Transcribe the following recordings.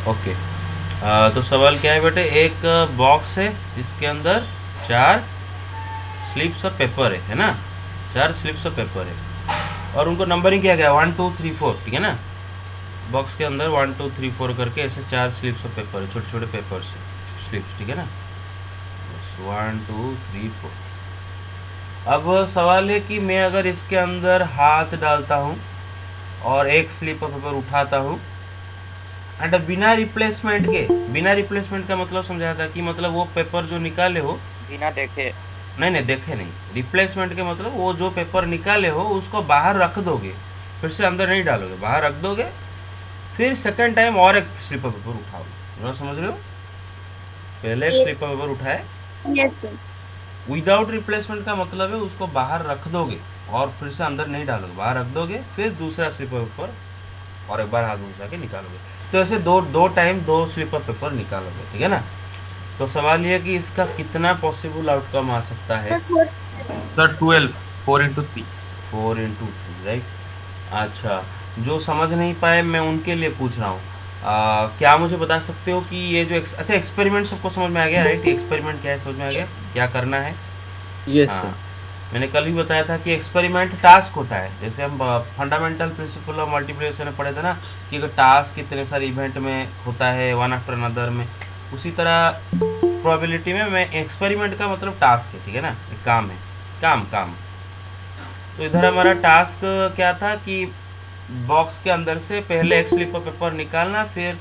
Okay. तो सवाल क्या है बेटे, एक बॉक्स है जिसके अंदर 4 स्लिप्स ऑफ पेपर है ना, 4 स्लिप्स ऑफ पेपर है और उनको नंबरिंग किया गया 1 2 3 4, ठीक है ना। बॉक्स के अंदर 1 Yes. 2 3 4 करके ऐसे 4 स्लिप्स ऑफ पेपर है, छोटे छोटे पेपर से स्लिप्स, ठीक है ना। 1 2 3 4। अब सवाल है कि मैं अगर इसके अंदर हाथ डालता हूँ और एक स्लिप ऑफ पेपर उठाता हूँ एंड बिना रिप्लेसमेंट के, बिना रिप्लेसमेंट का मतलब समझाया था कि मतलब वो पेपर जो निकाले हो, बिना देखे। नहीं नहीं देखे नहीं, रिप्लेसमेंट के मतलब वो जो पेपर निकाले हो उसको बाहर रख दोगे, फिर से अंदर नहीं डालोगे, बाहर रख दोगे, फिर सेकंड टाइम और एक स्लिप ऑफ पेपर उठाओगे। आप समझ रहे हो, पहले एक Yes. स्लिप ऑफ पेपर उठाए, Yes, sir. विदाउट रिप्लेसमेंट का मतलब है उसको बाहर रख दोगे और फिर से अंदर नहीं डालोगे, बाहर रख दोगे, फिर दूसरा स्लिप ऑफ पेपर और एक बार हाथ घुसा के निकालोगे। तो ऐसे दो दो टाइम दो स्लिप ऑफ पेपर निकालोगे, ठीक है ना। तो सवाल ये है कि इसका कितना पॉसिबल आउटकम आ सकता है। Sir, four. Sir 12, 4 into 3। 4 into 3, right. अच्छा, जो समझ नहीं पाए मैं उनके लिए पूछ रहा हूँ। क्या मुझे बता सकते हो कि ये जो अच्छा एक्सपेरिमेंट सबको समझ में आ गया, राइट। एक्सपेरिमेंट क्या है समझ में आ गया, Yes. क्या करना है। यस हाँ, सर। मैंने कल भी बताया था कि एक्सपेरिमेंट टास्क होता है, जैसे हम फंडामेंटल प्रिंसिपल ऑफ मल्टीप्लिकेशन में पढ़े थे ना कि अगर टास्क कितने सारे इवेंट में होता है वन आफ्टर अनदर में, उसी तरह प्रोबेबिलिटी में मैं एक्सपेरिमेंट का मतलब टास्क है, ठीक है ना, एक काम है, काम काम। तो इधर हमारा टास्क क्या था कि बॉक्स के अंदर से पहले एक स्लिप ऑफ पेपर निकालना, फिर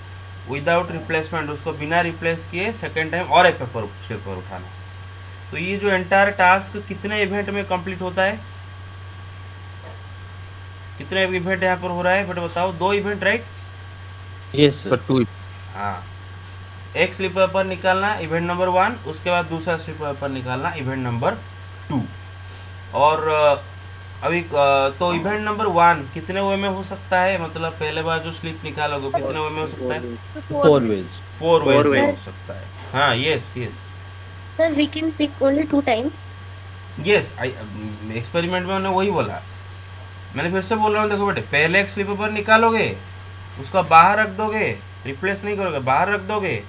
विदाउट रिप्लेसमेंट उसको बिना रिप्लेस किए सेकेंड टाइम और एक पेपर स्लिप पेपर उठाना। तो ये जो एंटायर टास्क कितने इवेंट में कंप्लीट होता है, कितने इवेंट यहाँ पर हो रहा है बेटा बताओ, 2 event, right. Yes sir sir. 2। हाँ, एक स्लिप पेपर निकालना इवेंट नंबर 1, उसके बाद दूसरा स्लिप पेपर निकालना इवेंट नंबर 2। और अभी तो इवेंट नंबर 1 कितने वे में हो सकता है, मतलब पहले बार जो स्लिप निकालोगे कितने वे में हो सकता है, So four 4 ways. Ways. 4 ways four में वे। हो Sir, सकता है। हाँ, yes yes sir, we can pick only 2 times. Yes, I experiment में उन्होंने वही बोला। मैंने फिर से बोल रहा हूँ, देखो बेटे, पहले एक स्लिप पेपर निकालोगे, उसको बाहर रख दोगे, रिप्लेस नहीं करोगे, बाहर रख दोगे,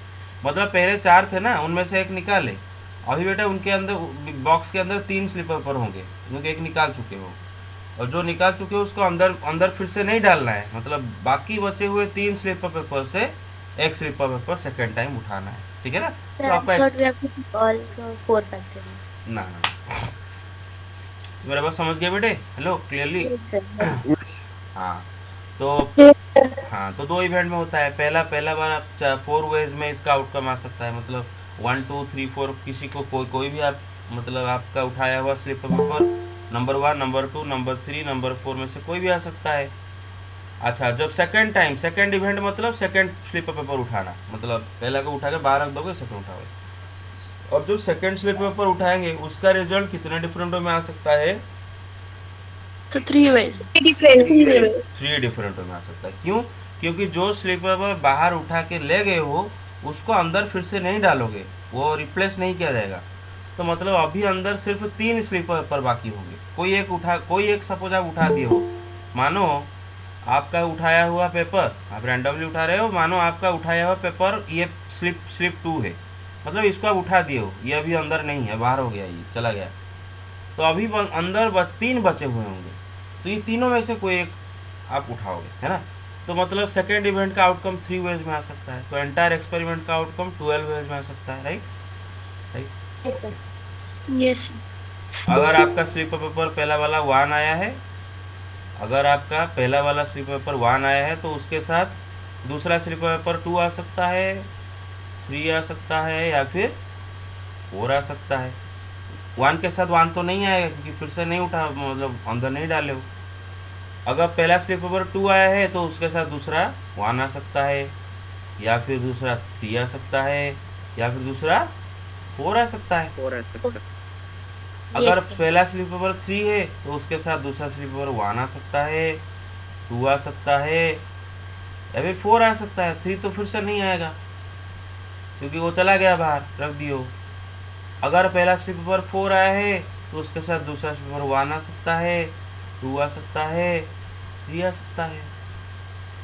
मतलब पहले 4 थे ना, उनमें से एक निकाले। अभी बेटा उनके अंदर बॉक्स के अंदर 3 स्लिप पेपर होंगे क्योंकि एक निकाल चुके हो, और जो निकाल चुके हो उसको अंदर अंदर फिर से नहीं डालना है, मतलब बाकी बचे हुए 3 स्लिप पेपर से एक स्लिप पेपर सेकेंड टाइम उठाना है, ठीक है ना। Sir, तो I आपका thought we have to pick also 4 factorial. ना ना, मेरा बात समझ गया बेटे, hello clearly. Yes, sir. Yes. हाँ, तो हाँ, तो 2 इवेंट में होता है, पहला बार आप 4 वेज में इसका आउटकम आ सकता है, मतलब 1 2 3 4, किसी को कोई भी आप, मतलब आपका उठाया हुआ slip paper number 1 number 2 number 3 number 4 में से कोई भी आ सकता है। अच्छा, जब सेकंड टाइम सेकंड इवेंट मतलब सेकंड स्लिप पेपर उठाना, मतलब पहला को उठा के बाहर रख दोगे, सेकंड उठाओगे। अब जो सेकंड स्लिप पेपर उठाएंगे उसका रिजल्ट कितने डिफरेंट में आ सकता है, So 3 ways. Different. 3 ways. 3 different में आ सकता है। क्यों, क्योंकि जो स्लिप पेपर बाहर उठा के ले गए हो उसको अंदर फिर से नहीं डालोगे, वो रिप्लेस नहीं किया जाएगा। तो मतलब अभी अंदर सिर्फ 3 स्लिप पेपर बाकी होंगे, कोई एक सपोज आप उठा दिए हो, मानो आपका उठाया हुआ पेपर, आप रैंडमली उठा रहे हो, मानो आपका उठाया हुआ पेपर ये स्लिप 2 है, मतलब इसको आप उठा दिए हो, ये अभी अंदर नहीं है, बाहर हो गया, ये चला गया। तो अभी अंदर 3 बचे हुए होंगे, तो ये तीनों में से कोई एक आप उठाओगे, है ना। तो मतलब सेकेंड इवेंट का आउटकम 3 वेज में आ सकता है, तो एंटायर एक्सपेरिमेंट का आउटकम 12 वेज में आ सकता है, right right. Yes, sir. Yes. अगर आपका स्लिप पेपर पहला वाला 1 आया है, अगर आपका पहला वाला स्लिप पेपर 1 आया है तो उसके साथ दूसरा स्लिप पेपर 2 आ सकता है, 3 आ सकता है, या फिर 4 आ सकता है। 1 के साथ 1 तो नहीं आएगा क्योंकि फिर से नहीं उठा, मतलब अंदर नहीं डाले हो। अगर पहला स्लिप पेपर 2 आया है तो उसके साथ दूसरा 1 आ सकता है, या फिर दूसरा 3 आ सकता है, या फिर दूसरा 4 आ सकता है। फोर आ सकता है। अगर Yes, sir. पहला स्लिप पेपर 3 है तो उसके साथ दूसरा स्लिप पेपर 1 आ सकता है, 2 आ सकता है, या फिर 4 आ सकता है। 3 तो फिर से नहीं आएगा क्योंकि वो चला गया बाहर, रख दियो। अगर पहला स्लिप पेपर 4 आया है तो उसके साथ दूसरा स्लिप पेपर 1 आ सकता है, 2 आ सकता है, 3 आ सकता है,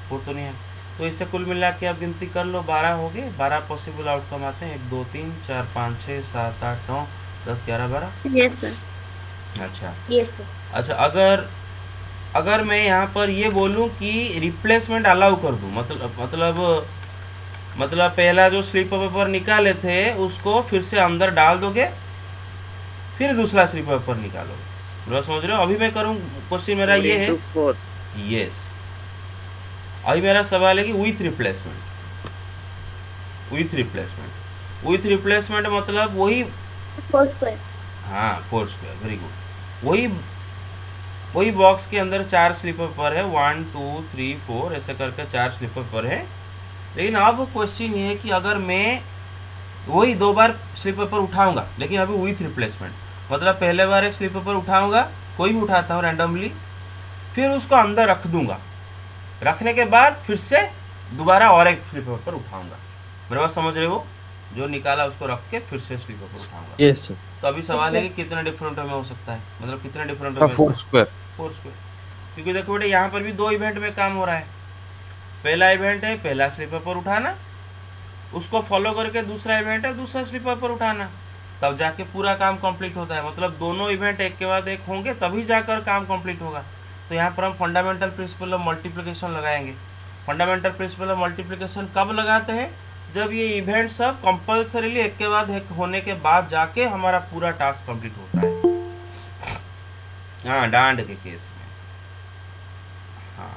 4 तो नहीं है। तो इससे कुल मिला के आप गिनती कर लो, 12 हो गए, 12 पॉसिबल आउटकम आते हैं, 1 2 3 4 5 6 7 8 9 10 11 12। Yes, sir. अच्छा Yes, sir. अच्छा, अगर अगर मैं यहाँ पर ये बोलूँ कि रिप्लेसमेंट अलाउ कर दूँ, मतलब पहला जो स्लिप पेपर निकाले थे उसको फिर से अंदर डाल दोगे, फिर दूसरा स्लिप पेपर निकालोगे, बराबर समझ रहे हो? अभी मैं करूँ, क्वेश्चन मेरा ये है, यस, अभी मेरा सवाल है कि विथ रिप्लेसमेंट, विथ रिप्लेसमेंट मतलब वही, 4 square. हाँ 4 स्क्वायर, वेरी गुड, वही बॉक्स के अंदर 4 स्लिप पेपर है, 1 2 3 4 ऐसे करके 4 स्लिप पेपर है। लेकिन अब क्वेश्चन ये है कि अगर मैं वही 2 बार स्लिप पेपर उठाऊंगा, लेकिन अभी विथ रिप्लेसमेंट, मतलब पहले बार एक स्लिप पेपर उठाऊंगा, कोई भी उठाता हूँ रैंडमली, फिर उसको अंदर रख दूंगा, रखने के बाद फिर से दोबारा और एक स्लिप पेपर उठाऊंगा, बराबर समझ रहे हो? जो निकाला उसको रख के फिर से स्लिप पेपर उठाऊंगा। Yes, sir. तो अभी सवाल है कि कितना डिफरेंट में हो सकता है, मतलब कितना डिफरेंट सर में? 4 स्क्वायर। 4 स्क्वायर, क्योंकि देखो बेटे यहाँ पर भी 2 इवेंट में काम हो रहा है। पहला इवेंट है पहला स्लिप पेपर उठाना, उसको फॉलो करके दूसरा इवेंट है दूसरा स्लिप पेपर उठाना, तब जाके पूरा काम कंप्लीट होता है। मतलब दोनों इवेंट एक के बाद एक होंगे तभी जाकर काम कंप्लीट होगा। तो यहाँ पर हम फंडामेंटल प्रिंसिपल ऑफ मल्टीप्लिकेशन लगाएंगे। फंडामेंटल प्रिंसिपल ऑफ मल्टीप्लिकेशन कब लगाते हैं? जब ये इवेंट सब कंपल्सरीली एक के बाद एक होने के बाद जाके हमारा पूरा टास्क कंप्लीट होता है। हाँ, डांड के केस में। हाँ,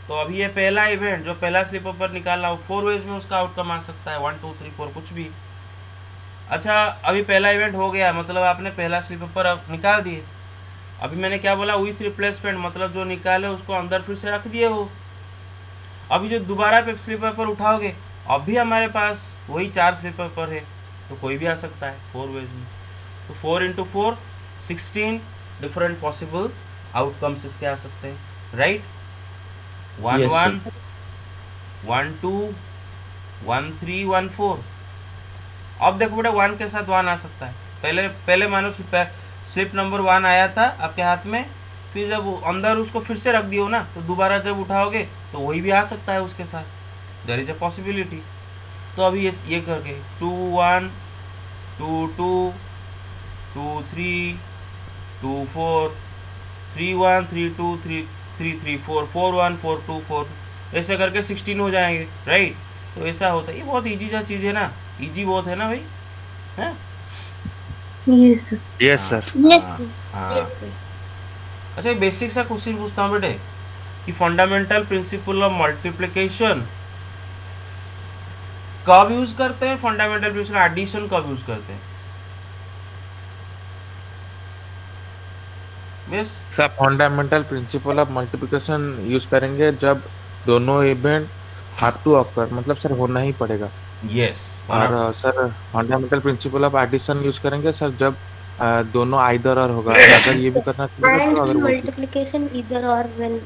तो अभी ये पहला इवेंट जो पहला स्लिप पेपर निकालना हो, 4 वेज में उसका आउटकम आ सकता है, 1 2 3 4 कुछ भी। अच्छा, अभी पहला इवेंट हो गया, मतलब आपने पहला स्लिप पेपर निकाल दिए। अभी मैंने क्या बोला? विथ रिप्लेसमेंट, मतलब जो निकाले उसको अंदर फिर से रख दिए हो। अभी जो दोबारा पे स्लिप पेपर उठाओगे, अभी हमारे पास वही 4 स्लिप पेपर है, तो कोई भी आ सकता है 4 वेज में। तो 4 × 4 16 डिफरेंट पॉसिबल आउटकम्स इसके आ सकते हैं, राइट? 1 Yes, 1 1 2 1 3 1 4। अब देखो बेटा 1 के साथ 1 आ सकता है। पहले मानो स्लिप नंबर 1 आया था आपके हाथ में, फिर जब अंदर उसको फिर से रख दियो ना, तो दोबारा जब उठाओगे तो वही भी आ सकता है उसके साथ, देयर इज अ पॉसिबिलिटी। तो अभी ये करके 2 1 2 2 2 3 2 4 3 1 3 2 3 3 3 4 4 1 4 2 4 ऐसे करके 16 हो जाएंगे, राइट? तो ऐसा होता है। ये बहुत इजी सा चीज़ है ना, इजी बहुत है ना भाई, हैं? Yes, sir. Yes sir. Yes, हाँ, sir. हाँ। Yes, sir. अच्छा, बेसिक सा क्वेश्चन पूछता हूँ बेटे कि फंडामेंटल प्रिंसिपल ऑफ मल्टीप्लिकेशन कब यूज करते हैं? फंडामेंटल प्रिंसिपल एडिशन कब यूज करते हैं? Yes, sir fundamental principle of multiplication use करेंगे जब दोनों इवेंट हैव टू ऑकर, मतलब सर होना ही पड़ेगा। यस, और sir fundamental principle of addition use करेंगे सर जब दोनों आइदर और होगा। अगर ये भी करना चाहिए तो And अगर in वो multiplication, either or when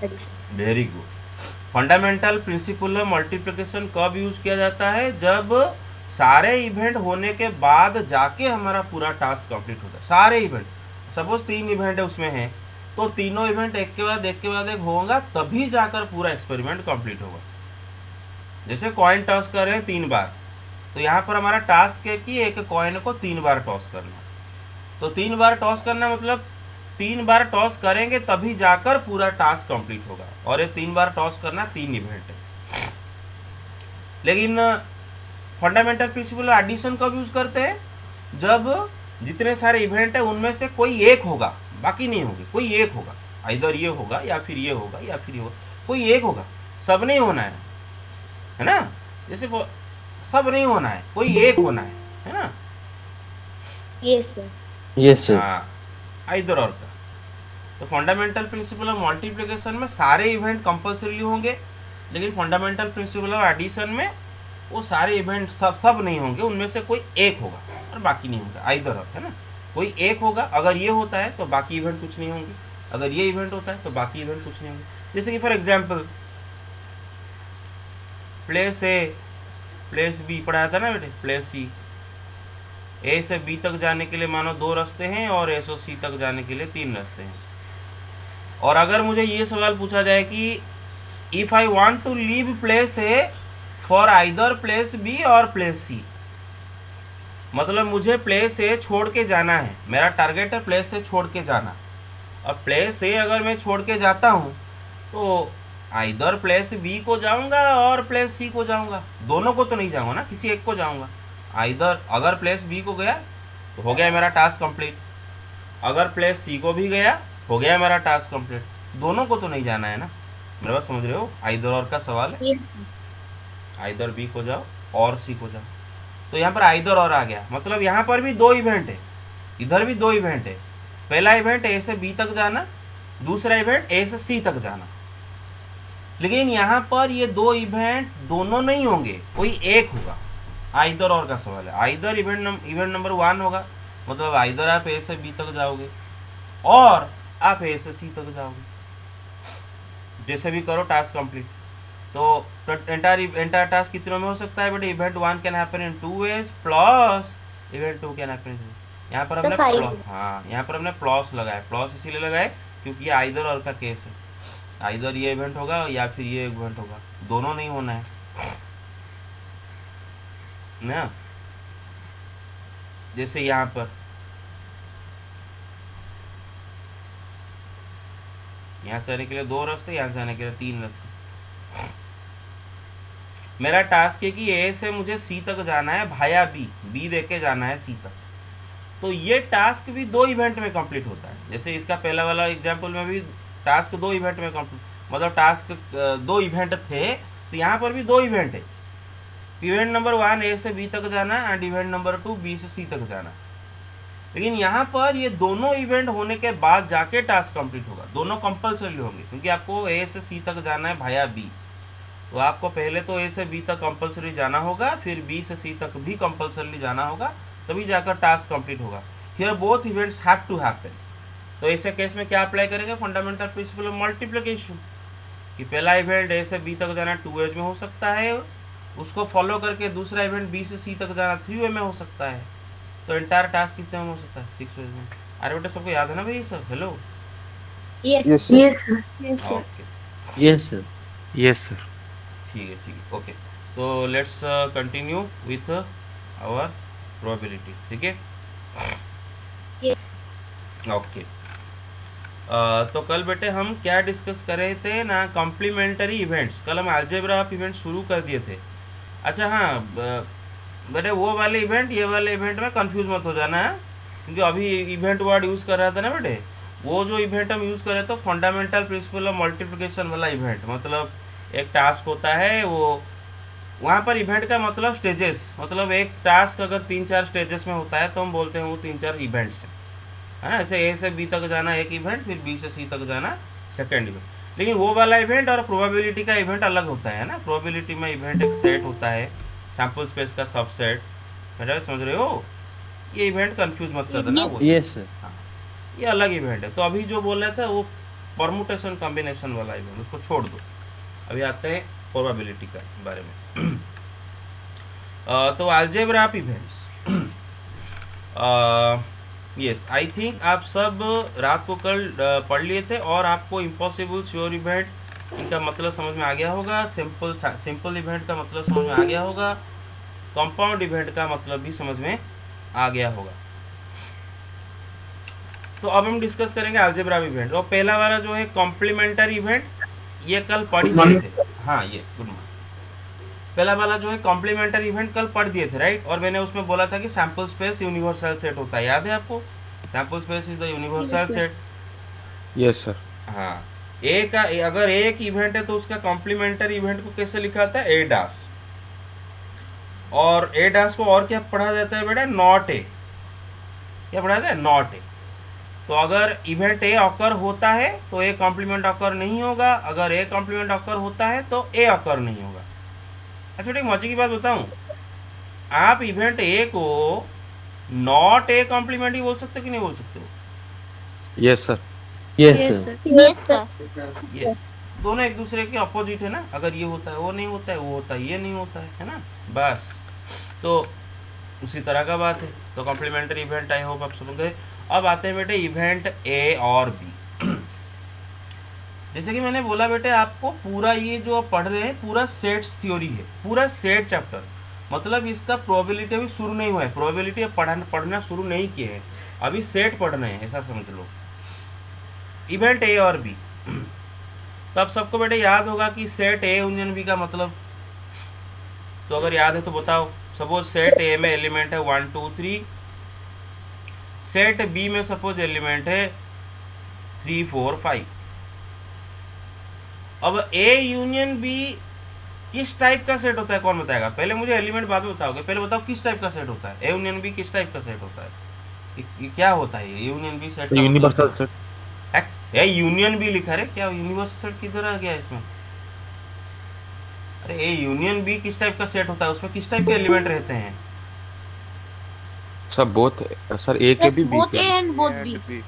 addition. Very good. Fundamental principle of multiplication कब यूज किया जाता है? जब सारे इवेंट होने के बाद जाके हमारा पूरा टास्क कंप्लीट होता है। सारे इवेंट, सपोज 3 इवेंट है उसमें है, तो तीनों इवेंट एक के बाद एक होगा, तभी जाकर पूरा एक्सपेरिमेंट कंप्लीट होगा। जैसे कॉइन टॉस कर रहे हैं 3 बार, तो यहाँ पर हमारा टास्क है कि एक कॉइन को 3 बार टॉस करना। तो 3 बार टॉस करना मतलब 3 बार टॉस करेंगे तभी जाकर पूरा टास्क कंप्लीट होगा। और ये 3 बार टॉस करना 3 इवेंट है। लेकिन फंडामेंटल प्रिंसिपल एडिशन कब यूज करते हैं? जब जितने सारे इवेंट है उनमें से कोई एक होगा, बाकी नहीं होंगे, कोई एक होगा, इधर ये होगा या फिर ये होगा या फिर ये होगा, कोई एक होगा, सब नहीं होना है ना? जैसे सब नहीं होना है, कोई एक होना है ना? Yes, sir. Yes, sir. हाँ, इधर और का। तो फंडामेंटल प्रिंसिपल ऑफ मल्टीप्लिकेशन में सारे इवेंट कंपल्सरी होंगे, लेकिन फंडामेंटल प्रिंसिपल ऑफ एडिशन में वो सारे इवेंट सब नहीं होंगे, उनमें से कोई एक होगा और बाकी नहीं होगा, आइदर और, है ना? कोई एक होगा, अगर ये होता है तो बाकी इवेंट कुछ नहीं होंगे, अगर ये इवेंट होता है तो बाकी इवेंट कुछ नहीं होंगे। जैसे कि for example place A place B पढ़ाया था ना बेटे, प्लेस सी, ए से बी तक जाने के लिए मानो 2 रास्ते हैं और ए से सी तक जाने के लिए 3 रास्ते हैं। और अगर मुझे ये सवाल पूछा जाए कि if I want to leave place A for either place B और प्लेस सी, मतलब मुझे प्लेस ए छोड़ के जाना है, मेरा टारगेट है प्लेस ए छोड़ के जाना। अब प्लेस ए अगर मैं छोड़ के जाता हूँ तो आइदर प्लेस बी को जाऊंगा और प्लेस सी को जाऊंगा, दोनों को तो नहीं जाऊंगा ना, किसी एक को जाऊंगा। आइदर अगर प्लेस बी को गया तो हो गया मेरा टास्क कंप्लीट, अगर प्लेस सी को भी गया हो गया मेरा टास्क कंप्लीट, दोनों को तो नहीं जाना है ना। मेरे बात समझ रहे हो? आइदर और का सवाल है, Yes, sir. आइदर बी को जाओ और सी को जाओ। तो यहाँ पर आइदर और आ गया, मतलब यहाँ पर भी दो इवेंट है, इधर भी दो इवेंट है। पहला इवेंट ए से बी तक जाना, दूसरा इवेंट ए से सी तक जाना। लेकिन यहाँ पर ये दो इवेंट दोनों नहीं होंगे, कोई एक होगा। आइदर और का सवाल है, आइदर इवेंट नंबर 1 होगा, मतलब आइदर आप ए से बी तक जाओगे और आप ए से सी तक जाओगे, जैसे भी करो टास्क कंप्लीट। तो एंटायर टास्क कितनों में हो सकता है बेटे? Event 1 can happen in 2 ways plus event 2 can happen in 2। यहाँ पर हमने तो 5 प्लस, हाँ यहाँ पर हमने प्लस लगाया, प्लस इसीलिए लगाए क्योंकि ये आइदर और का केस है। आइदर ये इवेंट होगा या फिर ये इवेंट होगा, दोनों नहीं होना है ना। जैसे यहाँ पर यहाँ से आने के लिए 2 रास्ते, यहाँ से आने के लिए 3 रास्ते। मेरा टास्क है कि ए से मुझे सी तक जाना है भाया बी, बी देके जाना है सी तक। तो ये टास्क भी 2 इवेंट में कंप्लीट होता है। जैसे इसका पहला वाला एग्जांपल में भी टास्क 2 इवेंट में कंप्लीट, मतलब टास्क 2 इवेंट थे, तो यहाँ पर भी 2 इवेंट है। इवेंट नंबर 1 ए से बी तक जाना एंड इवेंट नंबर 2 बी से सी तक जाना। लेकिन यहाँ पर ये दोनों इवेंट होने के बाद जाके टास्क कंप्लीट होगा, दोनों कंपलसरी होंगे क्योंकि आपको ए से सी तक जाना है भाया बी। तो आपको पहले तो ए से बी तक कंपलसरी जाना होगा, फिर बी से सी तक भी कंपलसरी जाना होगा, तभी जाकर टास्क कंप्लीट होगा। Here both events have to happen. तो ऐसे केस में क्या अप्लाई करेंगे? फंडामेंटल प्रिंसिपल ऑफ मल्टीप्लिकेशन, कि पहला इवेंट ए से बी तक जाना 2 ways में हो सकता है, उसको फॉलो करके दूसरा इवेंट बी से सी तक जाना 3 way में हो सकता है। तो एंटायर टास्क कितने में हो सकता है? 6 ways में। अरे बेटा सबको याद है ना भाई ये सब? Hello, Yes. Yes, sir. Yes, sir. Yes, sir. Okay Yes, sir. Yes, sir. ठीक है ओके। तो let's continue with our probability, ठीक है Yes. ओके। तो कल बेटे हम क्या डिस्कस कर रहे थे ना? Complementary events. कल हम अलजेब्रा ऑफ इवेंट शुरू कर दिए थे। अच्छा हाँ बेटे, वो वाले इवेंट ये वाले इवेंट में कंफ्यूज मत हो जाना है, क्योंकि अभी इवेंट वर्ड यूज़ कर रहा था ना बेटे, वो जो इवेंट हम यूज़ कर रहे थे फंडामेंटल प्रिंसिपल ऑफ मल्टीप्लिकेशन वाला इवेंट। मतलब एक टास्क होता है, वो वहाँ पर इवेंट का मतलब स्टेजेस, मतलब एक टास्क अगर 3-4 स्टेजेस में होता है तो हम बोलते हैं वो 3-4 इवेंट्स है ना। ऐसे ए से बी तक जाना एक इवेंट, फिर बी से सी तक जाना सेकेंड इवेंट। लेकिन वो वाला इवेंट और प्रोबेबिलिटी का इवेंट अलग होता है ना। प्रोबेबिलिटी में इवेंट एक सेट होता है, सैम्पल स्पेस का सबसेट, मेरा समझ रहे हो? ये इवेंट कंफ्यूज मत कर देना, वो Yes, sir. हाँ, ये अलग इवेंट है। तो अभी जो बोल रहे थे वो परमुटेशन कॉम्बिनेशन वाला इवेंट, उसको छोड़ दो। अभी आते हैं प्रोबेबिलिटी का बारे में। तो algebra of events, yes I think आप सब रात को कल पढ़ लिए थे और आपको इम्पॉसिबल, श्योर इवेंट, इनका मतलब समझ में आ गया होगा। सिंपल इवेंट का मतलब समझ में आ गया होगा। कंपाउंड इवेंट का मतलब भी समझ में आ गया होगा। तो अब हम डिस्कस करेंगे अलजेब्रा ऑफ इवेंट। और पहला वाला जो है कॉम्प्लीमेंटरी इवेंट, ये कल पढ़ ही दिए थे। हाँ ये गुड मॉर्निंग। पहला वाला जो है कॉम्प्लीमेंटरी इवेंट कल पढ़ दिए थे, राइट। और मैंने उसमें बोला था कि सैम्पल स्पेस यूनिवर्सल सेट होता है, याद है आपको? Sample space is the universal Yes, sir. Set. Yes, sir. हाँ, ए का अगर एक इवेंट है तो उसका कॉम्प्लीमेंटरी इवेंट को कैसे लिखा था? ए डैश। और ए डैश को और क्या पढ़ा जाता है बेटा? Not a. क्या पढ़ा जाता है? Not a. तो अगर इवेंट ए ऑकर होता है तो ए कॉम्प्लीमेंट ऑकर नहीं होगा, अगर ए कॉम्प्लीमेंट ऑकर होता है तो ए ऑकर नहीं होगा। अच्छा एक मजे की बात बताऊं, आप इवेंट ए को नॉट ए कॉम्प्लीमेंट ही बोल सकते हो कि नहीं बोल सकते हो? Yes, sir. Yes, Yes, sir. sir. Yes, sir. Yes, दोनों एक दूसरे के अपोजिट है ना। अगर ये होता है वो नहीं होता है, वो होता है ये नहीं होता है ना, बस। तो उसी तरह का बात है। तो कॉम्प्लीमेंट्री इवेंट आई होप आप समझ गए। अब आते हैं बेटे इवेंट ए और बी। जैसे कि मैंने बोला बेटे, आपको पूरा ये जो आप पढ़ रहे हैं पूरा सेट्स थ्योरी है, पूरा सेट चैप्टर, मतलब इसका प्रोबेबिलिटी अभी शुरू नहीं हुआ है, प्रोबेबिलिटी अब पढ़ना शुरू नहीं किए हैं, अभी सेट पढ़ने हैं, ऐसा समझ लो, इवेंट ए और बी। तो अब सबको बेटे याद होगा कि सेट ए यूनियन बी का मतलब, तो अगर याद है तो बताओ। सपोज सेट ए में एलिमेंट है 1 2 3, सेट बी में सपोज एलिमेंट है 3 4 5। अब ए यूनियन बी किस टाइप का सेट होता है, कौन बताएगा? पहले मुझे एलिमेंट बाद में बताओगे, पहले बताओ किस टाइप का सेट होता है, ए यूनियन बी किस टाइप का सेट होता है, ये क्या होता है ये यूनियन बी सेट का यूनिवर्सल मतलब? सेट। ए यूनियन बी लिखा है, क्या यूनिवर्सल सेट किधर आ गया इसमें? अरे ए यूनियन बी किस टाइप का सेट होता है, उसमें किस टाइप के एलिमेंट रहते हैं? सर बोथ, सर ए के Yes, भी बी both के A भी। and both B.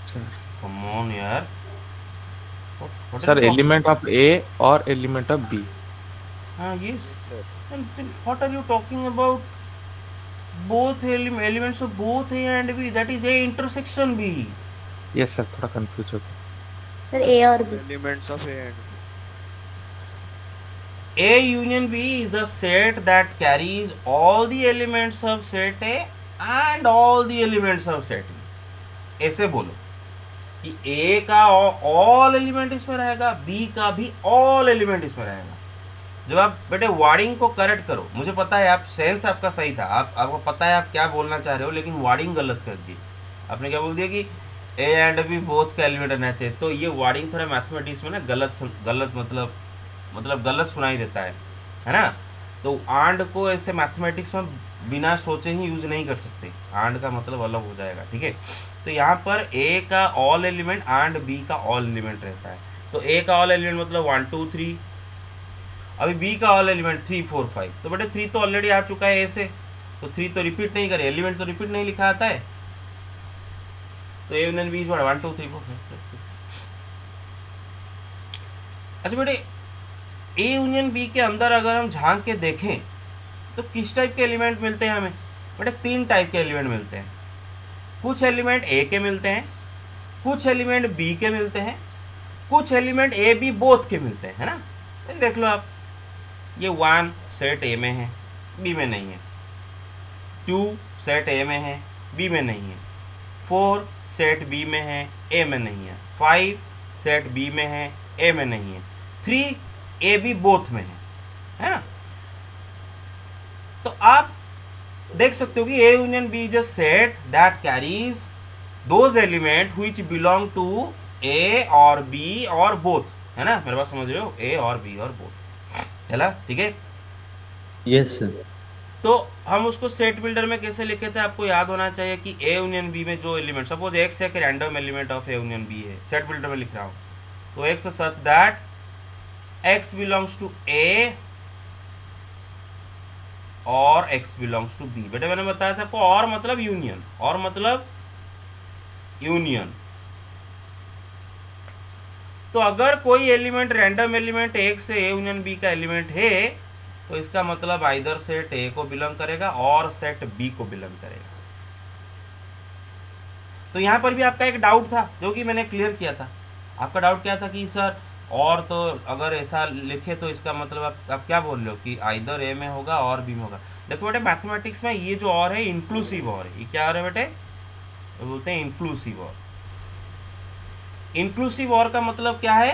Sir come on यार, what are sir you talking? Element of A और एलिमेंट ऑफ बी। हाँ yes, and then what are you talking about? Both elements of both A and B, that is A intersection B. Yes sir, थोड़ा confuse हो गया। Sir, A or B. Elements of A and B. A union B is the set that carries all the elements of set A and all the elements of set B. ऐसे बोलो कि A का all element इसमें रहेगा, B का भी all element इसमें रहेगा। जब आप बेटे वर्डिंग को करेक्ट करो, मुझे पता है आप सेंस आपका सही था, आपको पता है आप क्या बोलना चाह रहे हो, लेकिन वर्डिंग गलत कर दी। आपने क्या बोल दिया कि ए एंड बी बोथ का एलिमेंट रहना चाहिए, तो ये वर्डिंग थोड़ा मैथमेटिक्स में ना गलत मतलब गलत सुनाई देता है ना। तो आंड को ऐसे मैथमेटिक्स में बिना सोचे ही यूज नहीं कर सकते, आंड का मतलब अलग हो जाएगा, ठीक है। तो यहाँ पर ए का ऑल एलिमेंट एंड बी का ऑल एलिमेंट रहता है। तो ए का ऑल एलिमेंट मतलब 1 2 3, अभी बी का ऑल एलिमेंट 3 4 5। तो बेटे 3 तो ऑलरेडी आ चुका है ए से, तो 3 तो रिपीट नहीं करे, एलिमेंट तो रिपीट नहीं लिखा आता है, तो ए यूनियन बी 1 2 3 4 5। अच्छा बेटे, ए यूनियन बी के अंदर अगर हम झांक के देखें तो किस टाइप के एलिमेंट मिलते हैं हमें? बेटे 3 टाइप के एलिमेंट मिलते हैं। कुछ एलिमेंट ए के मिलते हैं, कुछ एलिमेंट बी के मिलते हैं, कुछ एलिमेंट ए बी बोथ के मिलते हैं, है ना। तो देख लो आप, ये 1 सेट ए में है, बी में नहीं है, 2 सेट ए में है, बी में नहीं है, 4 सेट बी में है, ए में नहीं है, 5 सेट बी में है, ए में नहीं है, 3 ए बी बोथ में है ना। तो आप देख सकते हो कि A union B is a set that carries those element which belong to A और बी और बोथ, है ना। मेरे बात समझ रहे हो, ए और बी और बोथ, चला ठीक है। Yes, sir. तो हम उसको सेट बिल्डर में कैसे लिखे थे, आपको याद होना चाहिए कि ए यूनियन बी में जो एलिमेंट, सपोज एक्स एक random element of A union B है, सेट बिल्डर में लिख रहा हूँ, तो x such that x belongs to A और x belongs to B। बेटा मैंने बताया था आपको, और मतलब यूनियन, और मतलब यूनियन। तो अगर कोई एलिमेंट रैंडम एलिमेंट एक से A यूनियन B का एलिमेंट है, तो इसका मतलब आइदर सेट A को बिलोंग करेगा और सेट B को बिलोंग करेगा। तो यहाँ पर भी आपका एक डाउट था जो कि मैंने क्लियर किया था। आपका डाउट क्या था कि सर और तो अगर ऐसा लिखे तो इसका मतलब आप क्या बोल रहे हो कि आइदर ए में होगा और बी में होगा। देखो बेटे मैथमेटिक्स में ये जो और है इंक्लूसिव और है, ये क्या और है बेटे, तो बोलते हैं इंक्लूसिव और। इंक्लूसिव और का मतलब क्या है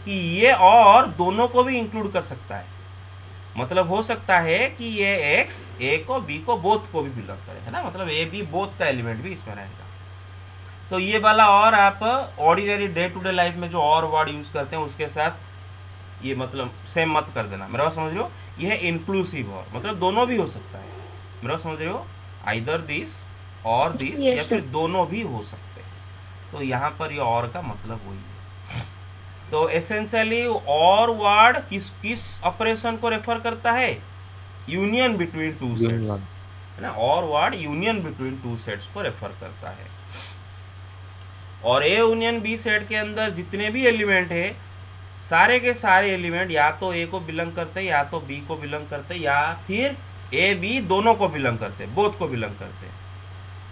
कि ये और दोनों को भी इंक्लूड कर सकता है। मतलब हो सकता है कि ये एक्स ए को बी को बोथ को भी बिलोंग करे, है ना, मतलब ए बी बोथ का एलिमेंट भी इसमें रहेगा। तो ये वाला और आप ordinary day to day life में जो और वर्ड यूज करते हैं उसके साथ ये मतलब सेम मत कर देना। मेरा बात समझ रहे हो, ये है इंक्लूसिव और, मतलब दोनों भी हो सकता है। मेरा बात समझ रहे हो, आइदर दिस और दिस, Yes, या sir. फिर दोनों भी हो सकते हैं। तो यहाँ पर ये और का मतलब वही है। तो एसेंशियली और वर्ड किस ऑपरेशन को रेफर करता है, union between two sets, union, है ना। और word union between two sets को रेफर करता है। और ए यूनियन बी सेट के अंदर जितने भी एलिमेंट है, सारे के सारे एलिमेंट या तो ए को बिलोंग करते हैं, या तो बी को बिलोंग करते हैं, या फिर ए बी दोनों को बिलोंग करते हैं, बोथ को बिलोंग करते हैं,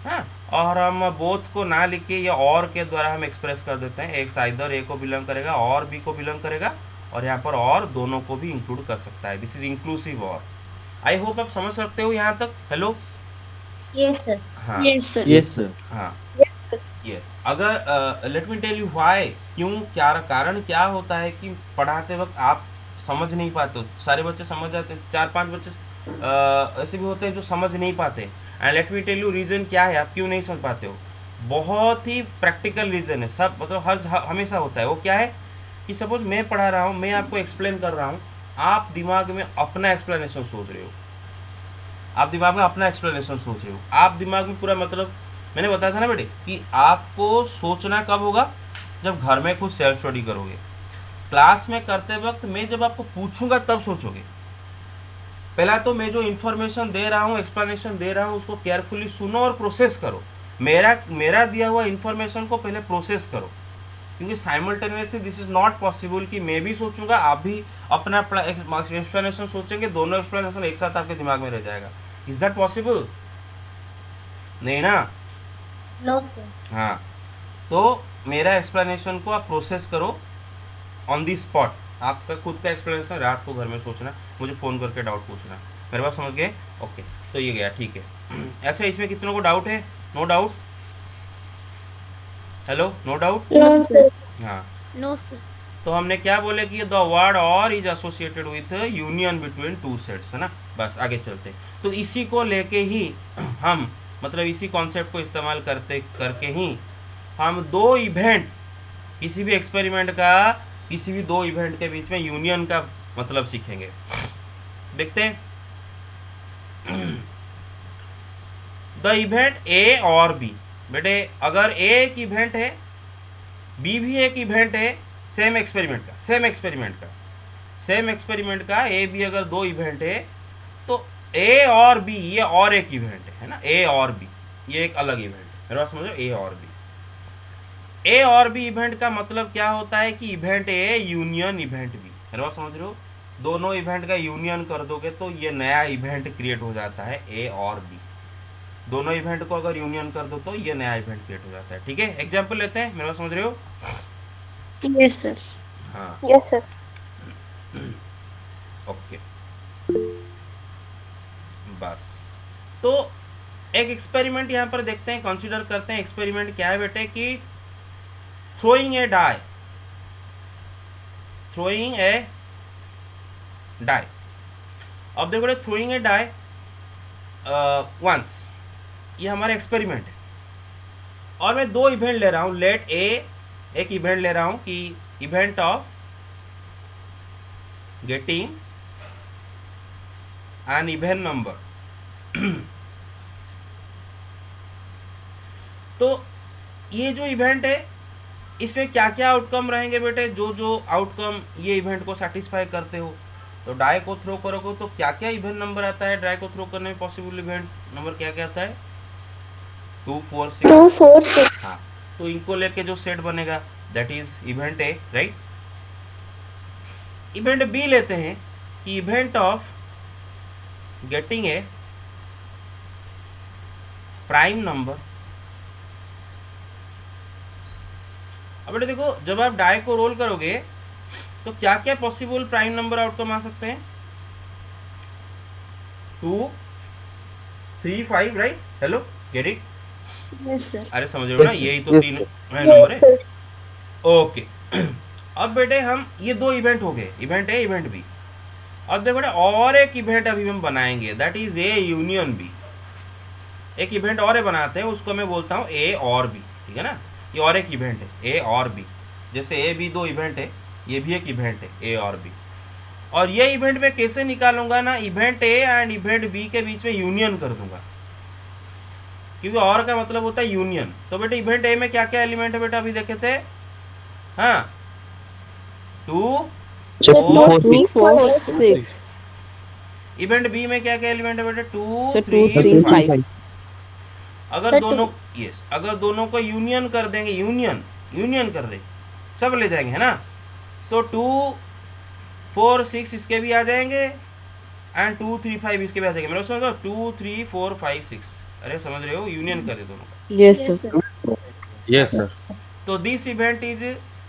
हाँ। और हम बोथ को ना लिख के या और के द्वारा हम एक्सप्रेस कर देते हैं। एक साइडर ए को बिलोंग करेगा और बी को बिलोंग करेगा, और यहाँ पर और दोनों को भी इंक्लूड कर सकता है। दिस इज इंक्लूसिव और। आई होप आप समझ सकते हो यहाँ तक। हेलो। Yes, sir. हाँ Yes, sir. Yes, sir. हाँ यस। अगर let me tell you why, क्यों, क्या कारण क्या होता है कि पढ़ाते वक्त आप समझ नहीं पाते हो। सारे बच्चे समझ जाते हैं, 4-5 बच्चे ऐसे भी होते हैं जो समझ नहीं पाते। And let me tell you reason क्या है, आप क्यों नहीं समझ पाते हो। बहुत ही प्रैक्टिकल रीज़न है, सब मतलब हमेशा होता है। वो क्या है कि सपोज मैं पढ़ा रहा हूँ, मैं आपको एक्सप्लेन कर रहा हूँ, आप दिमाग में अपना एक्सप्लेनेशन सोच रहे हो, आप दिमाग में अपना एक्सप्लेनेशन सोच रहे हो, आप दिमाग में पूरा मतलब मैंने बताया था ना बेटे कि आपको सोचना कब होगा, जब घर में खुद सेल्फ स्टडी करोगे। क्लास में करते वक्त मैं जब आपको पूछूंगा तब सोचोगे। पहला तो मैं जो इन्फॉर्मेशन दे रहा हूँ, एक्सप्लेनेशन दे रहा हूँ, उसको केयरफुली सुनो और प्रोसेस करो। मेरा दिया हुआ इन्फॉर्मेशन को पहले प्रोसेस करो, क्योंकि simultaneously this is not possible कि मैं भी सोचूंगा, आप भी अपना एक्सप्लेनेशन सोचेंगे, दोनों एक्सप्लेनेशन एक साथ आपके दिमाग में रह जाएगा। Is that possible? नहीं ना। No, sir. हाँ, तो मेरा एक्सप्लेनेशन को आप प्रोसेस करो ऑन दी स्पॉट। आपका खुद का एक्सप्लेनेशन रात को घर में सोचना, मुझे फ़ोन करके डाउट पूछना। मेरे बात समझ गए? ओके, तो ये गया, ठीक है। अच्छा, इसमें कितनों को डाउट है? No doubt? Hello, no doubt? No, sir. हाँ, No, sir. तो हमने क्या बोले कि द वर्ड और is associated with union between two sets, है ना। बस आगे चलते हैं। तो इसी को लेके ही हम मतलब इसी कॉन्सेप्ट को इस्तेमाल करके ही हम दो इवेंट, किसी भी एक्सपेरिमेंट का किसी भी दो इवेंट के बीच में यूनियन का मतलब सीखेंगे। देखते हैं। द इवेंट ए और बी। बेटे अगर ए एक इवेंट है, बी भी एक इवेंट है, सेम एक्सपेरिमेंट का ए बी अगर दो इवेंट है, तो ए और बी ये और एक इवेंट है ना। ए और बी ये एक अलग इवेंट है। मेरे बात समझो, ए और बी इवेंट का मतलब क्या होता है कि event A union event B. मेरे बात समझ रहे हो? दोनों इवेंट का यूनियन कर दोगे तो ये नया इवेंट क्रिएट हो जाता है, ए और बी। दोनों इवेंट को अगर यूनियन कर दो तो ये नया इवेंट क्रिएट हो जाता है। ठीक है, एग्जाम्पल लेते हैं। मेरे बात समझ रहे हो? Yes, sir. हाँ, Yes, sir. ओके, बस। तो एक एक्सपेरिमेंट यहाँ पर देखते हैं, कंसीडर करते हैं। एक्सपेरिमेंट क्या है बेटे कि थ्रोइंग ए डाई अब देखो बेटे, थ्रोइंग ए डाई वंस, ये हमारा एक्सपेरिमेंट है। और मैं दो इवेंट ले रहा हूँ। लेट ए एक इवेंट ले रहा हूँ कि event of getting an even number. तो ये जो इवेंट है, इसमें क्या क्या आउटकम रहेंगे बेटे? जो आउटकम ये इवेंट को सेटिस्फाई करते हो। तो डाई को थ्रो करोगे तो क्या क्या इवेंट नंबर आता है? डाई को थ्रो करने में पॉसिबल इवेंट नंबर क्या क्या आता है? 2, 4, 6। 2, 4, 6. हाँ, तो इनको लेके जो सेट बनेगा that is event A, right. Event B लेते हैं कि event of getting a prime number. अब बेटे देखो, जब आप डाई को रोल करोगे तो क्या क्या पॉसिबल प्राइम नंबर आउटकम आ सकते हैं? 2, 3, 5, right. Hello, get it? Yes, sir. अरे समझ रहे हो ना, Yes, sir. यही तो Yes, तीन sir. नंबर Yes, है। sir. ओके। अब बेटे हम ये दो इवेंट हो गए, इवेंट ए इवेंट बी। अब देखो बेटे और एक इवेंट अभी हम बनाएंगे, that is A union B. एक इवेंट और ए बनाते हैं, उसको मैं बोलता हूँ ए और बी। ठीक है ना, ये और एक इवेंट है, ए और बी। जैसे ए बी दो इवेंट है, ये भी एक इवेंट है, ए और बी। और ये इवेंट मैं कैसे निकालूंगा ना, event A and event B के बीच में यूनियन कर दूंगा, क्योंकि और का मतलब होता है यूनियन। तो बेटे इवेंट ए में क्या क्या एलिमेंट है बेटा? अभी देखे थे, हाँ, 2, 2, 4, 6. इवेंट बी में क्या क्या एलिमेंट है बेटा? 2, Sir, 3, 2, 3, 5। 5. अगर Sir, दोनों अगर दोनों को यूनियन कर देंगे, यूनियन कर रहे सब ले जाएंगे, है ना। तो 2, 4, 6 इसके भी आ जाएंगे एंड 2, 3, 5 इसके भी आ जाएंगे। मतलब समझो 2, 3, 4, 5, 6 अरे समझ रहे हो, यूनियन करे दोनों का। Yes, sir. Yes sir. तो this event is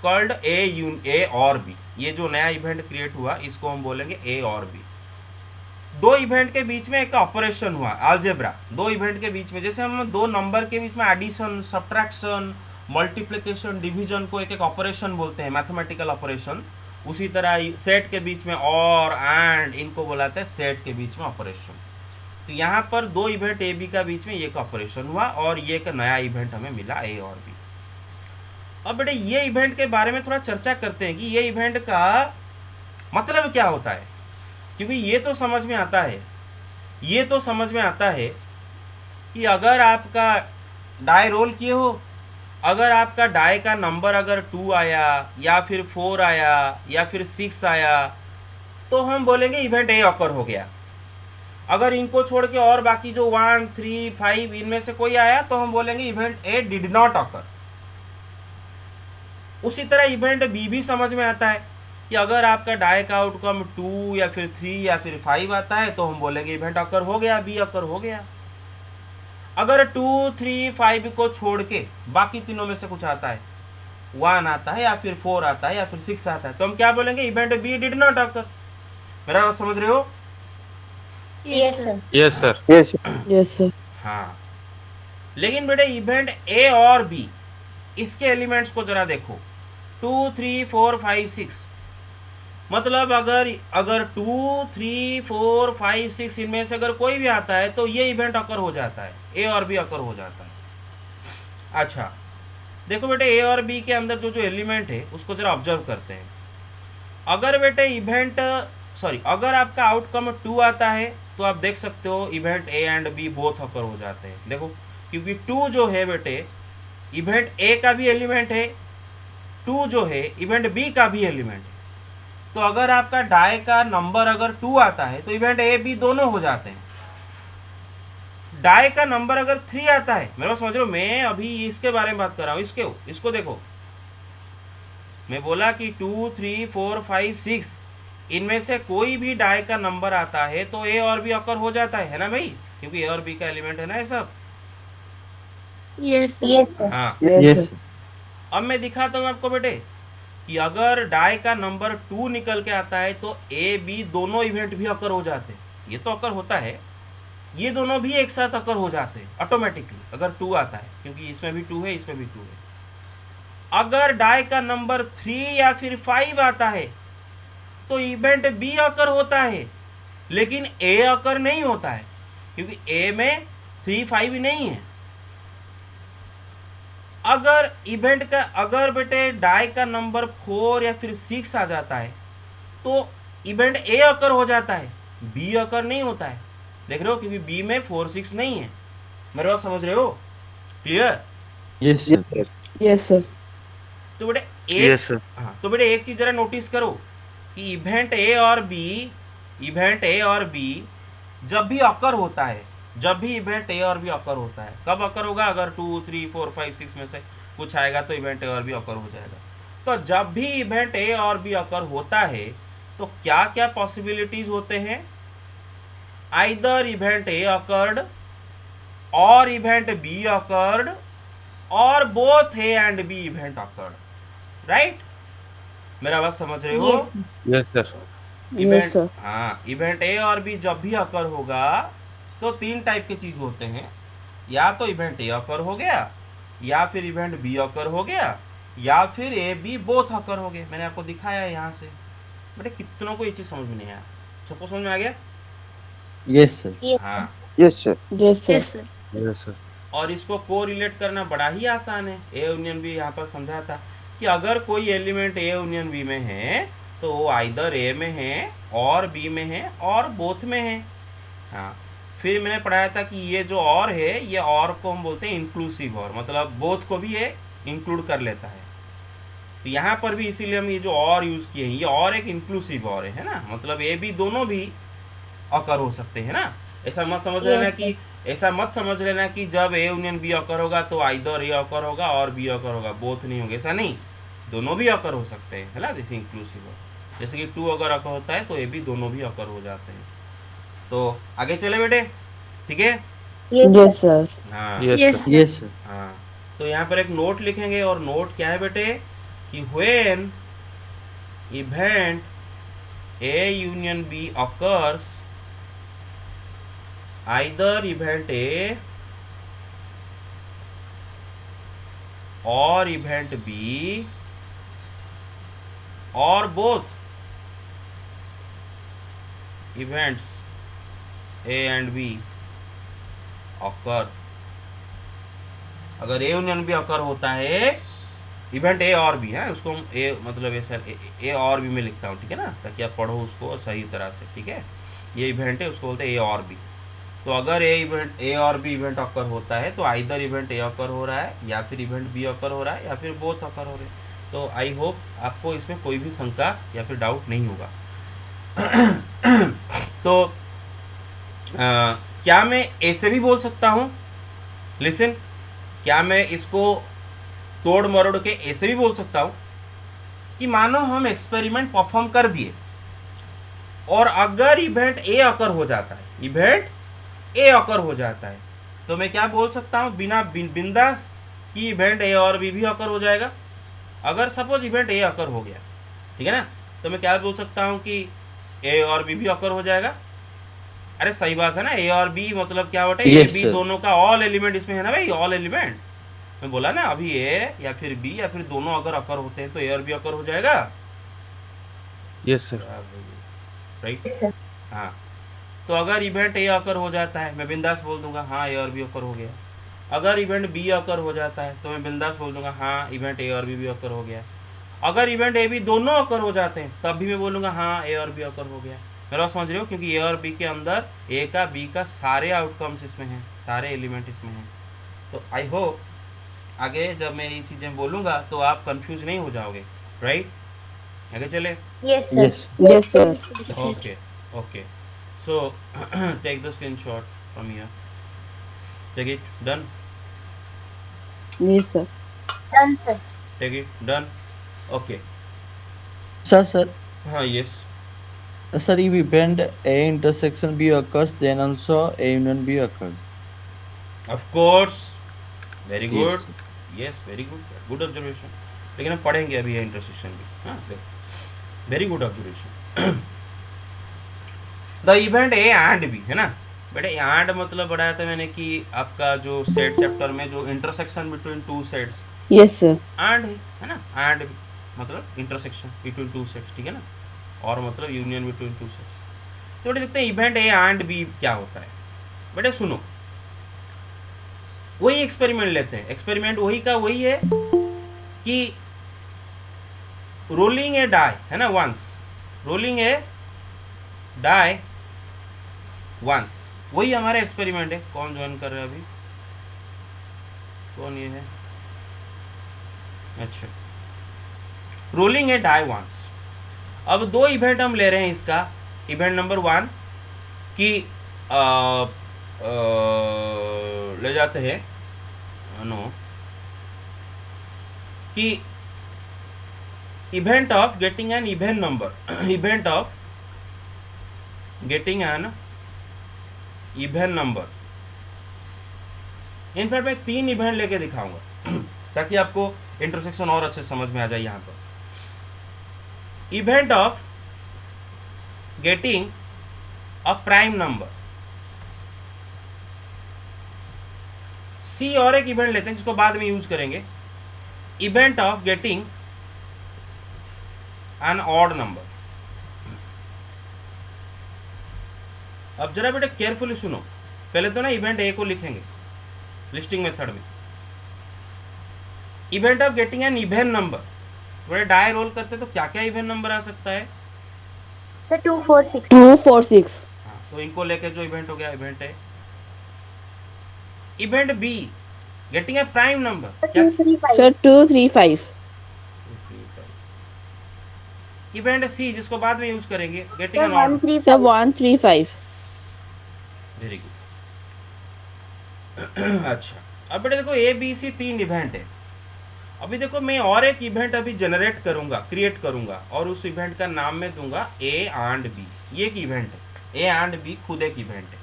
called A और बी। ये जो नया इवेंट क्रिएट हुआ इसको हम बोलेंगे ए और बी। दो इवेंट के बीच में एक ऑपरेशन हुआ अलजेब्रा, दो इवेंट के बीच में, जैसे हम दो नंबर के बीच में एडिशन, सब्ट्रैक्शन, मल्टीप्लिकेशन, डिवीजन को एक एक ऑपरेशन बोलते हैं, मैथमेटिकल ऑपरेशन। उसी तरह सेट के बीच में और एंड, इनको बुलाते हैं सेट के बीच में ऑपरेशन। तो यहाँ पर दो इवेंट ए बी का बीच में ये एक ऑपरेशन हुआ और ये एक नया इवेंट हमें मिला ए और बी। अब बेटे ये इवेंट के बारे में थोड़ा चर्चा करते हैं कि ये इवेंट का मतलब क्या होता है, क्योंकि ये तो समझ में आता है, ये तो समझ में आता है कि अगर आपका डाई रोल किए हो, अगर आपका डाई का नंबर अगर 2 आया या फिर 4 आया या फिर 6 आया तो हम बोलेंगे इवेंट ए ऑकर हो गया। अगर इनको छोड़ के और बाकी जो 1, 3, 5 इनमें से कोई आया तो हम बोलेंगे event A did not occur. उसी तरह इवेंट बी भी समझ में आता है कि अगर आपका डाई का आउटकम 2 या फिर 3 या फिर 5 आता है तो हम बोलेंगे इवेंट ऑकर हो गया, बी ऑकर हो गया। अगर 2, 3, 5 को छोड़ के बाकी तीनों में से कुछ आता है, 1 आता है या फिर 4 आता है या फिर 6 आता है, तो हम क्या बोलेंगे event B did not occur. मेरा बात समझ रहे हो? Yes, sir. Yes sir. Yes, sir. हाँ, लेकिन बेटे इवेंट ए और बी, इसके एलिमेंट्स को जरा देखो, 2, 3, 4, 5, 6। मतलब अगर 2, 3, 4, 5, 6 इनमें से अगर कोई भी आता है तो ये इवेंट अकर हो जाता है, ए और बी अकर हो जाता है। अच्छा देखो बेटे, ए और बी के अंदर जो जो एलिमेंट है उसको जरा ऑब्जर्व करते हैं। अगर बेटे अगर आपका आउटकम 2 आता है तो आप देख सकते हो event A and B both occur हो जाते हैं। देखो, क्योंकि 2 जो है बेटे इवेंट ए का भी एलिमेंट है, 2 जो है इवेंट बी का भी एलिमेंट है। तो अगर आपका डाई का नंबर अगर 2 आता है तो इवेंट ए बी दोनों हो जाते हैं। डाई का नंबर अगर 3 आता है, मेरे को समझ रहे हो, मैं अभी इसके बारे में बात कर रहा हूँ, इसको देखो, मैं बोला कि 2, 3, 4, 5, 6 इनमें से कोई भी डाई का नंबर आता है तो ए और बी अकर हो जाता है ना भाई, क्योंकि ए और बी का एलिमेंट है ना ये सब। Yes, sir. Yes, sir. हाँ, Yes. अब मैं दिखाता हूँ आपको बेटे कि अगर डाई का नंबर 2 निकल के आता है तो ए बी दोनों इवेंट भी अकर हो जाते हैं। ये तो अकर होता है, ये दोनों भी एक साथ अकर हो जाते हैं ऑटोमेटिकली अगर 2 आता है, क्योंकि इसमें भी 2 है, इसमें भी 2 है। अगर डाई का नंबर 3 या फिर 5 आता है तो इवेंट बी अकर होता है, लेकिन ए अकर नहीं होता है, क्योंकि ए में 3, 5 नहीं है। अगर बेटे डाई का नंबर 4 या फिर 6 आ जाता है तो इवेंट ए अकर हो जाता है, बी अकर नहीं होता है। देख रहे हो, क्योंकि बी में 4, 6 नहीं है। मेरे बात समझ रहे हो? Clear? Yes, sir. Yes, sir. तो बेटे यस सर। हाँ, तो बेटे एक चीज जरा नोटिस करो कि इवेंट ए और बी जब भी अकर होता है, जब भी इवेंट ए और बी अकर होता है, कब अकर होगा? अगर 2, 3, 4, 5, 6 में से कुछ आएगा तो इवेंट ए और बी अकर हो जाएगा। तो जब भी इवेंट ए और बी अकर होता है तो क्या क्या पॉसिबिलिटीज होते हैं? आइदर इवेंट ए अकर्ड और इवेंट बी अकर्ड और both A and B event occurred, right? मेरा बात समझ रहे हो? Yes, sir. Yes sir. Event, sir. हाँ, इवेंट ए और बी जब भी अकर होगा तो 3 टाइप के चीज होते हैं, या तो इवेंट ए अकर हो गया, या फिर इवेंट बी अकर हो गया, या फिर ए बी बोथ अकर हो गए। मैंने आपको दिखाया यहाँ से। बेटे कितनों को ये चीज समझ में नहीं आया? सबको समझ में आ गया? Yes, sir. हाँ, Yes, sir. Yes, sir. Yes, sir. Yes sir. और इसको को रिलेट करना बड़ा ही आसान है। ए यूनियन बी यहाँ पर समझा था कि अगर कोई एलिमेंट ए यूनियन बी में है तो वो आइदर ए में है और बी में है और बोथ में है। हाँ, फिर मैंने पढ़ाया था कि ये जो और है, ये और को हम बोलते हैं इंक्लूसिव और, मतलब बोथ को भी ये इंक्लूड कर लेता है। तो यहाँ पर भी इसीलिए हम ये जो और यूज़ किए हैं, ये और एक इंक्लूसिव और है ना, मतलब ए बी दोनों भी अकर हो सकते हैं ना। ऐसा मत समझ लेना कि जब ए यूनियन बी अकर होगा तो आइदर ए अकर होगा और बी अकर होगा, बोथ नहीं होगा, ऐसा नहीं, दोनों भी अकर हो सकते हैं, है ना। जैसे इंक्लूसिव और, जैसे कि 2 अगर अकर होता है तो ए बी दोनों भी अकर हो जाते हैं। तो आगे चले बेटे, ठीक है। Yes, sir. हाँ Yes, Yes, sir. sir. Yes, sir. हाँ, तो यहाँ पर एक नोट लिखेंगे और नोट क्या है बेटे कि when event A union B occurs, either event A or event B or both events A and B occur. अगर A यूनियन B occur होता है, इवेंट ए और बी है, उसको हम ए मतलब ऐसा ए और बी में लिखता हूँ, ठीक है ना, ताकि आप पढ़ो उसको सही तरह से, ठीक है। ये इवेंट है, उसको बोलते हैं ए और बी। तो अगर ए और बी इवेंट ऑकर होता है तो आइदर इवेंट ए ऑकर हो रहा है या फिर इवेंट बी ऑकर हो रहा है या फिर बोथ ऑकर हो रहे हैं। तो आई होप आपको इसमें कोई भी शंका या फिर डाउट नहीं होगा। तो क्या मैं ऐसे भी बोल सकता हूँ, लिसन, क्या मैं इसको तोड़ मरोड़ के ऐसे भी बोल सकता हूँ कि मानो हम एक्सपेरिमेंट परफॉर्म कर दिए और अगर इवेंट ए अकर हो जाता है, इवेंट ए अकर हो जाता है, तो मैं क्या बोल सकता हूँ बिना बिंदास कि इवेंट ए और बी भी अकर हो जाएगा। अगर सपोज इवेंट ए अकर हो गया, ठीक है ना, तो मैं क्या बोल सकता हूँ कि ए और बी भी अकर हो जाएगा। अरे सही बात है ना, ए और बी मतलब क्या होता है, ए Yes, बी sir. दोनों का ऑल एलिमेंट इसमें है ना भाई, ऑल एलिमेंट। मैं बोला ना अभी ए या फिर बी या फिर दोनों अगर अकर होते हैं तो ए और बी अकर हो जाएगा, Yes, sir. Right. Yes, sir. हाँ, तो अगर इवेंट ए अकर हो जाता है मैं बिंदास बोल दूंगा हाँ ए और बी अकर हो गया। अगर इवेंट बी अकर हो जाता है तो मैं बिंदास बोल दूंगा हाँ इवेंट ए और बी भी अकर हो गया। अगर इवेंट ए बी दोनों अकर हो जाते हैं तब भी मैं बोलूँगा हाँ ए और बी अकर हो गया। मेरा समझ रहे हो, क्योंकि ए और बी के अंदर ए का बी का सारे आउटकम्स इसमें हैं, सारे एलिमेंट इसमें हैं। तो आई होप आगे जब मैं ये चीज़ें बोलूँगा तो आप कंफ्यूज नहीं हो जाओगे, राइट। आगे चले। Yes, sir. Yes. Yes, sir. Okay, okay. So take the screenshot from here. Take it. Done. Yes, sir. Done, sir. Take it. Done. Okay. Sir. हाँ, yes. Sir, if event A intersection B occurs, then also A union B occurs. Of course. Very Yes, good. sir. Yes, very good. Good observation. लेकिन हम पढ़ेंगे अभी ये intersection भी। हाँ, very good observation. The event A and B, है ना बेटे। एंड मतलब बढ़ाया था मैंने कि आपका जो सेट चैप्टर में जो intersection between two sets, Yes, sir. And है ना, एंड मतलब इंटरसेक्शन बिटवीन टू सेट्स, ठीक है ना, और मतलब यूनियन बिटवीन टू सेट्स। तो बेटे देखते हैं इवेंट ए एंड बी क्या होता है। बेटे सुनो, वही एक्सपेरिमेंट लेते हैं। एक्सपेरिमेंट वही का वही है कि रोलिंग ए डाई, है ना, once, rolling a die once, वही हमारा एक्सपेरिमेंट है। कौन ज्वाइन कर रहा है अभी, कौन ये है, अच्छा, रोलिंग ए डाई वंस। अब दो इवेंट हम ले रहे हैं इसका। इवेंट नंबर 1 कि ले जाते हैं नो कि event of getting N even number, event of getting N even number. In fact मैं 3 इवेंट लेके दिखाऊंगा ताकि आपको इंटरसेक्शन और अच्छे समझ में आ जाए। यहाँ पर event of getting a prime number, C और एक इवेंट लेते हैं जिसको बाद में यूज करेंगे, event of getting an odd number. अब जरा बेटा केयरफुली सुनो, पहले तो ना इवेंट ए को लिखेंगे लिस्टिंग मेथड में। Event of getting N even number, बड़े डाई रोल करते तो क्या क्या इवेन नंबर आ सकता है। Sir, 246. 246. हाँ, तो इनको लेके जो इवेंट हो गया इवेंट है। Event B getting a prime number, 235. Sir, 235. Event C जिसको बाद में यूज करेंगे, getting Sir, an odd. 135. Sir, 135. Very good. अच्छा, अब बेटे देखो ए बी सी 3 इवेंट है। अभी देखो मैं और एक इवेंट अभी जनरेट करूंगा, क्रिएट करूंगा, और उस इवेंट का नाम मैं दूंगा ए एंड बी। ये एक इवेंट है, ए एंड बी खुद एक इवेंट है।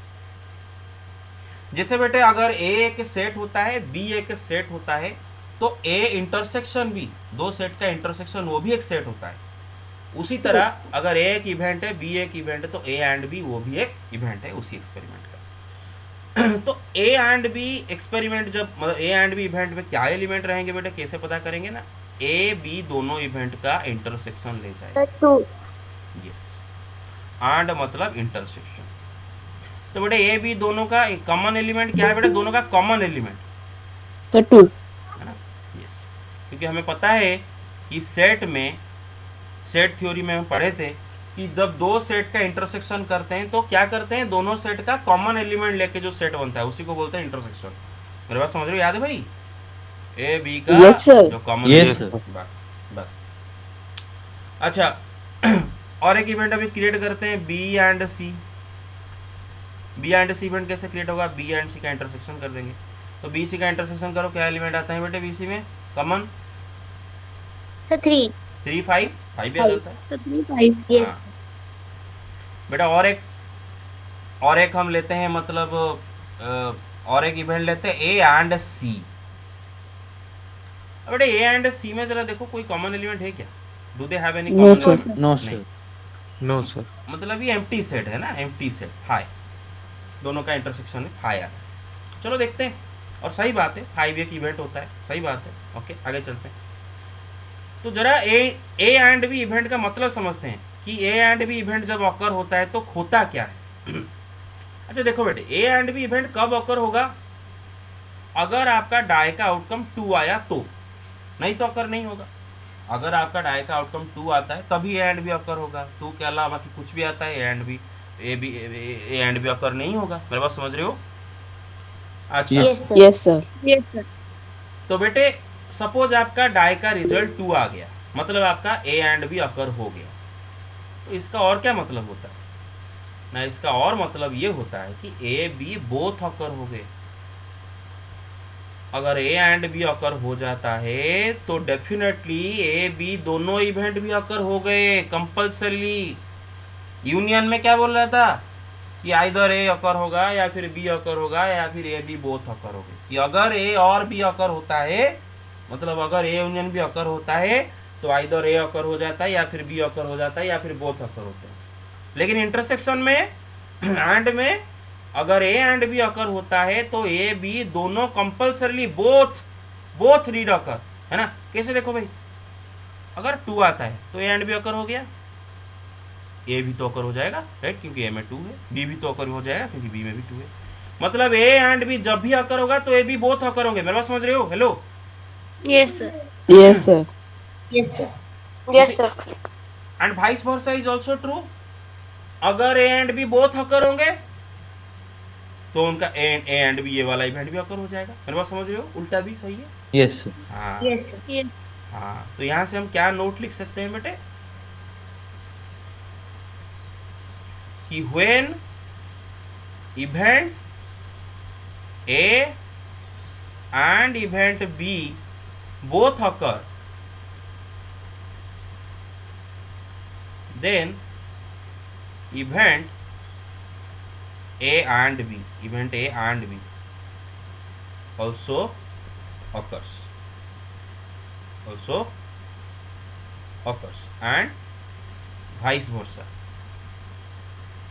जैसे बेटे अगर ए एक सेट होता है, बी एक सेट होता है, तो ए इंटरसेक्शन भी, दो सेट का इंटरसेक्शन वो भी एक सेट होता है। उसी तरह अगर ए एक इवेंट है, बी एक इवेंट है, तो ए एंड बी वो भी एक इवेंट है उसी एक्सपेरिमेंट का। तो ए एंड बी एक्सपेरिमेंट जब, मतलब ए एंड बी इवेंट में क्या एलिमेंट रहेंगे बेटे, कैसे पता करेंगे ना, ए बी दोनों इवेंट का इंटरसेक्शन ले जाएगा। Sir, 2. यस, एंड मतलब इंटरसेक्शन। तो बेटे ए बी दोनों का कॉमन एलिमेंट क्या है बेटे, दोनों का कॉमन एलिमेंट Sir, 2. है ना। यस, क्योंकि हमें पता है कि सेट में, सेट थ्योरी में हम पढ़े थे कि जब दो सेट का इंटरसेक्शन करते हैं तो क्या करते हैं, दोनों सेट का कॉमन एलिमेंट लेके जो सेट बनता है उसी को बोलते हैं इंटरसेक्शन। मेरे बात समझ रहे हो, याद है भाई, ए बी का Yes, sir. जो कॉमन, Yes, sir. बस बस। अच्छा और एक इवेंट अभी क्रिएट करते हैं, B and C. B and C event कैसे क्रिएट होगा, बी एंड सी का इंटरसेक्शन कर देंगे। तो बी सी का इंटरसेक्शन करो, क्या एलिमेंट आता है बेटे बी सी में कॉमन, Sir, 3. 3 5 5 भी आ जाता है। Sir, 3, 5. Yes. हाँ। बेटा और एक हम लेते हैं, मतलब और एक इवेंट लेते हैं ए एंड सी। अब बेटा ए एंड सी में जरा देखो कोई कॉमन एलिमेंट है क्या, do they have any No, common sir. No, नहीं। sir. No sir. मतलब ये एम्प्टी सेट है ना, एम्प्टी सेट फाइ, दोनों का इंटरसेक्शन है फाइ आ रहा है। चलो देखते हैं, और सही बात है, फाइ भी एक इवेंट होता है, सही बात है। ओके आगे चलते हैं। तो जरा ए एंड बी इवेंट का मतलब समझते हैं कि ए एंड बी इवेंट जब ऑकर होता है तो होता क्या है। अच्छा देखो बेटे, ए एंड बी इवेंट कब ऑकर होगा, अगर आपका डाई का आउटकम 2 आया तो, नहीं तो ऑकर नहीं होगा। अगर आपका डाई का आउटकम 2 आता है तभी ए एंड बी ऑकर होगा, 2 के अलावा बाकी कुछ भी आता है ए एंड बी ऑकर नहीं होगा। मेरे बात समझ रहे हो। अच्छा Yes, sir. Yes, sir. Yes, sir. तो बेटे सपोज आपका डाई का रिजल्ट 2 आ गया, मतलब आपका ए एंड बी अकर हो गया। तो इसका और क्या मतलब होता है ना, इसका और मतलब ये होता है कि ए बी बोथ अकर हो गए। अगर ए एंड बी अकर हो जाता है तो डेफिनेटली ए बी दोनों इवेंट भी अकर हो गए कंपल्सरीली। यूनियन में क्या बोल रहा था कि आइदर ए अकर होगा या फिर बी अकर होगा या फिर ए बी बोथ अकर हो गए, कि अगर ए और बी अकर होता है, मतलब अगर ए यूनियन बी अकर होता है तो आइदर ए अकर हो जाता है या फिर बी अकर हो जाता है या फिर बोथ अकर होते हैं। लेकिन इंटरसेक्शन में एंड में अगर ए एंड बी अकर होता है तो ए बी दोनों कंपल्सरीली बोथ रीड अकर, है ना। कैसे देखो भाई, अगर 2 आता है तो ए एंड बी अकर हो गया, ए भी तो अकर हो जाएगा राइट, क्योंकि ए में 2 है, बी भी तो अकर हो जाएगा क्योंकि बी में भी 2 है। मतलब ए एंड बी जब भी अकर होगा तो ए बी बोथ अकर होंगे। मेरे बात समझ रहे हो, hello. Yes, sir. Yes, sir. Yes, sir. Yes, sir. And vice versa is also true, अगर ए एंड बी बोथ अकर होंगे तो उनका ए एंड बी ये वाला इवेंट भी अकर हो जाएगा। मेरे बात समझ रहे हो, उल्टा भी सही है। Yes, sir. हाँ Yes, sir. Yes. हाँ, तो यहाँ से हम क्या नोट लिख सकते हैं बेटे, कि when event A and event B both occur, then event A and B also occurs and vice versa,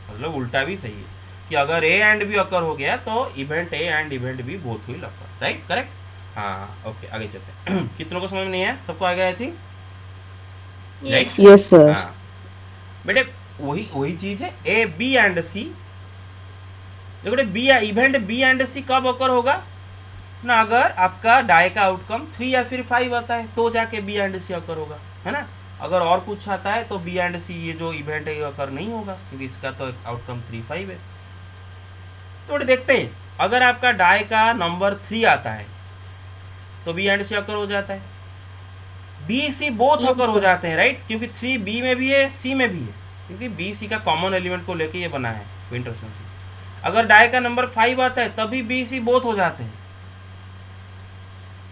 मतलब उल्टा भी सही है कि अगर ए एंड बी अकर हो गया तो event A and event B both will occur, right, correct. हाँ ओके आगे चलते हैं। कितनों को समझ में नहीं है, सबको आ गया I think, Yes. Yes, sir. हाँ बेटे वही चीज है, ए बी एंड सी। देखो बेटे बी इवेंट बी एंड सी कब अकर होगा ना, अगर आपका डाई का आउटकम 3 या फिर 5 आता है तो जाके बी एंड सी अकर होगा, है ना। अगर और कुछ आता है तो बी एंड सी ये जो इवेंट है ये अकर नहीं होगा, क्योंकि इसका तो आउटकम 3 5 है। तो बेटे देखते हैं, अगर आपका डाई का नंबर 3 आता है तो बी एंड सी अकर हो जाता है, बी सी बोथ अकर हो जाते हैं राइट, क्योंकि 3 बी में भी है सी में भी है, क्योंकि बी सी का कॉमन एलिमेंट को लेके ये बना है इंटरसेक्शन। अगर डाई का नंबर 5 आता है तभी बी सी बोथ हो जाते हैं।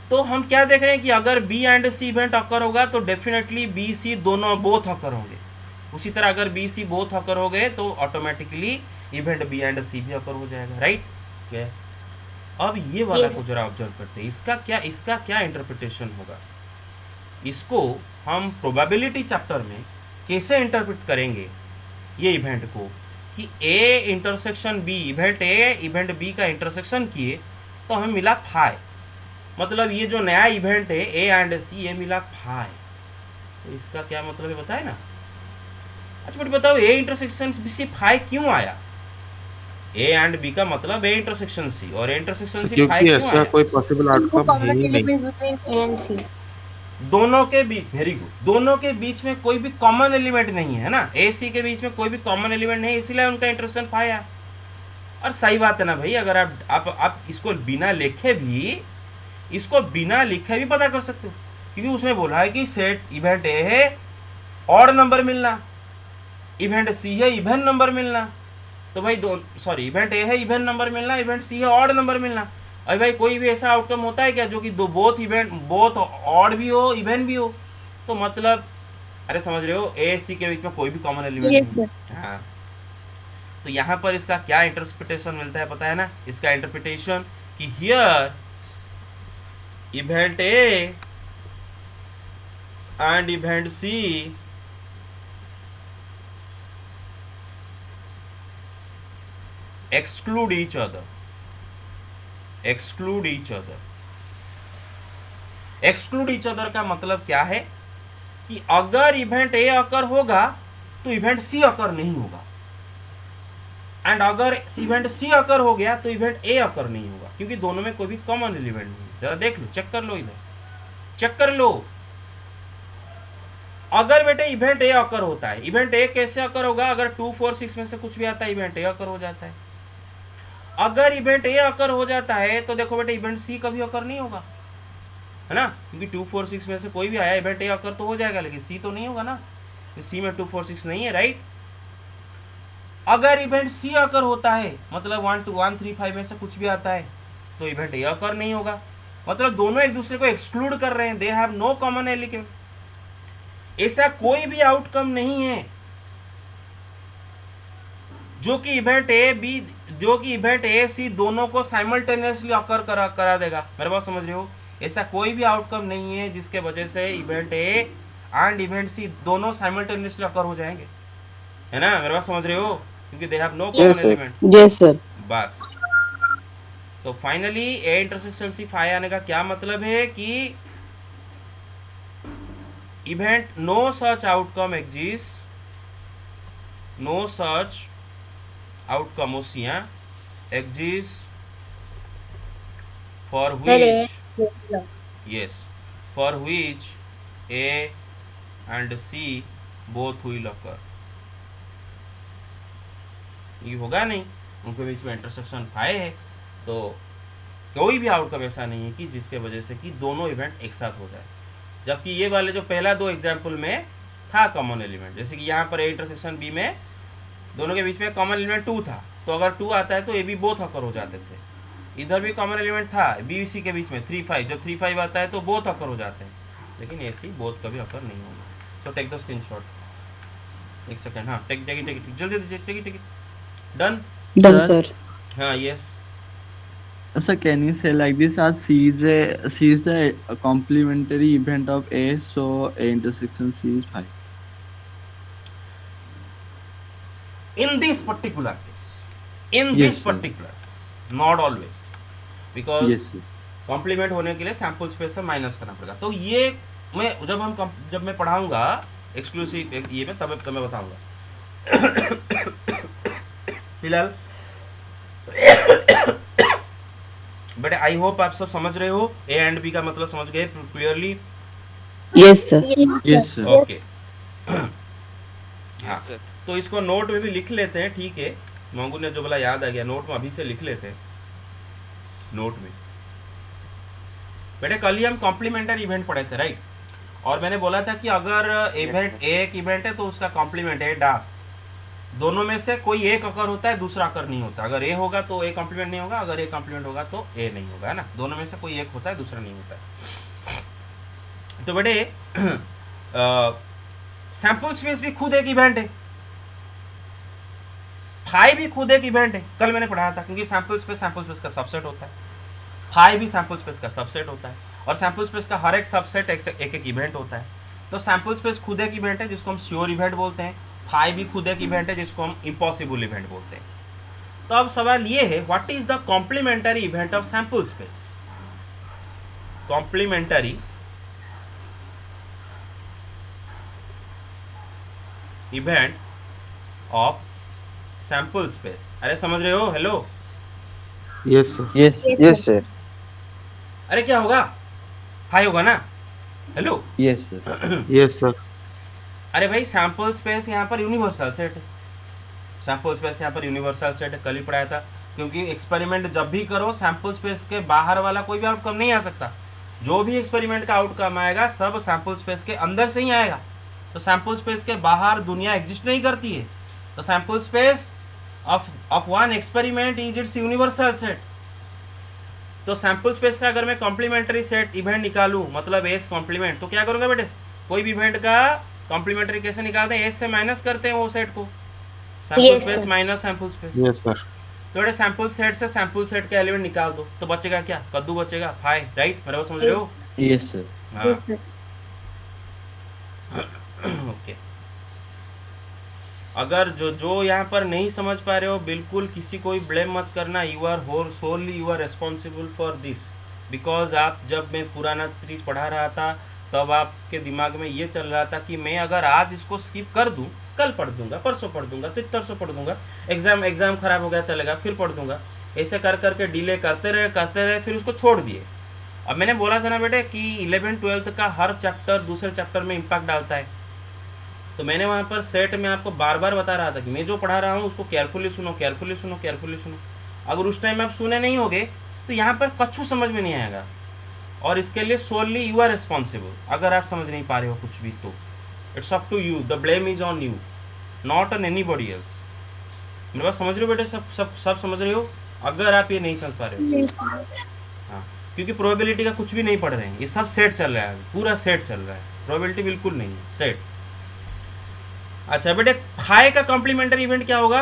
तो हम क्या देख रहे हैं कि अगर B and C event occur होगा तो डेफिनेटली बी सी दोनों बोथ अकर होंगे। उसी तरह अगर बी सी बोथ अकर हो गए तो ऑटोमेटिकली इवेंट बी एंड सी भी अकर हो जाएगा, राइट। अब ये वाला Yes. को जरा ऑब्जर्व करते हैं, इसका क्या इंटरप्रिटेशन होगा। इसको हम प्रोबेबिलिटी चैप्टर में कैसे इंटरप्रेट करेंगे ये इवेंट को, कि A intersection B, event A event B का इंटरसेक्शन किए तो हमें मिला फाई, मतलब ये जो नया इवेंट है ए एंड सी, ये मिला फाई। तो इसका क्या मतलब है बताए ना। अच्छा बट बताओ, ए इंटरसेक्शन बी से फाई क्यों आया। ए एंड बी का मतलब ए इंटरसेक्शन सी, और ए इंटरसेक्शन सी फाई क्योंकि क्यों ऐसा आया। कोई पॉसिबल Two आउटकम है common ही नहीं। elements between A and C. दोनों के बीच, वेरी गुड, दोनों के बीच में कोई भी कॉमन एलिमेंट नहीं है ना, ए सी के बीच में कोई भी कॉमन एलिमेंट नहीं, इसलिए उनका इंटरसेक्शन फाई आया। और सही बात है ना भाई, अगर आप इसको बिना लिखे भी पता कर सकते हो, क्योंकि उसने बोला है कि सेट इवेंट ए है ऑड नंबर मिलना, इवेंट सी है इवन नंबर मिलना। तो भाई इवेंट ए है इवन नंबर मिलना, इवेंट सी है ऑड नंबर मिलना। अरे भाई कोई भी ऐसा आउटकम होता है क्या जो कि बोथ ऑड भी हो इवन भी हो। तो मतलब अरे समझ रहे हो, ए सी के बीच में कोई भी कॉमन एलिमेंट Yes, नहीं। हाँ, तो यहाँ पर इसका क्या इंटरप्रिटेशन मिलता है पता है ना। इसका इंटरप्रिटेशन कि here event A and event C exclude each other, exclude each other। exclude each other का मतलब क्या है कि अगर इवेंट ए अकर होगा तो इवेंट सी अकर नहीं होगा, एंड अगर इवेंट सी अकर हो गया तो इवेंट ए अकर नहीं होगा, क्योंकि दोनों में कोई भी कॉमन एलिमेंट नहीं। जरा देख लो, चेक कर लो, इधर चेक कर लो। अगर बेटे इवेंट ए अकर होता है, इवेंट ए कैसे अकर होगा, अगर 2 4 6 में से कुछ भी आता है इवेंट ए अकर हो जाता है। अगर इवेंट ए अकर हो जाता है तो देखो बेटे इवेंट सी कभी अकर नहीं होगा, है ना, क्योंकि 2 4 6 में से कोई भी आया इवेंट ए अकर तो हो जाएगा, लेकिन सी तो नहीं होगा ना, तो सी में 2 4 6 नहीं है, राइट। अगर इवेंट सी अकर होता है, मतलब 1 2 1 3 5 में से कुछ भी आता है, तो इवेंट ए अकर नहीं होगा। मतलब दोनों एक दूसरे को एक्सक्लूड कर रहे हैं, they have no common element. ऐसा कोई भी आउटकम नहीं है जो कि इवेंट ए सी दोनों को साइमल्टेनियसली अकर करा देगा। मेरे बात समझ रहे हो, ऐसा कोई भी आउटकम नहीं है जिसके वजह से इवेंट ए एंड इवेंट सी दोनों साइमल्टेनियसली अकर हो जाएंगे, है ना। मेरे बात समझ रहे हो, क्योंकि they have no common element. Yes sir. बस, तो finally A intersection C phi आने का क्या मतलब है कि event no such outcome exist, no such outcome ओसिया exist for which A and C both will occur। ये होगा नहीं, उनके बीच में इंटरसेक्शन फाई है, तो कोई भी आउटकम ऐसा नहीं है कि जिसके वजह से कि दोनों इवेंट एक साथ हो जाए। जबकि ये वाले जो पहला 2 एग्जाम्पल में था कॉमन एलिमेंट, जैसे कि यहाँ पर ए इंटरसेक्शन बी में दोनों के बीच में कॉमन एलिमेंट 2 था, तो अगर 2 आता है तो ए बी बोथ अकर हो जाते थे। इधर भी कॉमन एलिमेंट था बी सी के बीच में 3 5, जब 3 5 आता है तो बोथ अकर हो जाते हैं, लेकिन ए सी बोथ कभी अकर नहीं होगा। सो टेक द स्क्रीनशॉट, एक सेकंड। हाँ, टेक जल्दी टेक डन डन सर। हाँ, yes. So can you say like this, as C is a complementary event of A, so A intersection C is phi. In this particular case, Yes, sir. not always, because Yes, sir. Complement होने के लिए sample space से minus करना पड़ेगा। तो ये मैं जब मैं पढ़ाऊंगा एक्सक्लूसिव ये में तब मैं बताऊंगा। फिलहाल बट आई होप आप सब समझ रहे हो, ए एंड बी का मतलब समझ गए clearly. Yes sir. Yes, sir. Okay, हाँ, तो इसको नोट में भी लिख लेते हैं, ठीक है। मंगू ने जो बोला याद आ गया, नोट में अभी से लिख लेते हैं। नोट में बेटे कल ही हम कॉम्प्लीमेंटरी इवेंट पढ़े थे, राइट। और मैंने बोला था कि अगर इवेंट एक इवेंट है तो उसका कॉम्प्लीमेंट है डास, दोनों में से कोई एक अकर होता है, दूसरा अकर नहीं होता। अगर ए होगा तो ए कॉम्प्लीमेंट नहीं होगा, अगर ए कॉम्प्लीमेंट होगा तो ए नहीं होगा, है ना। दोनों में से कोई एक होता है, दूसरा नहीं होता है। तो बेटे सैंपल स्पेस भी खुद एक इवेंट है, फाई भी खुद एक इवेंट है, कल मैंने पढ़ाया था, क्योंकि सैंपल स्पेस का सबसेट होता है। फाई भी सैम्पल स्पेस का सबसेट होता है, और सैम्पल स्पेस का हर एक सबसेट एक एक इवेंट होता है। तो सैम्पल स्पेस खुद एक इवेंट है जिसको हम श्योर इवेंट बोलते हैं, फाई भी खुद एक इवेंट है जिसको हम इम्पॉसिबल इवेंट बोलते हैं। तो अब सवाल ये है, what is the complementary event of sample space? Complementary event of sample space. अरे समझ रहे हो? Hello, yes sir. Yes, Yes, sir. अरे क्या होगा? फाई होगा ना? Hello, yes, sir. Yes sir. अरे भाई सैम्पल स्पेस यहाँ पर यूनिवर्सल सेट है, सैम्पल स्पेस यहाँ पर यूनिवर्सल सेट है, कल ही पढ़ाया था। क्योंकि एक्सपेरिमेंट जब भी करो सैम्पल स्पेस के बाहर वाला कोई भी आउटकम नहीं आ सकता, जो भी एक्सपेरिमेंट का आउटकम आएगा सब सैम्पल स्पेस के अंदर से ही आएगा। तो सैम्पल स्पेस के बाहर दुनिया एग्जिस्ट नहीं करती है। तो sample space of one experiment is it's universal set. तो सैम्पल स्पेस का अगर मैं कॉम्प्लीमेंट्री सेट इवेंट निकालूं, मतलब एस कॉम्प्लीमेंट, तो क्या करूंगा बेटे? कोई भी इवेंट का कॉम्प्लीमेंट्री कैसे निकालते हैं? एस से माइनस करते हैं वो सेट को, sample Yes, space sir. Minus sample space. Yes sir. तो बेटे सैम्पल सेट से सैम्पल सेट के एलिमेंट निकाल दो, तो बचेगा क्या? कद्दू बचेगा, फाई, राइट? मेरे को समझ रहे हो? Yes, sir. हाँ, Yes, sir. ओके। अगर जो यहाँ पर नहीं समझ पा रहे हो, बिल्कुल किसी को ब्लेम मत करना। You are solely you are responsible for this, because आप जब मैं पुराना चीज़ पढ़ा रहा था तब आपके दिमाग में ये चल रहा था कि मैं अगर आज इसको स्किप कर दूँ, कल पढ़ दूंगा, परसों पढ़ दूंगा, तरसों पढ़ दूंगा, एग्जाम खराब हो गया चलेगा, फिर पढ़ दूंगा। ऐसे कर करके डिले करते रहे, फिर उसको छोड़ दिए। अब मैंने बोला था ना बेटे कि 11th-12th का हर चैप्टर दूसरे चैप्टर में इम्पैक्ट डालता है। तो मैंने वहाँ पर सेट में आपको बार बार बता रहा था कि मैं जो पढ़ा रहा हूँ उसको केयरफुली सुनो, केयरफुली सुनो, केयरफुली सुनो। अगर उस टाइम आप सुने नहीं होगे तो यहाँ पर कछु समझ में नहीं आएगा, और इसके लिए सोलली यू आर रिस्पॉन्सिबल। अगर आप समझ नहीं पा रहे हो कुछ भी तो it's up to you, the blame is on you, not on anybody else. मेरे बात समझ रहे हो बेटे? सब समझ रहे हो? अगर आप ये नहीं समझ पा रहे हो, Yes, sir. हाँ, क्योंकि प्रोबेबिलिटी का कुछ भी नहीं पढ़ रहे हैं, ये सब सेट चल रहा है, पूरा सेट चल रहा है, प्रोबेबिलिटी बिल्कुल नहीं है, सेट। अच्छा बेटे, फाई का कॉम्प्लीमेंट्री इवेंट क्या होगा?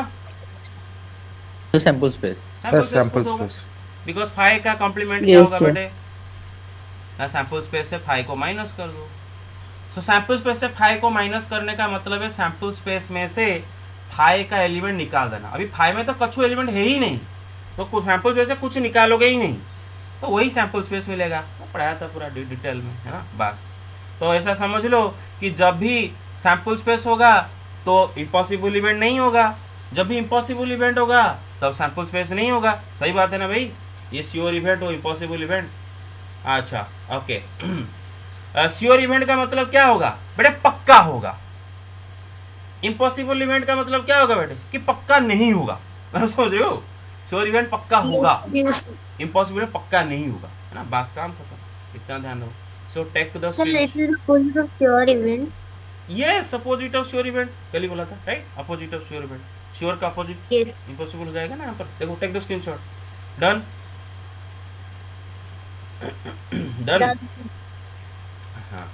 The sample space. Sample space. Because phi का कॉम्प्लीमेंट क्या Yes, होगा sir. बेटे? ना सैम्पल स्पेस से फाई को माइनस कर दो। सो सैम्पल स्पेस से फाई को माइनस करने का मतलब है सैम्पल स्पेस में से फाई का एलिमेंट निकाल देना। अभी फाई में तो कछु एलिमेंट है ही नहीं, तो सैम्पल स्पेस से कुछ निकालोगे ही नहीं, तो वही सैम्पल स्पेस मिलेगा। तो पढ़ाया था पूरा डिटेल में, है ना? बस तो ऐसा समझ लो कि जब भी सैम्पल स्पेस होगा तो इम्पॉसिबल इवेंट नहीं होगा, जब भी इम्पॉसिबल इवेंट होगा तब सैम्पल स्पेस नहीं होगा। सही बात है ना भाई? ये श्योर इवेंट हो, इम्पॉसिबल इवेंट। अच्छा ओके। श्योर इवेंट का मतलब क्या होगा बेटे? पक्का होगा। इम्पॉसिबल इवेंट का मतलब क्या होगा बेटे? कि पक्का नहीं होगा। मतलब समझ रहे हो? श्योर इवेंट पक्का होगा, Yes, sir. इम्पॉसिबल पक्का नहीं होगा, है ना? बस काम खत्म, इतना ध्यान रखो। So take the Sir, it is opposite of sure event. Yes, opposite of sure event, कल ही बोला था, right? Opposite of sure event, sure का अपोजिट Yes. इम्पॉसिबल हो जाएगा ना। यहाँ पर देखो, take the screenshot. Done done. Done, sir. हाँ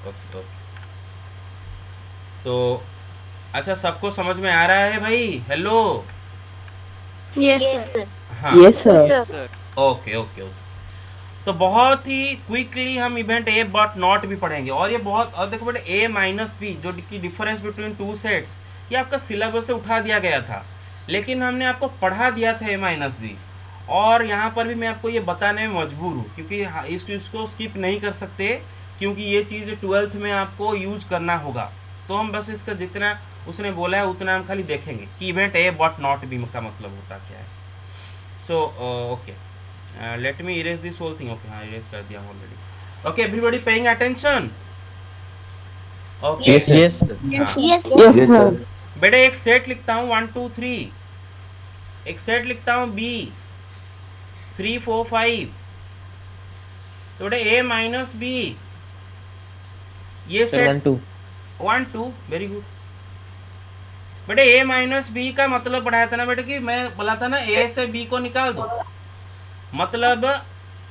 ओके। तो अच्छा, सबको समझ में आ रहा है भाई? Hello, Yes, sir. हाँ Yes, sir. Okay okay okay. तो बहुत ही क्विकली हम इवेंट ए बट नॉट भी पढ़ेंगे, और ये बहुत, और देखो बेटे ए माइनस बी जो कि डिफरेंस बिटवीन टू सेट्स, ये आपका सिलेबस से उठा दिया गया था, लेकिन हमने आपको पढ़ा दिया था ए माइनस बी। और यहाँ पर भी मैं आपको ये बताने में मजबूर हूँ, क्योंकि इसको स्किप नहीं कर सकते, क्योंकि ये चीज़ 12th में आपको यूज करना होगा। तो हम बस इसका जितना उसने बोला है उतना हम खाली देखेंगे कि event A but not B का मतलब होता क्या है। So okay, let me erase this whole thing. Okay, हाँ इरेज कर दिया already. Okay, everybody paying attention? Okay, Yes, sir. Yes, हाँ। yes. Yes, Yes, sir. sir. बेटे एक सेट लिखता हूँ 1 2 3, एक सेट लिखता हूँ बी 3 4 5। तो बेटे ए माइनस बी, ये Sir, सेट 1, 2. 1 2, वेरी गुड बेटे। ए माइनस बी का मतलब पढ़ाया था ना बेटे कि मैं बोला था ना ए से बी को निकाल दो, मतलब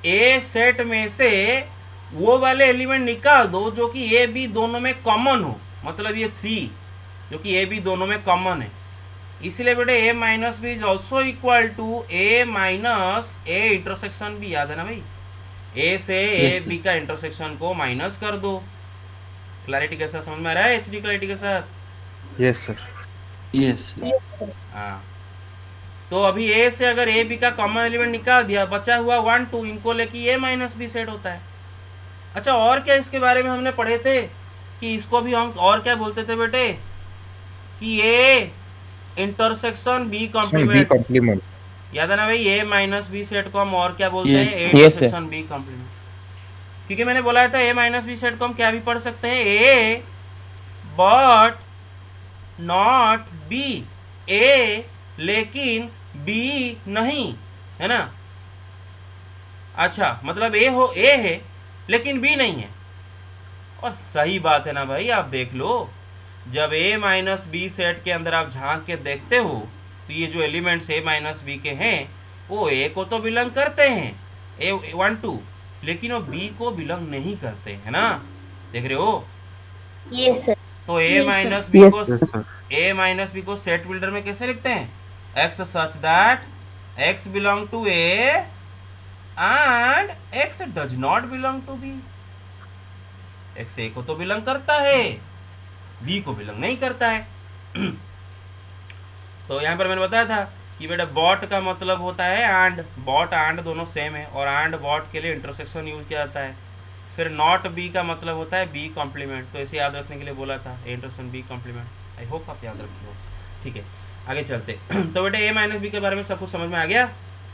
ए सेट में से वो वाले एलिमेंट निकाल दो जो कि ए बी दोनों में कॉमन हो, मतलब ये 3 जो कि ए बी दोनों में कॉमन है, इसलिए बेटे a minus B is also equal to a minus a intersection B. याद है ना भाई, a से a Yes, sir. b का इंटरसेक्शन को माइनस कर दो। क्लैरिटी के साथ समझ में आ रहा है? एचडी क्लैरिटी के साथ। Yes sir. Yes, sir. Yes, sir. हाँ, तो अभी a से अगर a b का कॉमन एलिमेंट निकाल दिया, बचा हुआ 1 2, इनको लेके a माइनस बी सेट होता है। अच्छा, और क्या इसके बारे में हमने पढ़े थे कि इसको भी हम और क्या बोलते थे बेटे, कि a intersection b B complement. Complement. याद है ना भाई, a माइनस बी सेट को हम और क्या बोलते Yes, हैं, a sir. Yes, sir. Intersection b complement. क्योंकि मैंने बोला था a माइनस बी सेट को हम क्या भी पढ़ सकते हैं, a but not b, a लेकिन b नहीं, है ना। अच्छा, मतलब a है लेकिन b नहीं है। और सही बात है ना भाई, आप देख लो, जब a माइनस बी सेट के अंदर आप झांक के देखते हो तो ये जो एलिमेंट्स a माइनस बी के हैं वो a को तो बिलोंग करते हैं, a 1 2, लेकिन वो b को बिलोंग नहीं करते, है ना। देख रहे हो? Yes, sir. तो a Yes, sir. Minus B Yes, को yes sir. a minus B को सेट बिल्डर में कैसे लिखते हैं, x such that x belong to a and x does not belong to b। x a को तो belong करता है, b को बिलोंग नहीं करता है। तो यहाँ पर मैंने बताया था कि बेटा बॉट का मतलब होता है एंड, बॉट एंड दोनों सेम है, और एंड बॉट के लिए इंटरसेक्शन यूज किया जाता है। फिर नॉट बी का मतलब होता है बी कॉम्प्लीमेंट, तो इसे याद रखने के लिए बोला था, A intersection B complement. I hope आप याद रखे हो। ठीक है, आगे चलते। तो बेटा ए माइनस बी के बारे में सब कुछ समझ में आ गया।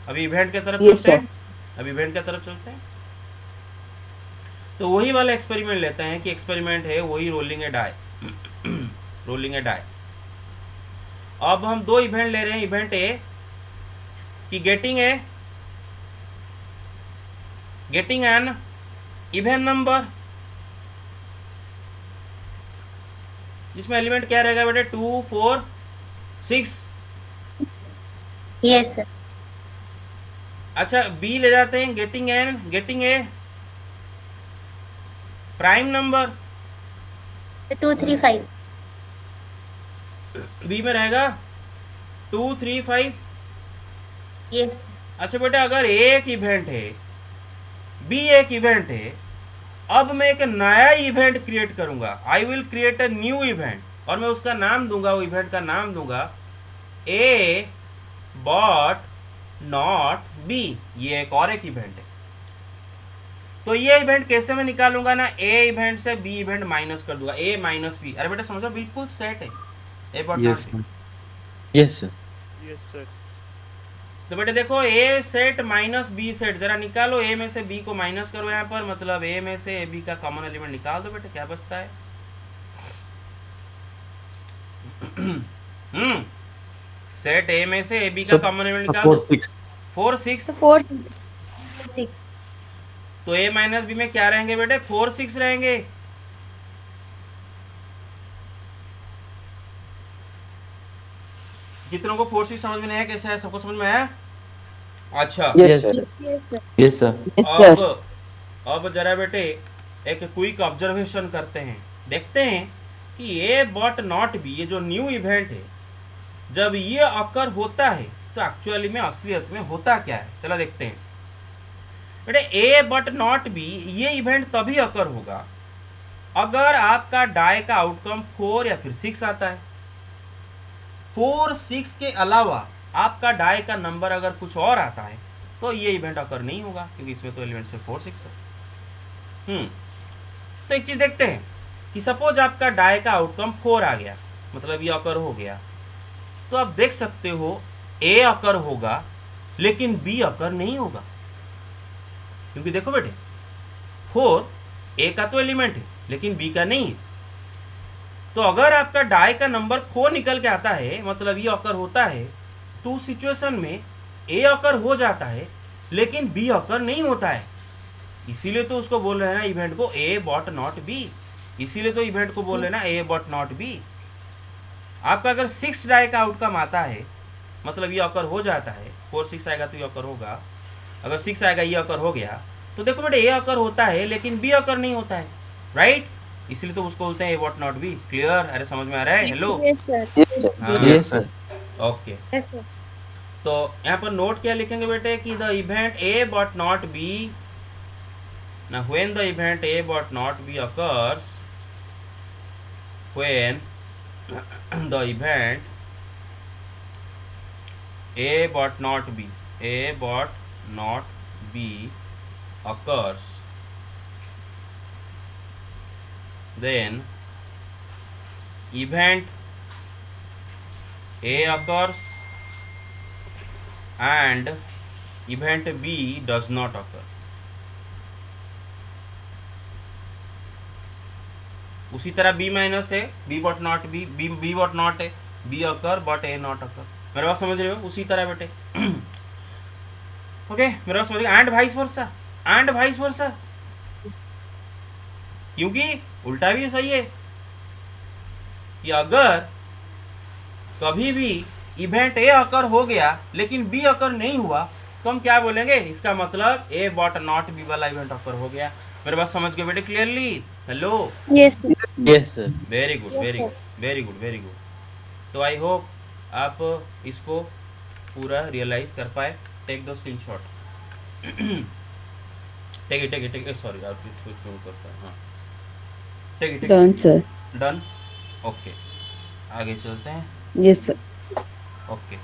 अभी इवेंट की तरफ Yes, चलते हैं। अभी इवेंट की तरफ चलते हैं। तो वही वाला एक्सपेरिमेंट लेते हैं कि एक्सपेरिमेंट है वही rolling a die. Rolling a die. अब हम दो इवेंट ले रहे हैं। इवेंट ए कि गेटिंग एन इवन नंबर, जिसमें एलिमेंट क्या रहेगा बेटे, 2 4 6। Yes, sir. अच्छा, बी ले जाते हैं, getting a prime number, 2 3 5. B में रहेगा 2 3 5। Yes, sir. अच्छा बेटा, अगर ए एक इवेंट है, बी एक इवेंट है, अब मैं एक नया इवेंट क्रिएट करूंगा। I will create a new event, और मैं उसका नाम दूंगा, वो इवेंट का नाम दूंगा ए बॉट नॉट बी। ये एक और एक इवेंट है। तो ये इवेंट कैसे मैं निकालूंगा ना, ए इवेंट से बी इवेंट माइनस कर दूंगा, ए माइनस बी। अरे बेटा समझो, बिल्कुल सेट है A but yes not B. Sir. Yes, sir. Yes, sir. तो बेटे देखो, A set minus B set, जरा निकालो, ए में से बी को माइनस करो यहाँ पर, मतलब ए में से ए बी का कॉमन एलिमेंट निकाल दो बेटे, क्या बचता है। सेट ए में से ए बी का कॉमन एलिमेंट निकाल दो, 4 6। 4 6। So 4 6. तो ए माइनस बी में क्या रहेंगे बेटे, 4 6 रहेंगे। कितनों को 4 6 समझ में नहीं है, कैसे है, सबको समझ में है? अच्छा, Yes, sir. Yes, sir. Yes, sir. Yes, sir. अब जरा बेटे एक क्विक ऑब्जर्वेशन करते हैं, देखते हैं कि ए बट नॉट बी, ये जो न्यू इवेंट है, जब ये अकर होता है तो एक्चुअली में असलियत में होता क्या है। चलो देखते हैं बेटे, ए बट नॉट बी ये इवेंट तभी अकर होगा अगर आपका डाई का आउटकम 4 या फिर 6 आता है। 4 6 के अलावा आपका डाई का नंबर अगर कुछ और आता है तो ये इवेंट अकर नहीं होगा, क्योंकि इसमें तो एलिमेंट से 4 6 है। तो एक चीज देखते हैं कि सपोज आपका डाई का आउटकम 4 आ गया, मतलब ये अकर हो गया, तो आप देख सकते हो ए अकर होगा लेकिन बी अकर नहीं होगा, क्योंकि देखो बेटे 4 ए का तो एलिमेंट है लेकिन बी का नहीं है। तो अगर आपका डाई का नंबर 4 निकल के आता है, मतलब ये अकर होता है, तो उस सिचुएशन में ए अकर हो जाता है लेकिन बी अकर नहीं होता है। इसीलिए तो उसको बोल रहे हैं ना इवेंट को ए बॉट नॉट बी, इसीलिए तो इवेंट को बोल रहे हैं ना ए बॉट नॉट बी। आपका अगर 6 डाई का आउटकम आता है, मतलब ये अकर हो जाता है, 4 6 आएगा तो ये अकर होगा, अगर 6 आएगा ये अकर हो गया, तो देखो बेटे ए अकर होता है लेकिन बी अकर नहीं होता है, राइट। इसलिए तो उसको बोलते हैं A but not B. Clear? अरे समझ में आ रहा है? हेलो। Yes, sir. हाँ। Yes, sir. ओके तो यहाँ पर नोट क्या लिखेंगे बेटे कि the event A but not B ना when the event A but not B occurs when the event A but not B occurs, then event A occurs and event B does not occur. उसी तरह B minus है B but not B but not है B occur but A not occur. मेरे बात समझ रहे हो? उसी तरह बेटे ओके मेरे बात समझ एंड वाइस वर्सा क्योंकि उल्टा भी सही है कि अगर कभी भी इवेंट ए अकर हो गया लेकिन बी अकर नहीं हुआ तो हम क्या बोलेंगे? इसका मतलब ए बट नॉट बी वाला इवेंट अकर हो गया। मेरे बात समझ गए बेटे clearly? Hello Yes. Yes, sir. Very good very good very good very good. तो आई होप आप इसको पूरा रियलाइज कर पाए। Take the screenshot. Take it sorry आप चूज करता है। हाँ take it Done, sir. Done. Okay आगे चलते हैं। Yes, sir. ओके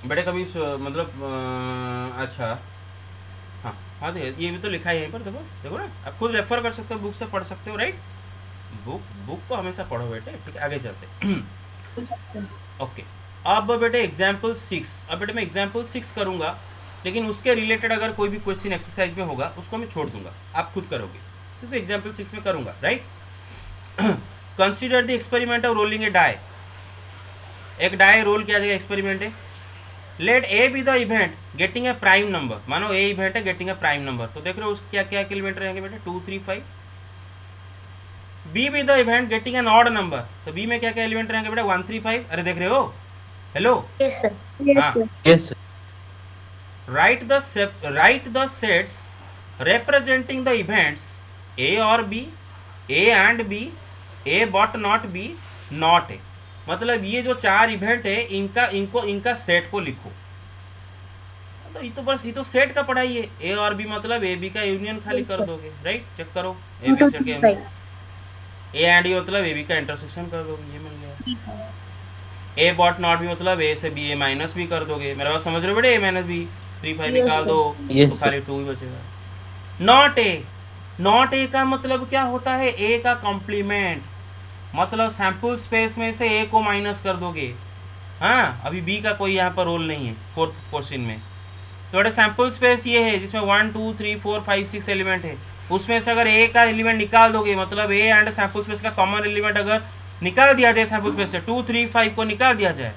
बेटे कभी मतलब अच्छा हाँ हाँ देखिए ये भी तो लिखा है यहीं पर। देखो देखो ना आप खुद रेफर कर सकते हो बुक से पढ़ सकते हो राइट। बुक को हमेशा पढ़ो बेटे। ठीक है आगे चलते हैं। ओके अब बेटे एग्जाम्पल 6। अब बेटे मैं एग्जाम्पल 6 करूँगा लेकिन उसके रिलेटेड अगर कोई भी क्वेश्चन एक्सरसाइज में होगा उसको मैं छोड़ दूंगा, आप खुद करोगे क्योंकि एग्जाम्पल 6 में करूँगा right. Consider the experiment of rolling a die. एक डाई रोल किया जाएगा एक्सपेरिमेंट है। Let A be the event getting a prime number. मानो ए इवेंट है गेटिंग ए प्राइम नंबर। तो देख रहे हो उसके क्या क्या एलिमेंट रहेंगे बेटे 2 3 5। B be the event getting an odd number. तो बी में क्या क्या एलिमेंट रहेंगे बेटा 1 3 5। अरे देख रहे हो? Hello Yes, sir. हाँ Yes, sir. write the sets representing the events A और B, A and B, A but not B, not A। मतलब ये जो 4 इवेंट है इनका सेट को लिखो। तो ये तो बस ये तो सेट का पढ़ाई है। A और B मतलब A B का यूनियन खाली Yes, कर sir. दोगे राइट। चेक करो 2 2 3 5 A एंड E मतलब A B का इंटरसेक्शन कर दोगे, ये मिल गया। A बॉट नॉट भी मतलब A से B A माइनस भी कर दोगे। मेरा बात समझ रहे हो बेटे? A माइनस B 3 5 Yes, निकाल sir. दो Yes, तो खाली 2 ही बचेगा। नॉट ए का मतलब क्या होता है? ए का कॉम्प्लीमेंट। मतलब सैंपल स्पेस में से ए को माइनस कर दोगे। हाँ अभी बी का कोई यहाँ पर रोल नहीं है फोर्थ क्वेश्चन में। तो बेटा सैंपल स्पेस ये है जिसमें 1 2 3 4 5 6 एलिमेंट है। उसमें से अगर ए का एलिमेंट निकाल दोगे मतलब ए एंड सैंपल स्पेस का कॉमन एलिमेंट अगर निकाल दिया जाए सैंपल स्पेस से 2 3 5 को निकाल दिया जाए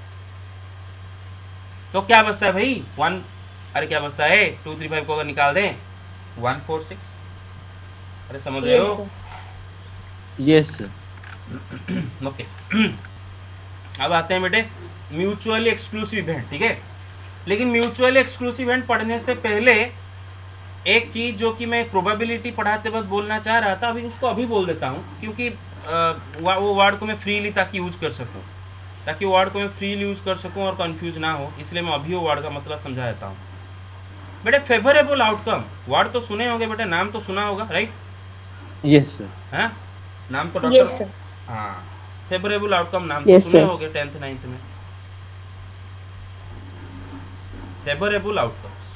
तो क्या बचता है भाई? 1। अरे क्या बचता है? 2 3 5 को अगर निकाल दें 1 4 6। अरे समझ रहे Yes, हो? sir. Yes, sir. ओके अब आते हैं बेटे म्यूचुअली एक्सक्लूसिव इवेंट। ठीक है लेकिन म्यूचुअली एक्सक्लूसिव इवेंट पढ़ने से पहले एक चीज़ जो कि मैं प्रोबेबिलिटी पढ़ाते वक्त बोलना चाह रहा था अभी उसको अभी बोल देता हूँ क्योंकि वो वर्ड को मैं फ्रीली ताकि यूज कर सकूँ, ताकि वर्ड को मैं फ्रीली यूज कर सकूँ और कंफ्यूज ना हो, इसलिए मैं अभी वो वर्ड का मतलब समझा देता हूँ। बेटे फेवरेबल आउटकम वर्ड तो सुने होंगे बेटे, नाम तो सुना होगा राइट? Yes, sir. हाँ नाम तो Yes, डॉक्टर sir. हाँ फेवरेबल आउटकम नाम Yes, तो सुने sir. होंगे 10th 9th में। फेवरेबल आउटकम्स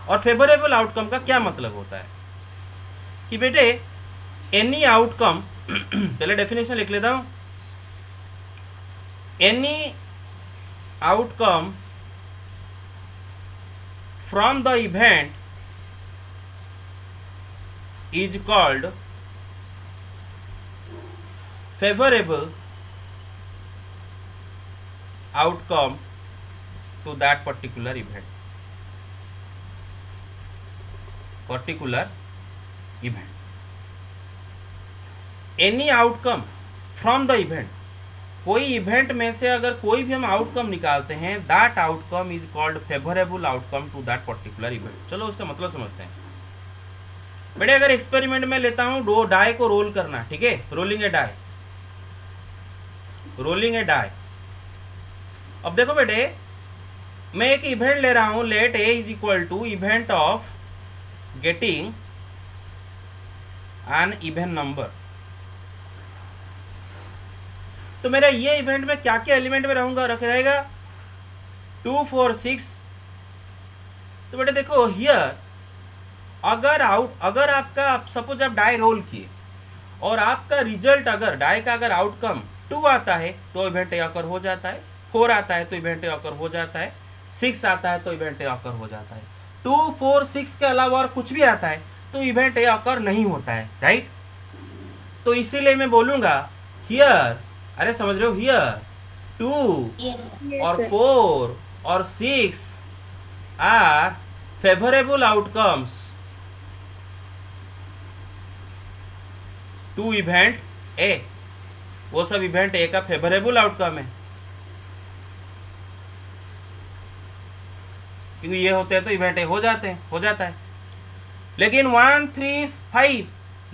और फेवरेबल आउटकम का क्या मतलब होता है कि बेटे एनी आउटकम पहले डेफिनेशन लिख लेता हूं। Any outcome from the event is called favorable outcome to that particular event. Any outcome from the event, कोई इवेंट में से अगर कोई भी हम आउटकम निकालते हैं that outcome is called favourable outcome to that particular event. चलो उसका मतलब समझते हैं। बेटे अगर एक्सपेरिमेंट में लेता हूं दो डाई को रोल करना, ठीक है, rolling a die, rolling a die. अब देखो बेटे मैं एक इवेंट ले रहा हूं, let A is equal to event of getting an even number. तो मेरा ये इवेंट में क्या क्या एलिमेंट में रहूंगा, रख रहेगा 2 4 6। तो बेटे देखो हियर अगर आपका सपोज आप डाई रोल किए और आपका रिजल्ट अगर डाई का अगर आउटकम 2 आता है तो इवेंट ए ऑकर हो जाता है, 4 आता है तो इवेंट ए ऑकर हो जाता है, 6 आता है तो इवेंट ए ऑकर हो जाता है। 2 4 6 के अलावा और कुछ भी आता है तो इवेंट ए ऑकर नहीं होता है, राइट। तो इसीलिए मैं बोलूंगा हियर, अरे समझ रहे हो, हियर 2 और 4 और 6 are favourable outcomes to event A, वो सब इवेंट ए का फेवरेबल आउटकम है, क्योंकि ये होते हैं तो इवेंट ए हो जाता है। लेकिन 1 3 5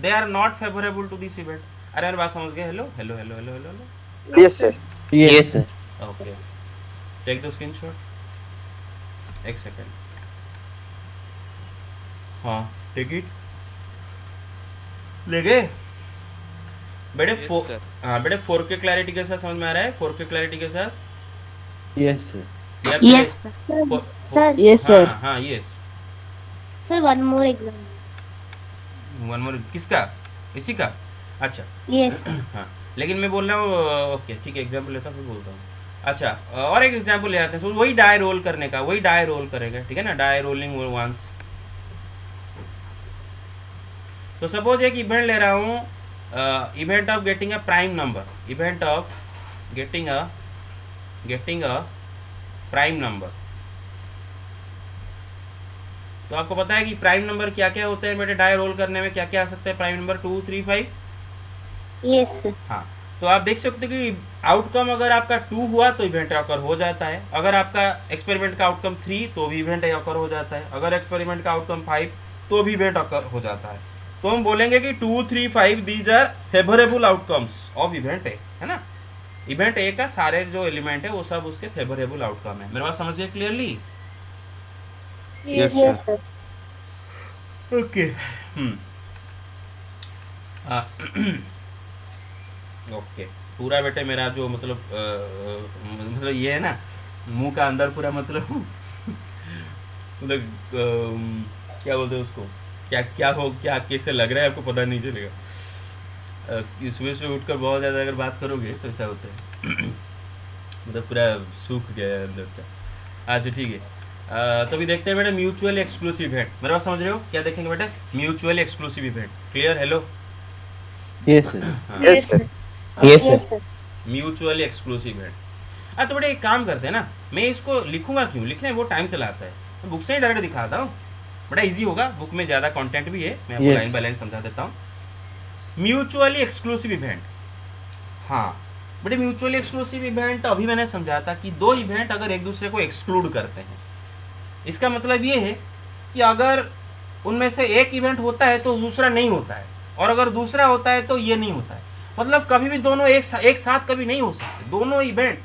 they are not favourable to this event. अरे मेरी बात समझ गए? Hello hello hello hello hello hello. Yes sir. Yes, sir. Okay, take the screenshot, एक सेकेंड। हाँ टेक इट, ले गए बेटे? हाँ बेटे 4K क्लैरिटी के साथ समझ में आ रहा है? 4K क्लैरिटी के साथ? Yes, sir. Yes, sir. Sir, Yes, sir. हाँ yes. sir, one more exam. One more किसका? इसी का? अच्छा Yes. हाँ, लेकिन मैं बोल रहा हूँ ओके ठीक है, एग्जाम्पल लेता हूँ फिर बोलता हूँ। अच्छा और एक एग्जाम्पल ले आते हैं, वही डाई रोल करने का, वही डाई रोल करेगा, ठीक है ना, डाई रोलिंग वंस। तो सपोज एक इवेंट ले रहा हूँ, event of getting a prime number, event of getting a prime number. तो आपको पता है कि प्राइम नंबर क्या क्या होते हैं बेटे, डाई रोल करने में क्या क्या आ सकता है प्राइम नंबर? 2 3 5। Yes, sir. हाँ, तो आप देख सकते हो कि आउटकम अगर आपका 2 हुआ तो इवेंट ऑकर हो जाता है, अगर आपका एक्सपेरिमेंट का आउटकम 3 तो भी इवेंट ऑकर हो जाता है, अगर एक्सपेरिमेंट का आउटकम 5 तो भी इवेंट ऑकर हो जाता है। तो हम बोलेंगे कि 2 3 5 these are favourable outcomes of event A, है ना। इवेंट ए का सारे जो एलिमेंट है वो सब उसके फेवरेबल आउटकम है। मेरे बात समझिए clearly? Yes, Yes, sir. sir. Okay okay, पूरा बेटे मेरा जो मतलब ये है ना, मुंह का अंदर पूरा मतलब क्या बोलते हैं उसको, क्या क्या हो, क्या कैसे लग रहा है आपको पता नहीं चलेगा। सुबह सुबह उठकर बहुत ज़्यादा अगर बात करोगे तो ऐसा होता है मतलब पूरा सूख गया है अंदर से। अच्छा ठीक है, तो अभी देखते हैं बेटा म्यूचुअल एक्सक्लूसिव इवेंट। मेरे बात समझ रहे हो? क्या देखेंगे बेटा? Mutual exclusive event. Clear? Hello Yes, sir. Yes, sir. Yes, sir. Yes, sir. Mutually exclusive event. तो बेटा एक काम करते हैं ना, मैं इसको लिखूंगा क्यों, लिखने में वो टाइम चलाता है, मैं बुक से ही डायरेक्ट दिखाता हूँ, बड़ा इजी होगा, बुक में ज़्यादा कंटेंट भी है, मैं आपको Yes. लाइन बाय लाइन समझा देता हूँ। म्यूचुअली एक्सक्लूसिव इवेंट, हाँ बेटे म्यूचुअली एक्सक्लूसिव इवेंट अभी मैंने समझा था कि दो इवेंट अगर एक दूसरे को एक्सक्लूड करते हैं, इसका मतलब ये है कि अगर उनमें से एक इवेंट होता है तो दूसरा नहीं होता है, और अगर दूसरा होता है तो ये नहीं होता है। मतलब कभी भी दोनों एक साथ कभी नहीं हो सकते, दोनों इवेंट,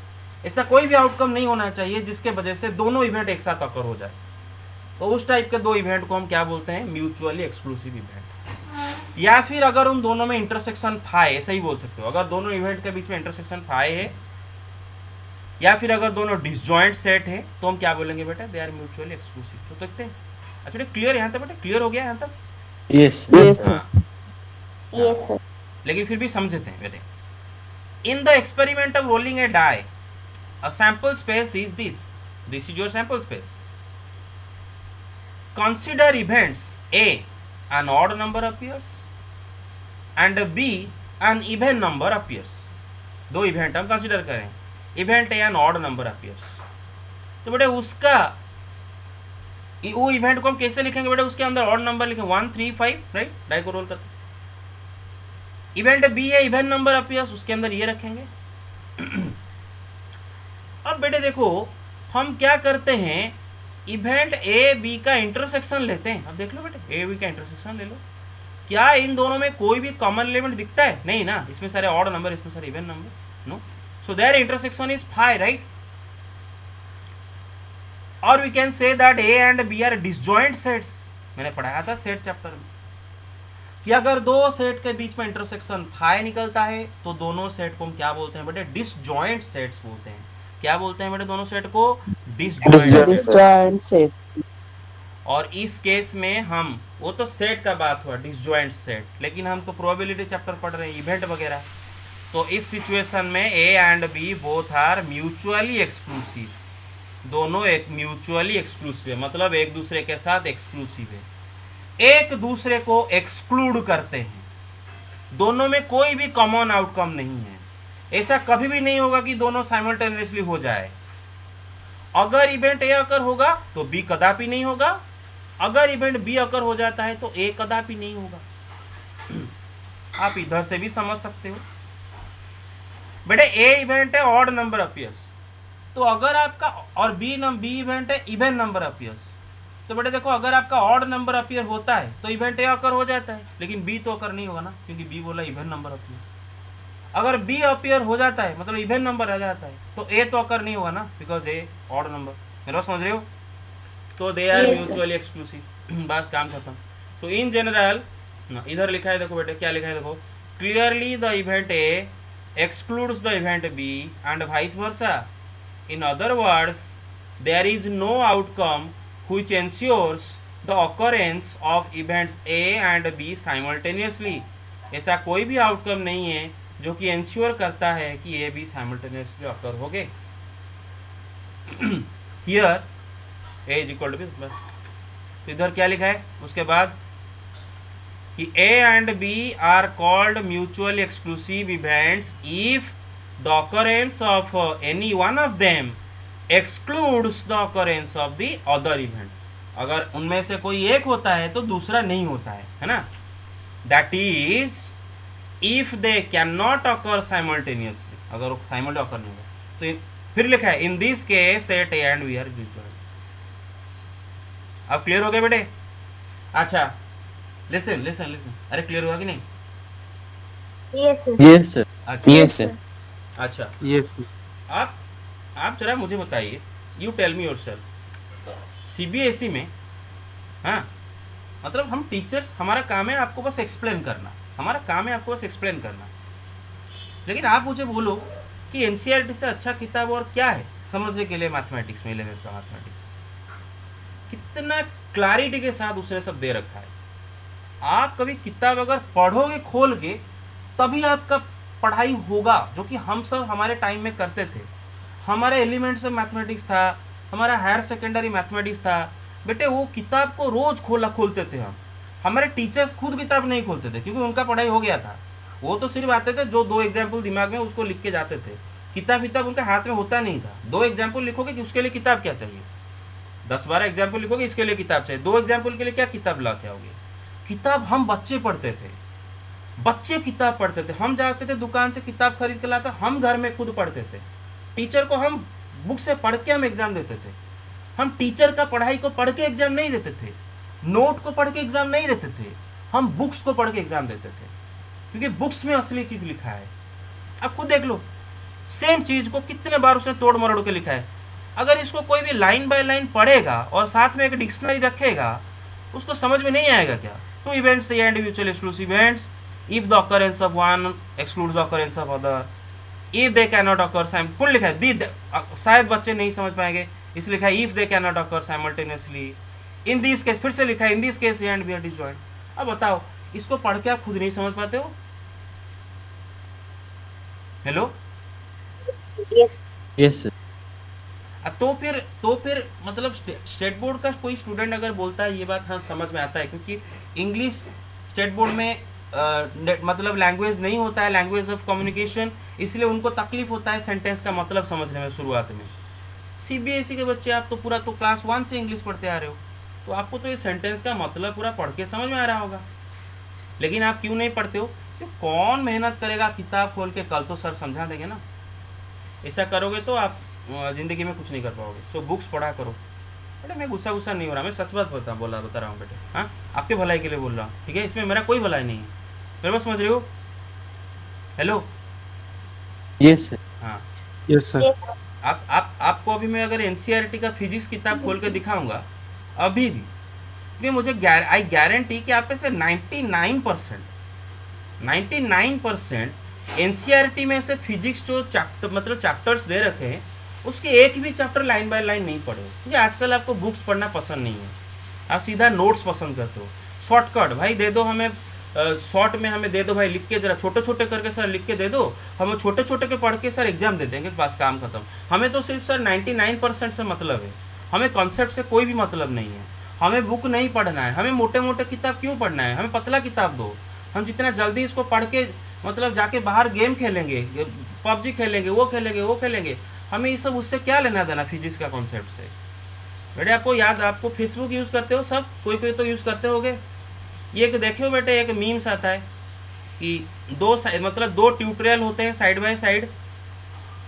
ऐसा कोई भी आउटकम नहीं होना चाहिए जिसके वजह से दोनों इवेंट एक साथ अकर हो जाए। तो उस टाइप के दो इवेंट को हम क्या बोलते हैं? Mutually exclusive event. या फिर अगर उन दोनों में इंटरसेक्शन फाई, ऐसा ही बोल सकते हो, अगर दोनों इवेंट के बीच में इंटरसेक्शन फाई है, या फिर अगर दोनों डिसजॉइंट सेट है, तो हम क्या बोलेंगे बेटा? They are mutually exclusive. तो देखते हैं। अच्छा बेटा क्लियर यहाँ तक? बेटा क्लियर हो गया यहाँ तक? Yes. Yes, sir. हाँ, Yes, sir. लेकिन फिर भी समझते हैं बेटे। In the experiment of rolling a die, a sample space is this is your sample space. Consider events A an odd number appears and B an even number appears। दो event हम consider करें, event A an odd number appears, तो बेटे उसका वो event को हम कैसे लिखेंगे बेटा? उसके अंदर ऑड नंबर लिखें 1 3 5, राइट, डाई को रोल करते। इवेंट बी है इवन नंबर अपीयर्स, उसके अंदर ये रखेंगे। अब बेटे देखो हम क्या करते हैं, इवेंट ए बी का इंटरसेक्शन लेते हैं। अब देख लो बेटे, ए बी का इंटरसेक्शन ले लो, क्या इन दोनों में कोई भी कॉमन एलिमेंट दिखता है? नहीं ना, इसमें सारे ऑड नंबर, इसमें सारे even number, no, so there intersection is 5, right? और we can say that A and B are disjoint sets. मैंने पढ़ाया था सेट चैप्टर में कि अगर दो सेट के बीच में इंटरसेक्शन 5 निकलता है तो दोनों सेट को हम क्या बोलते हैं बेटे? डिसजॉइंट सेट्स बोलते हैं। क्या बोलते हैं बेटे दोनों सेट को? डिसजॉइंट। Disjoint set. और इस केस में हम, वो तो सेट का बात हुआ, डिसजॉइंट सेट, लेकिन हम तो प्रोबेबिलिटी चैप्टर पढ़ रहे हैं, इवेंट वगैरह। तो इस सिचुएशन में A and B both are mutually exclusive, दोनों एक म्यूचुअली एक्सक्लूसिव है, मतलब एक दूसरे के साथ एक्सक्लूसिव है, एक दूसरे को एक्सक्लूड करते हैं, दोनों में कोई भी कॉमन आउटकम नहीं है। ऐसा कभी भी नहीं होगा कि दोनों साइमल्टेनियसली हो जाए। अगर इवेंट ए अकर होगा तो बी कदापि नहीं होगा, अगर इवेंट बी अकर हो जाता है तो ए कदापि नहीं होगा। आप इधर से भी समझ सकते हो बेटे, ए इवेंट है ऑड नंबर अपीयर्स, तो अगर आपका, और बी इवेंट है इवन नंबर अपीयर्स, तो बेटे देखो अगर आपका ऑड नंबर अपीयर होता है तो इवेंट ए अकर हो जाता है, लेकिन बी तो अकर नहीं होगा ना, क्योंकि बी बोला इवन नंबर अपीयर। अगर बी अपीयर हो जाता है मतलब इवन नंबर आ जाता है तो ए तो अकर नहीं होगा ना, बिकॉज ए ऑड नंबर। मेरे बात समझ रहे हो? तो they are Yes, sir. Mutually exclusive. बस काम खत्म। सो इन जनरल, इधर लिखा है देखो बेटे, क्या लिखा है देखो, clearly the event A excludes the event B and vice versa. In other words, there is no outcome which ensures the occurrence of events A and B simultaneously. ऐसा कोई भी आउटकम नहीं है जो कि इंश्योर करता है कि ए बी साइमल्टेनियसली अकर हो गए। Here A is equal to B, बस। तो इधर क्या लिखा है उसके बाद कि A and B are called mutually exclusive events if the occurrence of any one of them excludes the occurrence of the other event. अगर उनमें से कोई एक होता है तो दूसरा नहीं होता है ना? That is, if they cannot occur simultaneously, अगर वो simultaneously occur नहीं होगा तो फिर लिखा है in this case set A and B are disjoint. अब क्लियर हो गया बेटे? अच्छा, listen, अरे क्लियर हुआ कि नहीं? Yes, sir. Yes, sir. अच्छा, Yes, sir. अच्छा, Yes. आप जरा मुझे बताइए, you tell me yourself, CBSE में, हाँ, मतलब हम टीचर्स, हमारा काम है आपको बस एक्सप्लेन करना, लेकिन आप मुझे बोलो कि एनसीईआरटी से अच्छा किताब और क्या है समझने के लिए मैथमेटिक्स में, 11th का मैथमेटिक्स कितना क्लैरिटी के साथ उसने सब दे रखा है। आप कभी किताब अगर पढ़ोगे खोल के तभी आपका पढ़ाई होगा, जो कि हम सब हमारे टाइम में करते थे। हमारे एलिमेंट्स ऑफ मैथमेटिक्स था, हमारा हायर सेकेंडरी मैथमेटिक्स था बेटे, वो किताब को रोज खोलते थे हम। हमारे टीचर्स खुद किताब नहीं खोलते थे क्योंकि उनका पढ़ाई हो गया था, वो तो सिर्फ आते थे जो 2 एग्जाम्पल दिमाग में उसको लिख के जाते थे। किताब उनके हाथ में होता नहीं था। 2 एग्जाम्पल लिखोगे कि उसके लिए किताब क्या चाहिए, 10-12 एग्जाम्पल लिखोगे इसके लिए किताब चाहिए, 2 एग्जाम्पल के लिए क्या किताब ला के आओगे? किताब हम बच्चे पढ़ते थे, बच्चे किताब पढ़ते थे। हम जाते थे दुकान से किताब खरीद के लाते, हम घर में खुद पढ़ते थे। टीचर को हम बुक से पढ़ के हम एग्जाम देते थे। हम टीचर का पढ़ाई को पढ़ के एग्जाम नहीं देते थे, नोट को पढ़ के एग्जाम नहीं देते थे, हम बुक्स को पढ़ के एग्जाम देते थे, क्योंकि बुक्स में असली चीज लिखा है। आप खुद देख लो, सेम चीज को कितने बार उसने तोड़ मरोड़ के लिखा है। अगर इसको कोई भी लाइन बाय लाइन पढ़ेगा और साथ में एक डिक्शनरी रखेगा, उसको समझ में नहीं आएगा क्या? 2 events A and mutually exclusive events if the occurrence of one excludes the occurrence of other, if they cannot occur कौन लिखा है? शायद बच्चे नहीं समझ पाएंगे इसलिए लिखा है if they cannot occur simultaneously in this case, फिर से लिखा है in this case A and B are disjoint। अब बताओ, इसको पढ़ के आप खुद नहीं समझ पाते हो? Hello, Yes. Yes, sir. तो फिर मतलब स्टेट बोर्ड का कोई स्टूडेंट अगर बोलता है ये बात, हाँ समझ में आता है, क्योंकि इंग्लिश स्टेट बोर्ड में मतलब लैंग्वेज नहीं होता है, लैंग्वेज ऑफ कम्युनिकेशन, इसलिए उनको तकलीफ होता है सेंटेंस का मतलब समझने में शुरुआत में। सीबीएसई के बच्चे, आप तो पूरा तो क्लास 1 से इंग्लिश पढ़ते आ रहे हो, तो आपको तो ये सेंटेंस का मतलब पूरा पढ़ के समझ में आ रहा होगा। लेकिन आप क्यों नहीं पढ़ते हो? तो कौन मेहनत करेगा किताब खोल के? कल तो सर समझा देंगे ना। ऐसा करोगे तो आप ज़िंदगी में कुछ नहीं कर पाओगे। सो बुक्स पढ़ा करो, बेटे मैं गुस्सा गुस्सा नहीं हो रहा, मैं सच बात बता रहा हूँ बेटे। हाँ, आपके भलाई के लिए बोल रहा हूँ, ठीक है? इसमें मेरा कोई भलाई नहीं है, मेरे बात समझ रहे हो? हेलो। Yes, sir. हाँ, Yes, sir. आपको अभी मैं अगर एनसीईआरटी का फिजिक्स किताब खोल के दिखाऊंगा अभी भी, क्योंकि मुझे आई गारंटी कि आप में से 99% एनसीईआरटी में से फिजिक्स जो चैप्टर्स दे रखे हैं उसके एक भी चैप्टर लाइन बाय लाइन नहीं पढ़े, क्योंकि आजकल आपको बुक्स पढ़ना पसंद नहीं है, आप सीधा नोट्स पसंद करते हो। शॉर्टकट भाई दे दो हमें, शॉर्ट में हमें दे दो भाई, लिख के जरा छोटे छोटे करके सर लिख के दे दो, हम छोटे छोटे के पढ़ के सर एग्जाम दे देंगे, बस काम खत्म। हमें तो सिर्फ सर 99% से मतलब है, हमें कॉन्सेप्ट से कोई भी मतलब नहीं है, हमें बुक नहीं पढ़ना है, हमें मोटे मोटे किताब क्यों पढ़ना है, हमें पतला किताब दो। हम जितना जल्दी इसको पढ़ के मतलब जाके बाहर गेम खेलेंगे, पबजी खेलेंगे, वो खेलेंगे, हमें ये सब उससे क्या लेना देना फिजिक्स का कॉन्सेप्ट से। बेटे आपको याद, आपको फेसबुक यूज़ करते हो सब, कोई तो यूज़ करते होगे। ये एक देखो बेटे, एक मीम्स आता है कि दो ट्यूटोरियल होते हैं साइड बाय साइड।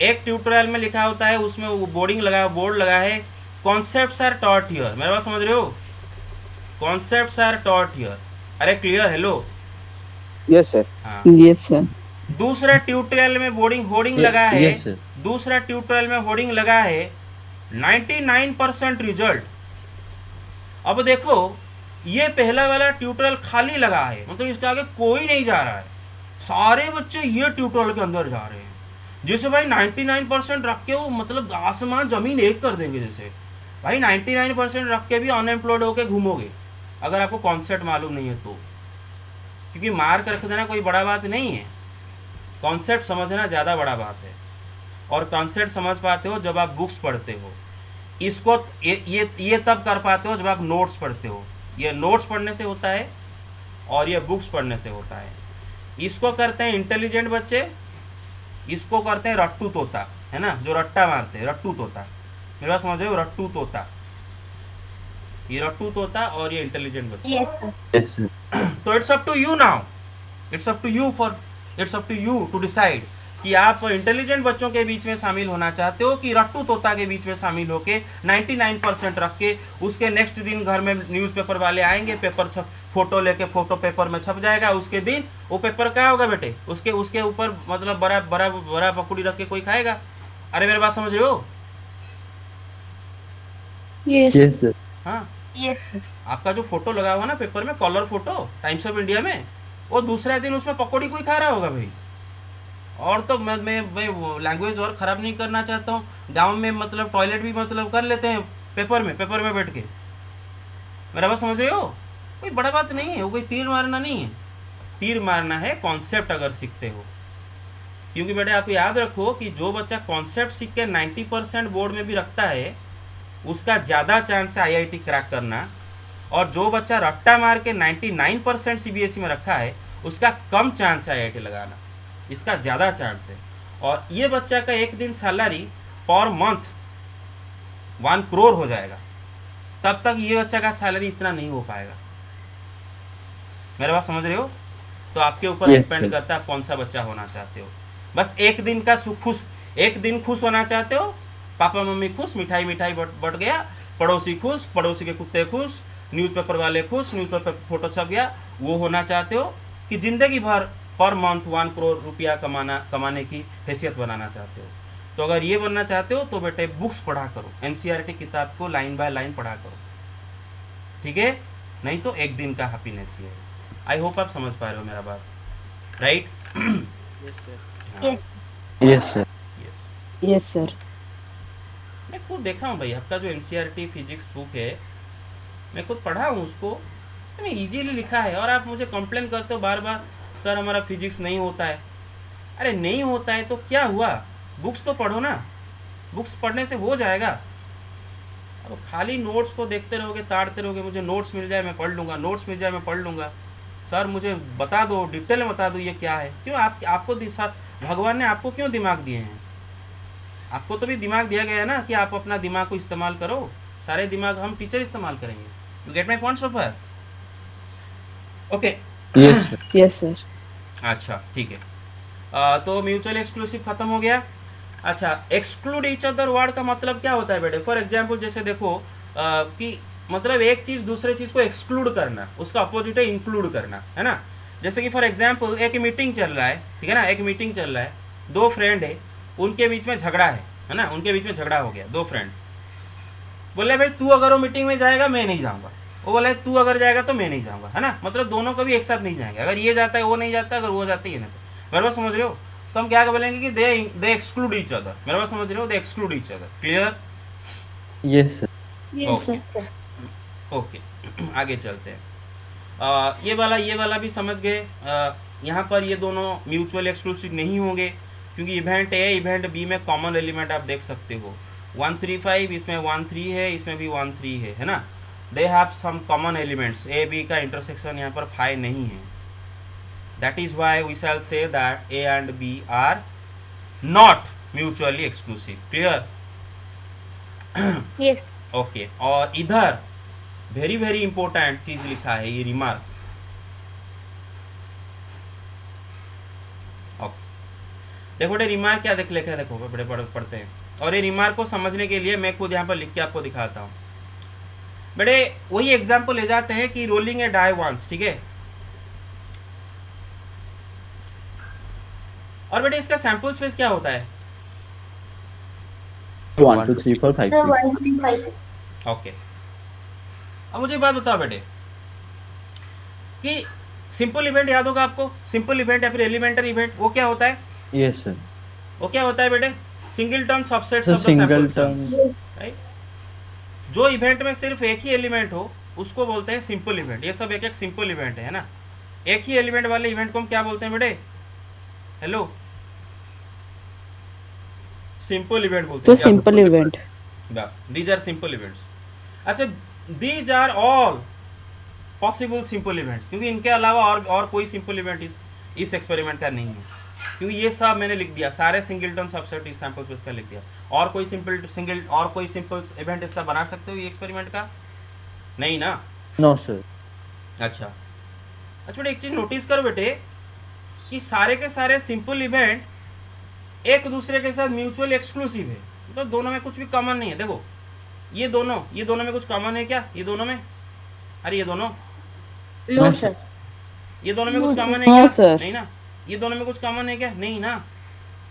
एक ट्यूटोरियल में लिखा होता है, उसमें वो बोर्ड लगा है, कॉन्सेप्ट्स आर टॉट हियर। मेरा बात समझ रहे हो? Concepts are taught here. अरे क्लियर? हेलो। Yes, sir. हाँ। Yes, sir. दूसरा ट्यूटोरियल में होर्डिंग लगा है, Yes, sir. दूसरा ट्यूटोरियल में होर्डिंग लगा है 99% रिजल्ट। अब देखो ये पहला वाला ट्यूटोरियल खाली लगा है, मतलब इसके आगे कोई नहीं जा रहा है, सारे बच्चे ये ट्यूटोरियल के अंदर जा रहे हैं। जैसे भाई 99% रख के वो मतलब आसमान ज़मीन एक कर देंगे। जैसे भाई 99% रख के भी अनएम्प्लॉयड होके घूमोगे अगर आपको कॉन्सेप्ट मालूम नहीं है तो, क्योंकि मार्क रख देना कोई बड़ा बात नहीं है, कॉन्सेप्ट समझना ज़्यादा बड़ा बात है। और कॉन्सेप्ट समझ पाते हो जब आप बुक्स पढ़ते हो, इसको ये तब कर पाते हो जब आप नोट्स पढ़ते हो। ये नोट्स पढ़ने से होता है और ये बुक्स पढ़ने से होता है। इसको करते हैं इंटेलिजेंट बच्चे, इसको करते हैं रट्टू तोता, है ना, जो रट्टा मारते हैं, रट्टू तोता। मेरे बात समझ रहे हो? रट्टू तोता, ये रट्टू तोता और ये इंटेलिजेंट बच्चे। Yes, sir. Yes, sir. तो it's up to you now, it's up to you to decide कि आप इंटेलिजेंट बच्चों के बीच में शामिल होना चाहते हो कि रट्टू तोता के बीच में शामिल होके 99% रख के उसके नेक्स्ट दिन घर में न्यूज़पेपर वाले आएंगे, पेपर फोटो लेके फोटो पेपर में छप जाएगा, उसके दिन वो पेपर क्या होगा बेटे, उसके ऊपर मतलब बड़ा पकौड़ी रख के कोई खाएगा। अरे मेरी बात समझ रहे हो? Yes. Yes, sir. हाँ, Yes, sir. आपका जो फोटो लगा हुआ ना पेपर में, colour photo times of India में, वो दूसरे दिन उसमें पकौड़ी कोई खा रहा होगा भाई। और तो मैं लैंग्वेज और ख़राब नहीं करना चाहता हूँ, गांव में मतलब टॉयलेट भी मतलब कर लेते हैं पेपर में बैठ के। मेरा बात समझ रहे हो? कोई बड़ा बात नहीं है, वो कोई तीर मारना नहीं है, तीर मारना है कॉन्सेप्ट अगर सीखते हो। क्योंकि बेटे आपको याद रखो कि जो बच्चा कॉन्सेप्ट सीख के 90% बोर्ड में भी रखता है उसका ज़्यादा चांस है आईआईटी क्रैक करना, और जो बच्चा रट्टा मार के 99% सीबीएसई में रखा है उसका कम चांस है आईआईटी लगाना, इसका ज़्यादा चांस है। और ये बच्चा का एक दिन सैलरी पर मंथ 1 करोड़ हो जाएगा, तब तक ये बच्चा का सैलरी इतना नहीं हो पाएगा। मेरे बात समझ रहे हो? तो आपके ऊपर Yes, डिपेंड sir. करता है कौन सा बच्चा होना चाहते हो। बस एक दिन का एक दिन खुश होना चाहते हो, पापा मम्मी खुश, मिठाई बट गया, पड़ोसी खुश, पड़ोसी के कुत्ते खुश, न्यूज़पेपर वाले खुश, न्यूज़पेपर फोटो छप गया, वो होना चाहते हो कि ज़िंदगी भर पर मंथ 1 करोड़ रुपया कमाने की हैसियत बनाना चाहते हो? तो अगर ये बनना चाहते हो तो बेटे बुक्स पढ़ा करो, एनसीईआरटी किताब को लाइन बाय लाइन पढ़ा करो, ठीक है? नहीं तो एक दिन का हैप्पीनेस ही है। आई होप आप समझ पा रहे हो मेरा बात, right? Yes. Yes, sir. Yes, Yes, sir. मैं खुद देखा हूँ भाई, आपका जो एनसीईआरटी फिजिक्स बुक है मैं खुद पढ़ा हूँ उसको, इतने इजीली लिखा है, और आप मुझे कंप्लेन करते हो बार बार, सर हमारा फिजिक्स नहीं होता है। अरे नहीं होता है तो क्या हुआ, बुक्स तो पढ़ो ना, बुक्स पढ़ने से हो जाएगा। अब खाली नोट्स को देखते रहोगे, ताड़ते रहोगे, मुझे नोट्स मिल जाए मैं पढ़ लूँगा, नोट्स मिल जाए मैं पढ़ लूँगा, सर मुझे बता दो, डिटेल में बता दो ये क्या है। क्यों आपको सर भगवान ने आपको क्यों दिमाग दिए हैं? आपको तो भी दिमाग दिया गया है ना कि आप अपना दिमाग को इस्तेमाल करो, सारे दिमाग हम टीचर इस्तेमाल करेंगे। You get my point so far? Okay, Yes, sir. Yes, sir. अच्छा ठीक है। तो म्यूचुअल एक्सक्लूसिव खत्म हो गया। अच्छा, एक्सक्लूड ईच अदर वर्ड का मतलब क्या होता है बेटे? फॉर एग्जाम्पल जैसे देखो, कि मतलब एक चीज़ दूसरे चीज़ को एक्सक्लूड करना, उसका अपोजिट है इंक्लूड करना, है ना। जैसे कि फॉर एग्जांपल एक मीटिंग चल रहा है, ठीक है ना, एक मीटिंग चल रहा है, दो फ्रेंड है, उनके बीच में झगड़ा है ना, उनके बीच में झगड़ा हो गया, दो फ्रेंड बोले भाई तू अगर वो मीटिंग में जाएगा मैं नहीं जाऊँगा, वो बोले तू अगर जाएगा तो मैं नहीं जाऊँगा, है ना, मतलब दोनों कभी एक साथ नहीं जाएंगे, अगर ये जाता है वो नहीं जाता, अगर वो जाता है ये नहीं जाता, मेरे बात समझ रहे हो। तो हम क्या बोलेंगे कि दे एक्सक्लूड ईच अदर, मेरे बात समझ रहे हो, they exclude each other. Clear? Yes, sir. Yes, sir. Okay आगे चलते हैं। ये वाला भी समझ गए। यहाँ पर ये दोनों म्यूचुअल एक्सक्लूसिव नहीं होंगे क्योंकि इवेंट ए इवेंट बी में कॉमन एलिमेंट आप देख सकते हो, 135 इसमें 13 है, इसमें भी 13 है ना। They have some common elements, A B का इंटरसेक्शन यहाँ पर 5 नहीं है। That is why we shall say that A and B are not mutually exclusive. Clear? Yes. Okay और इधर वेरी वेरी इंपॉर्टेंट चीज लिखा है, ये रिमार्क। ओके देखो बेटे रिमार्क क्या देख लेके देखो बड़े पढ़ते हैं, और ये रिमार्क को समझने के लिए मैं खुद यहाँ पर लिख के आपको दिखाता हूँ। बेटे वही एग्जाम्पल ले जाते हैं कि रोलिंग ए डाई वंस, ठीक है, और बेटे इसका सैंपल स्पेस क्या होता है? 1, 2, 3, 4, 5, Sir, 6. 1, 2, 3, 5, 6. ओके अब मुझे एक बात बताओ बेटे कि सिंपल इवेंट याद होगा आपको, सिंपल इवेंट या फिर एलिमेंटरी इवेंट, वो क्या होता है? Yes, sir. वो क्या होता है बेटे? Singleton subsets So of the sample singleton. Sums, Yes. Right. जो इवेंट में सिर्फ एक ही एलिमेंट हो उसको बोलते हैं सिंपल इवेंट। ये सब एक एक सिंपल इवेंट है ना। एक ही एलिमेंट वाले इवेंट को हम क्या बोलते हैं बेटे? हेलो, सिंपल इवेंट बोलते तो हैं। क्या सिंपल बोलते हैं? इवेंट। बस दीज आर सिंपल इवेंट्स। अच्छा these are all possible simple events, क्योंकि इनके अलावा और कोई सिंपल इवेंट इस एक्सपेरिमेंट का नहीं है, क्योंकि ये सब मैंने लिख दिया, सारे सिंगलटन सबसेट इस सैंपल स्पेस का लिख दिया। और कोई सिंपल इवेंट इसका बना सकते हो ये एक्सपेरिमेंट का? नहीं ना। No, sir. अच्छा बेटे एक चीज नोटिस करो बेटे कि सारे के सारे सिंपल इवेंट एक दूसरे के साथ म्यूचुअली एक्सक्लूसिव है, मतलब दोनों में कुछ भी कॉमन नहीं है। देखो ये दोनों में कुछ कॉमन है क्या? ये दोनों में, अरे ये दोनों, No, sir. ये दोनों में No, कुछ sir. कॉमन है No, क्या? sir. नहीं ना। ये दोनों में कुछ कॉमन है क्या? नहीं ना।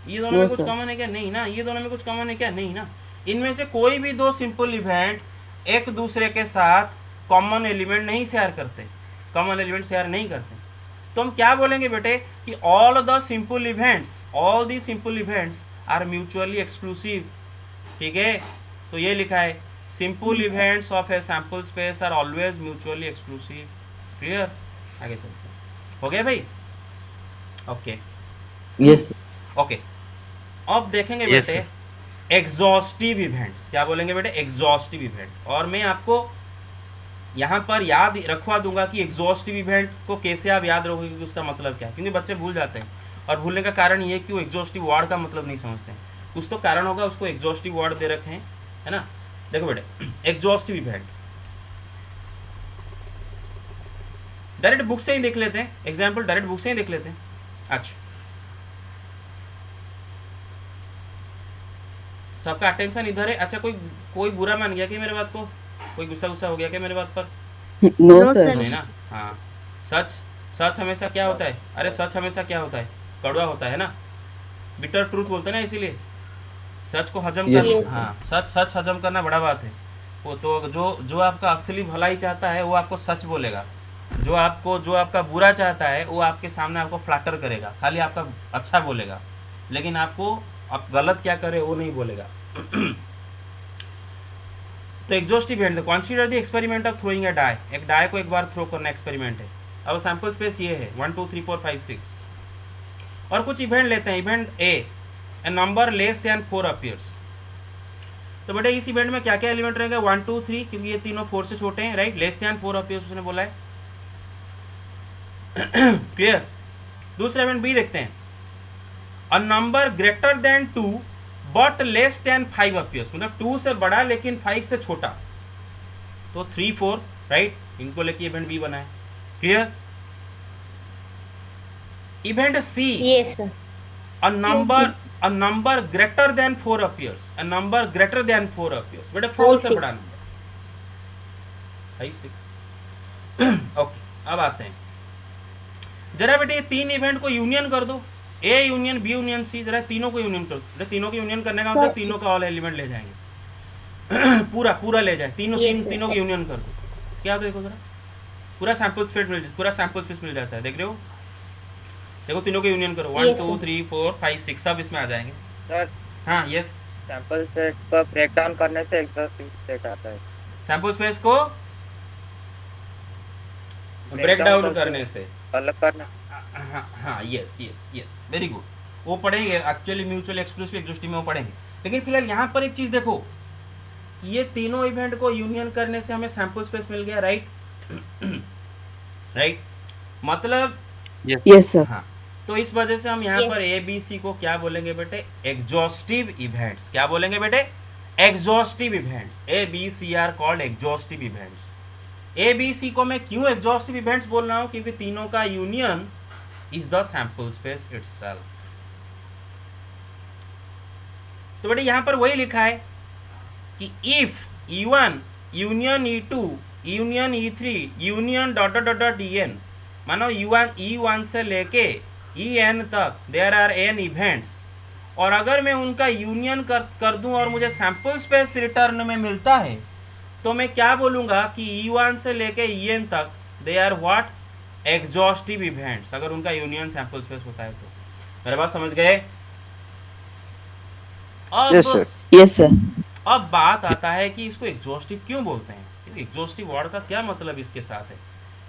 ये दोनों No, में कुछ sir. कॉमन है क्या? नहीं ना। ये दोनों में कुछ कॉमन है क्या? नहीं ना। इनमें से कोई भी दो सिंपल इवेंट एक दूसरे के साथ कॉमन एलिमेंट नहीं शेयर करते, कॉमन एलिमेंट शेयर नहीं करते। तो हम क्या बोलेंगे बेटे कि all the simple events are mutually exclusive. ठीक है, तो ये लिखा है simple Yes, sir. Events of a sample space are always mutually exclusive. Clear? आगे चलते हैं। हो गया भाई? Okay Yes, sir. ओके अब देखेंगे Yes, बेटे एग्जॉस्टिव इवेंट्स। क्या बोलेंगे बेटे? Exhaustive event. और मैं आपको यहाँ पर याद रखवा दूंगा कि एग्जॉस्टिव इवेंट को कैसे आप याद रखोगे कि उसका मतलब क्या है, क्योंकि बच्चे भूल जाते हैं, और भूलने का कारण ये कि वो एग्जॉस्टिव वर्ड का मतलब नहीं समझते हैं। कुछ तो कारण होगा, उसको एग्जॉस्टिव वर्ड दे रखे हैं, है ना। देखो बेटे एग्जॉस्टिव इवेंट डायरेक्ट बुक से ही देख लेते हैं, एग्जाम्पल डायरेक्ट बुक से ही देख लेते हैं। अच्छा सबका अटेंशन इधर है। अच्छा कोई बुरा मान गया कि मेरे बात को? कोई गुस्सा हो गया क्या मेरे बात पर? No No, sir. sir. नहीं ना। हाँ सच हमेशा क्या होता है? अरे सच हमेशा क्या होता है? कड़वा होता है ना, बिटर ट्रूथ बोलते हैं ना, इसीलिए सच को हजम Yes. करना। हाँ सच हजम करना बड़ा बात है। वो तो जो आपका असली भलाई चाहता है वो आपको सच बोलेगा, जो आपका बुरा चाहता है वो आपके सामने आपको फ्लैटर करेगा, खाली आपका अच्छा बोलेगा, लेकिन आपको आप गलत क्या करे वो नहीं बोलेगा। तो exhaustive event, consider the experiment of throwing a die. एक डाई को एक बार थ्रो करना एक्सपेरिमेंट है। अब सैंपल स्पेस ये है 1 2 3 4 5 6, और कुछ इवेंट लेते हैं। Event A number less than 4 appears. तो बेटे इस इवेंट में क्या क्या एलिमेंट रहेगा? 1 2 3, क्योंकि ये तीनों 4 से छोटे हैं, राइट। लेस देन 4 अपीयर्स उसने बोला है। क्लियर? दूसरा इवेंट बी देखते हैं। A number greater than 2 but less than 5 appears, मतलब 2 से बड़ा लेकिन 5 से छोटा। तो 3 4, राइट, इनको लेके इवेंट बी बना है। Clear? Event C Yes, sir. a number greater than 4 appears, a number greater than 4 appears, बेटा 4 से Five, बड़ा six. नंबर, 5 6 ओके, अब आते हैं जरा बेटे, ये तीन इवेंट को यूनियन कर दो, A union B union C, जरा तीनों को यूनियन कर दो। तीनों को यूनियन करने का मतलब तीनों का ऑल एलिमेंट ले जाएंगे पूरा पूरा ले जाए, तीनों को यूनियन कर दो। क्या होता है देखो जरा, पूरा सैंपल स्पेस मिल जाता है, देख रहे हो? देखो तीनों को यूनियन करो, 1 2 3 4 5 6 सब इसमें आ जाएंगे। सर हाँ यस, सैंपल सेट का ब्रेक डाउन करने से एग्जॉस्टिव सेट आता है। सैंपल स्पेस को ब्रेक डाउन करने से अलग करना। हाँ yes yes yes, very good, वो पढ़ेंगे एक्चुअली म्यूचुअल एक्सक्लूसिव एग्जॉस्टिव में वो पढ़ेंगे। लेकिन फिलहाल यहाँ पर एक चीज़ देखो, ये तीनों इवेंट को यूनियन करने से हमें सैंपल स्पेस मिल गया, राइट? राइट, मतलब Yes, sir. हाँ, तो इस वजह से हम यहाँ पर ए बी सी को क्या बोलेंगे बेटे? Exhaustive events. क्या बोलेंगे बेटे? Exhaustive events. A B C are called exhaustive events. A B C को मैं क्यों एग्जॉस्टिव इवेंट्स बोल रहा हूँ? क्योंकि तीनों का union is the sample space itself. तो बेटे यहाँ पर वही लिखा है कि if E1 union E2 union E3 union dot dot dot En, मानो E1 से लेके En तक देयर आर n इवेंट्स, और अगर मैं उनका यूनियन कर दूं और मुझे सैंपल स्पेस रिटर्न में मिलता है, तो मैं क्या बोलूँगा कि E1 से लेके En तक they are what? Exhaustive events, अगर उनका यूनियन सैंपल स्पेस होता है तो। मेरे बात समझ गए? अब Yes, sir. अब बात आता है कि इसको एग्जॉस्टिव क्यों बोलते हैं, क्योंकि एग्जॉस्टिव वर्ड का क्या मतलब इसके साथ है।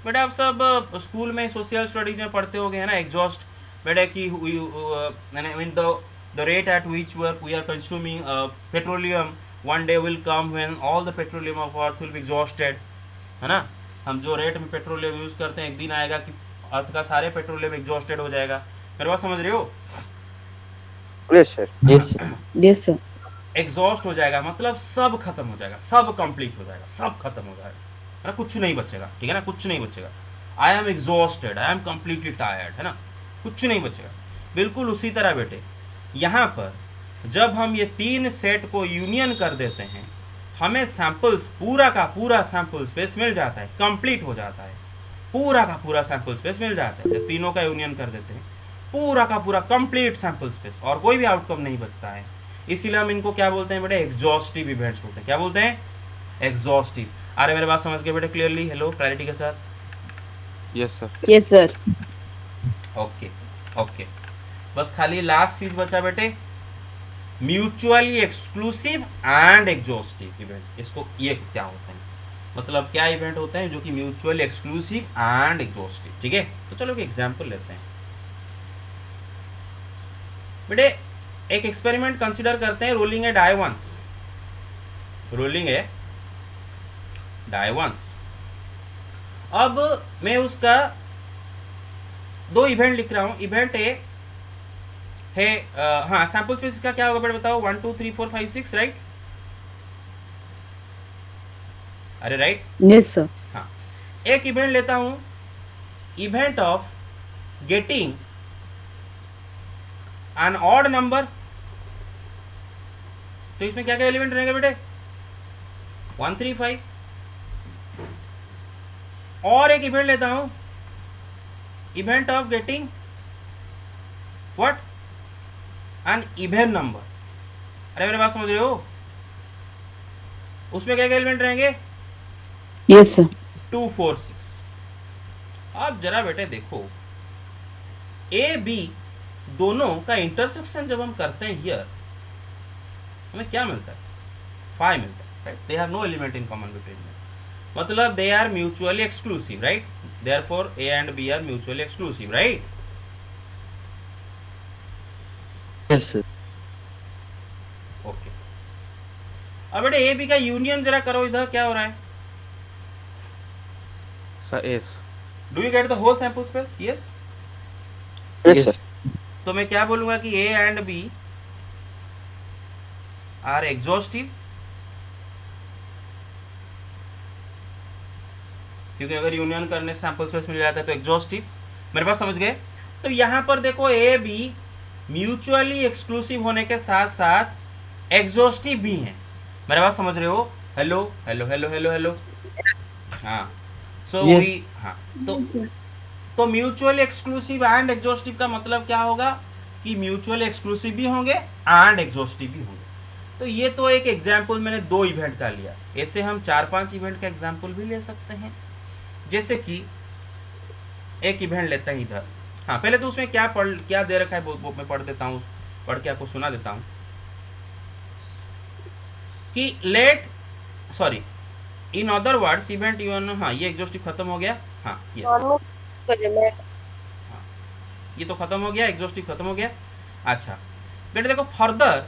बेटा आप सब स्कूल में सोशल स्टडीज में पढ़ते हो गए ना एग्जॉस्ट, बेटा कि the rate at which we are consuming petroleum one day will come when all the petroleum of earth will be exhausted, है ना? हम जो रेट में पेट्रोलियम यूज़ करते हैं, एक दिन आएगा कि अर्थ का सारे पेट्रोलियम एग्जॉस्टेड हो जाएगा। मेरे बात समझ रहे हो? Yes, sir. Yes, sir. Yes, sir. Exhaust हो जाएगा मतलब सब खत्म हो जाएगा, सब कंप्लीट हो जाएगा, सब खत्म हो जाएगा, है ना? कुछ नहीं बचेगा, ठीक है ना? कुछ नहीं बचेगा। I am exhausted, I am completely tired, है ना? कुछ नहीं बचेगा। बिल्कुल उसी तरह बेटे यहाँ पर जब हम ये तीन सेट को यूनियन कर देते हैं, हमें सैंपल्स पूरा का पूरा सैंपल स्पेस मिल जाता है, कंप्लीट हो जाता है, पूरा का पूरा सैंपल स्पेस मिल जाता है। जब तीनों का यूनियन कर देते हैं, पूरा का पूरा कंप्लीट सैंपल स्पेस, और कोई भी आउटकम नहीं बचता है। इसीलिए हम इनको क्या बोलते हैं बेटे? एग्जॉस्टिव इवेंट्स बोलते हैं। क्या बोलते हैं? एग्जॉस्टिव। अरे मेरे बात समझ गए बेटे क्लियरली? हेलो, क्लैरिटी के साथ? Yes, sir. Yes, sir. Okay okay, बस खाली लास्ट चीज बचा बेटे, mutually exclusive and exhaustive event. इसको ये क्या होते हैं, मतलब क्या इवेंट होते हैं जो कि म्यूचुअली एक्सक्लूसिव एंड एग्जॉस्टिव, ठीक है? तो चलो एक एग्जांपल लेते हैं बेटे। एक एक्सपेरिमेंट कंसीडर करते हैं, rolling a die once, rolling a die once. अब मैं उसका दो इवेंट लिख रहा हूं। इवेंट ए है हाँ, सैंपल स्पेस का क्या होगा बेटा बताओ? 1 2 3 4 5 6, राइट? अरे राइट, Yes, sir. हाँ। एक इवेंट लेता हूं, event of getting an odd number. तो इसमें क्या क्या एलिमेंट रहेंगे बेटे? 1 3 5। और एक इवेंट लेता हूं, event of getting what? An even number. अरे मेरे बात समझ रहे हो? उसमें क्या क्या एलिमेंट रहेंगे? Yes, sir. 2 4 6। अब जरा बेटे देखो, ए बी दोनों का इंटरसेक्शन जब हम करते हैं हियर, हमें क्या मिलता है? 5 मिलता है, right? They have no element in common between them, मतलब they are mutually exclusive, right? Therefore A and B are mutually exclusive, right? Yes, sir. Okay, अब बेटे ए बी का यूनियन जरा करो, इधर क्या हो रहा है? Sir, yes. Do you get the whole sample space? Yes. Yes, sir. तो मैं क्या बोलूंगा कि A and B are exhaustive, क्योंकि अगर यूनियन करने से सैंपल स्पेस मिल जाता है तो एग्जॉस्टिव। मेरे पास समझ गए? तो यहां पर देखो, ए बी म्यूचुअली एक्सक्लूसिव होने के साथ साथ एग्जॉस्टिव भी हैं। मेरे बात समझ रहे हो? Hello hello hello hello hello, हाँ सो Yes. वी हाँ तो Yes, sir. तो म्यूचुअल एक्सक्लूसिव एंड एग्जॉस्टिव का मतलब क्या होगा कि म्यूचुअल एक्सक्लूसिव भी होंगे एंड एग्जॉस्टिव भी होंगे। तो ये तो एक एग्जाम्पल मैंने 2 इवेंट का लिया, ऐसे हम 4-5 इवेंट का एग्जाम्पल भी ले सकते हैं। जैसे कि एक इवेंट लेते हैं इधर, हाँ पहले तो उसमें क्या दे रखा है वो मैं पढ़ देता हूँ, पढ़ के आपको सुना देता हूँ कि let sorry in other words event even, हाँ ये एग्जॉस्टिव खत्म हो गया, हाँ यस ये तो खत्म हो गया, एग्जॉस्टिव खत्म हो गया। अच्छा बेटे देखो further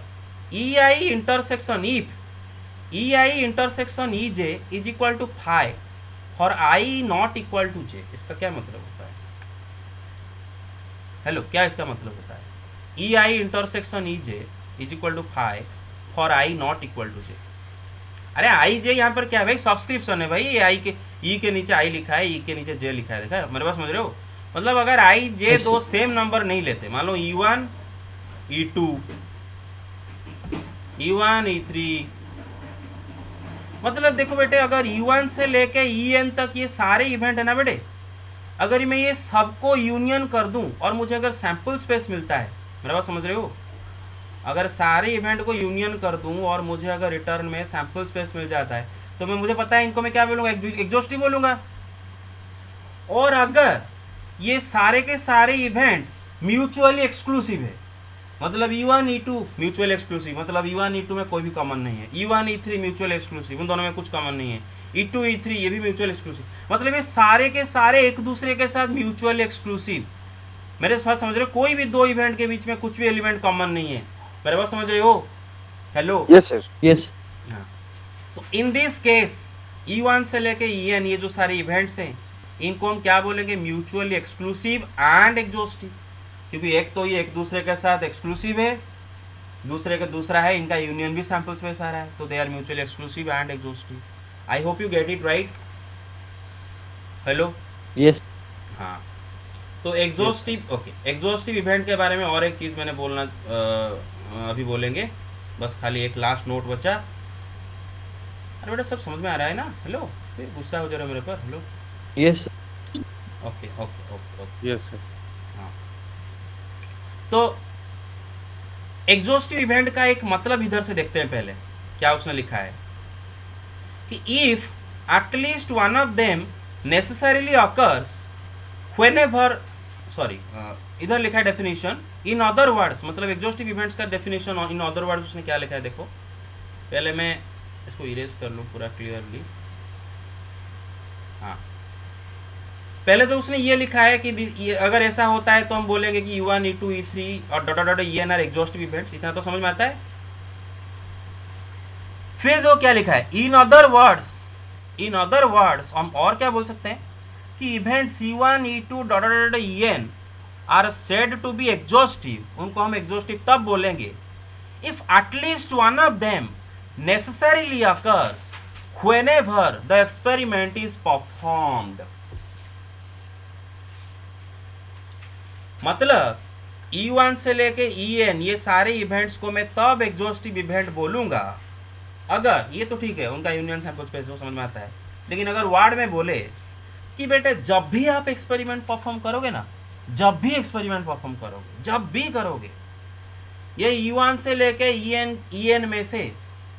E I intersection if E I intersection E J is equal to phi for I not equal to J, इसका क्या मतलब होता है? हेलो क्या इसका मतलब होता है? E I intersection E J is equal to phi for I not equal to J. अरे आई जे यहाँ पर क्या है भाई? सब्सक्रिप्शन है भाई, ये आई के ई के नीचे आई लिखा है, ई के नीचे जे लिखा है, देखा है मेरे पास, समझ रहे हो? मतलब अगर आई जे दो सेम नंबर नहीं लेते, मान लो E1 E2 E1 E3, मतलब देखो बेटे अगर E1 से लेके En तक ये सारे इवेंट है ना बेटे, अगर मैं ये सबको यूनियन कर दूं और मुझे अगर सैंपल स्पेस मिलता है, मेरा बात समझ रहे हो? अगर सारे इवेंट को यूनियन कर दूं और मुझे अगर रिटर्न में सैंपल स्पेस मिल जाता है तो मुझे पता है इनको मैं क्या बोलूँगा? एग्जॉस्टिव बोलूँगा। और अगर ये सारे के सारे इवेंट म्यूचुअली एक्सक्लूसिव है, मतलब E1 E2 म्यूचुअल एक्सक्लूसिव, मतलब E1 E2 में कोई भी कॉमन नहीं है, E1 E3 म्यूचुअल एक्सक्लूसिव, उन दोनों में कुछ कॉमन नहीं है, E2 E3 ये भी म्यूचुअल एक्सक्लूसिव, मतलब ये सारे के सारे एक दूसरे के साथ म्यूचुअल एक्सक्लूसिव। मेरे बात समझ रहे हो? कोई भी 2 इवेंट के बीच में कुछ भी एलिमेंट कॉमन नहीं है, मेरे बात समझ रहे हो? Hello yes sir. Yes. हाँ तो इन दिस केस E1 से लेके En ये जो सारे इवेंट्स हैं इनको हम क्या बोलेंगे? म्यूचुअली एक्सक्लूसिव एंड एग्जॉस्टिव, क्योंकि एक तो ये एक दूसरे के साथ एक्सक्लूसिव है, दूसरे का दूसरा है, इनका यूनियन भी सैंपल्स में सारा है, तो they are mutually exclusive and exhaustive. I hope you get it right. Hello Yes. हाँ तो एग्जॉस्टिव, ओके एग्जॉस्टिव इवेंट के बारे में और एक चीज़ मैंने बोलना अभी बोलेंगे, बस खाली एक लास्ट नोट बचा। अरे बेटा सब समझ में आ रहा है ना? हेलो फिर गुस्सा हो जा रहा है मेरे पर? Hello Yes. Okay okay okay okay yes sir. हाँ तो एग्जॉस्टिव इवेंट का एक मतलब इधर से देखते हैं पहले क्या उसने लिखा है कि if at least one of them necessarily occurs whenever, sorry इधर लिखा है डेफिनेशन इन अदर वर्ड्स, मतलब एग्जॉस्टिव इवेंट्स का डेफिनेशन इन अदर वर्ड्स उसने क्या लिखा है देखो। पहले मैं इसको इरेज कर लूँ पूरा क्लियरली। हाँ पहले तो उसने ये लिखा है कि अगर ऐसा होता है तो हम बोलेंगे कि E1 E2 E3 और dot dot En are exhaustive events, इतना तो समझ में आता है। फिर दो क्या लिखा है? इन अदर वर्ड्स हम और क्या बोल सकते हैं कि event C1 E2 dot dot En are said to be exhaustive, उनको हम एग्जॉस्टिव तब बोलेंगे if at least one of them necessarily occurs whenever the experiment is performed। मतलब E1 से लेके En ये सारे इवेंट्स को मैं तब एग्जॉस्टिव इवेंट बोलूंगा अगर, ये तो ठीक है उनका यूनियन सैंपल स्पेस वो समझ में आता है, लेकिन अगर वर्ड में बोले कि बेटे जब भी आप एक्सपेरिमेंट परफॉर्म करोगे ना, जब भी एक्सपेरिमेंट परफॉर्म करोगे, जब भी करोगे, ये E1 से लेके En में से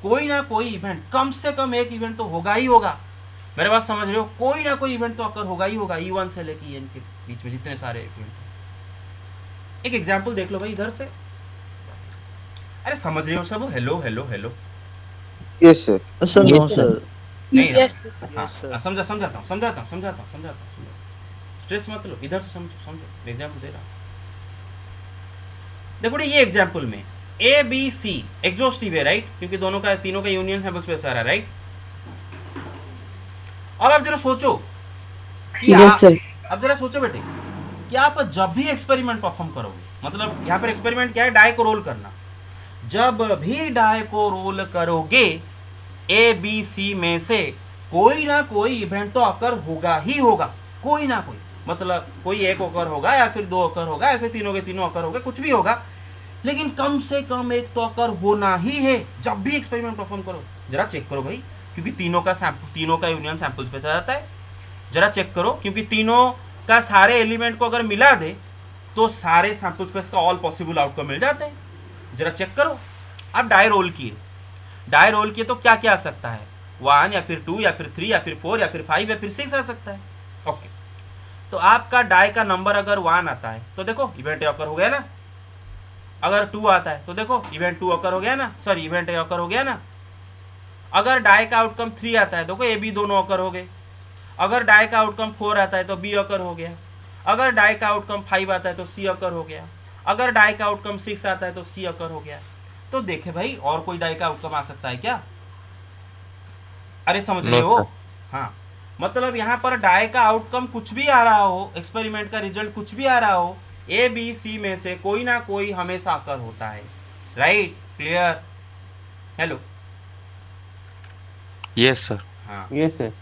कोई ना कोई इवेंट, कम से कम एक इवेंट तो होगा ही होगा। मेरे बात समझ रहे हो? कोई ना कोई इवेंट तो अकर होगा ही होगा E1 से लेके En के बीच में जितने सारे इवेंट। एक एग्जांपल देख लो भाई इधर से। अरे समझ रहे हो सब? Hello hello hello yes sir. Sir, no, Yes, sir. sir. नहीं Yes, हाँ समझाता हूँ। स्ट्रेस मत लो, इधर से समझो एग्जांपल दे रहा हूँ। देखो ये एग्जांपल में ABC एग्जॉस्टिव है राइट, क्योंकि दोनों का तीनों का यूनियन सैंपल स्पेस आ रहा है राइट। अब आप जरा सोचो कि Yes, sir. अब जरा सोचो बेटे कि आप जब भी एक्सपेरिमेंट परफॉर्म करोगे, मतलब यहाँ पर एक्सपेरिमेंट क्या है? डाई को रोल करना। जब भी डाई को रोल करोगे ABC में से कोई ना कोई इवेंट तो अकर होगा ही होगा, कोई ना कोई, मतलब कोई एक अकर होगा या फिर 2 अकर होगा या फिर तीनों के तीनों अकर होगा, कुछ भी होगा, लेकिन कम से कम एक तो अकर होना ही है जब भी एक्सपेरिमेंट परफॉर्म करो। जरा चेक करो भाई क्योंकि तीनों का यूनियन सैंपल स्पेस आ जाता है। जरा चेक करो, क्योंकि तीनों का सारे एलिमेंट को अगर मिला दे तो सारे सैंपल स्पेस का ऑल पॉसिबल आउटकम मिल जाते हैं। जरा चेक करो। अब डाई रोल किए तो क्या क्या आ सकता है, 1 या फिर 2 या फिर 3 या फिर 4 या फिर 5 या फिर 6 आ सकता है। ओके, तो आपका डाई का नंबर अगर 1 आता है तो देखो इवेंट ऑकर हो गया ना, अगर 2 आता है तो देखो इवेंट 2 ऑकर हो गया ना, सॉरी इवेंट ऑकर हो गया ना। अगर डाई का आउटकम 3 आता है देखो ए बी दोनों ऑकर हो गए। अगर डाई का आउटकम 4 आता है तो बी ऑकर हो गया। अगर डाई का आउटकम 5 आता है तो सी ऑकर हो गया। अगर डाई का आउटकम 6 आता है तो सी ऑकर हो गया। तो देखे भाई और कोई डाई का आउटकम आ सकता है क्या? अरे समझ रहे हो? हाँ, मतलब यहाँ पर डाई का आउटकम कुछ भी आ रहा हो, एक्सपेरिमेंट का रिजल्ट कुछ भी आ रहा हो, ए बी सी में से कोई ना कोई हमेशा आकर होता है। Right? Clear? Hello? Yes sir. हाँ, यस सर।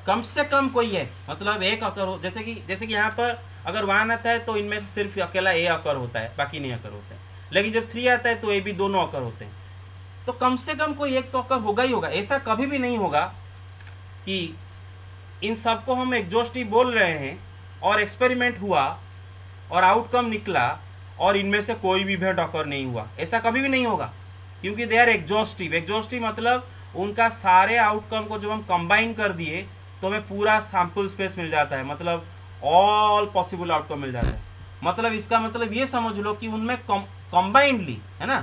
कम से कम कोई है, मतलब एक अकर हो। जैसे कि यहाँ पर अगर 1 आता है तो इनमें से सिर्फ अकेला ए अकर होता है, बाकी नहीं अकर होते हैं। लेकिन जब 3 आता है तो ए बी दोनों अकर होते हैं। तो कम से कम कोई एक तो अकर होगा ही होगा। ऐसा कभी भी नहीं होगा कि इन सबको हम एग्जॉस्टिव बोल रहे हैं और एक्सपेरिमेंट हुआ और आउटकम निकला और इनमें से कोई भी इवेंट अकर नहीं हुआ। ऐसा कभी भी नहीं होगा, क्योंकि दे आर एग्जॉस्टिव मतलब उनका सारे आउटकम को जब हम कंबाइन कर दिए तो हमें पूरा सैंपल स्पेस मिल जाता है, मतलब ऑल पॉसिबल आउटकम मिल जाता है। मतलब इसका मतलब ये समझ लो कि उनमें कंबाइंडली, है ना,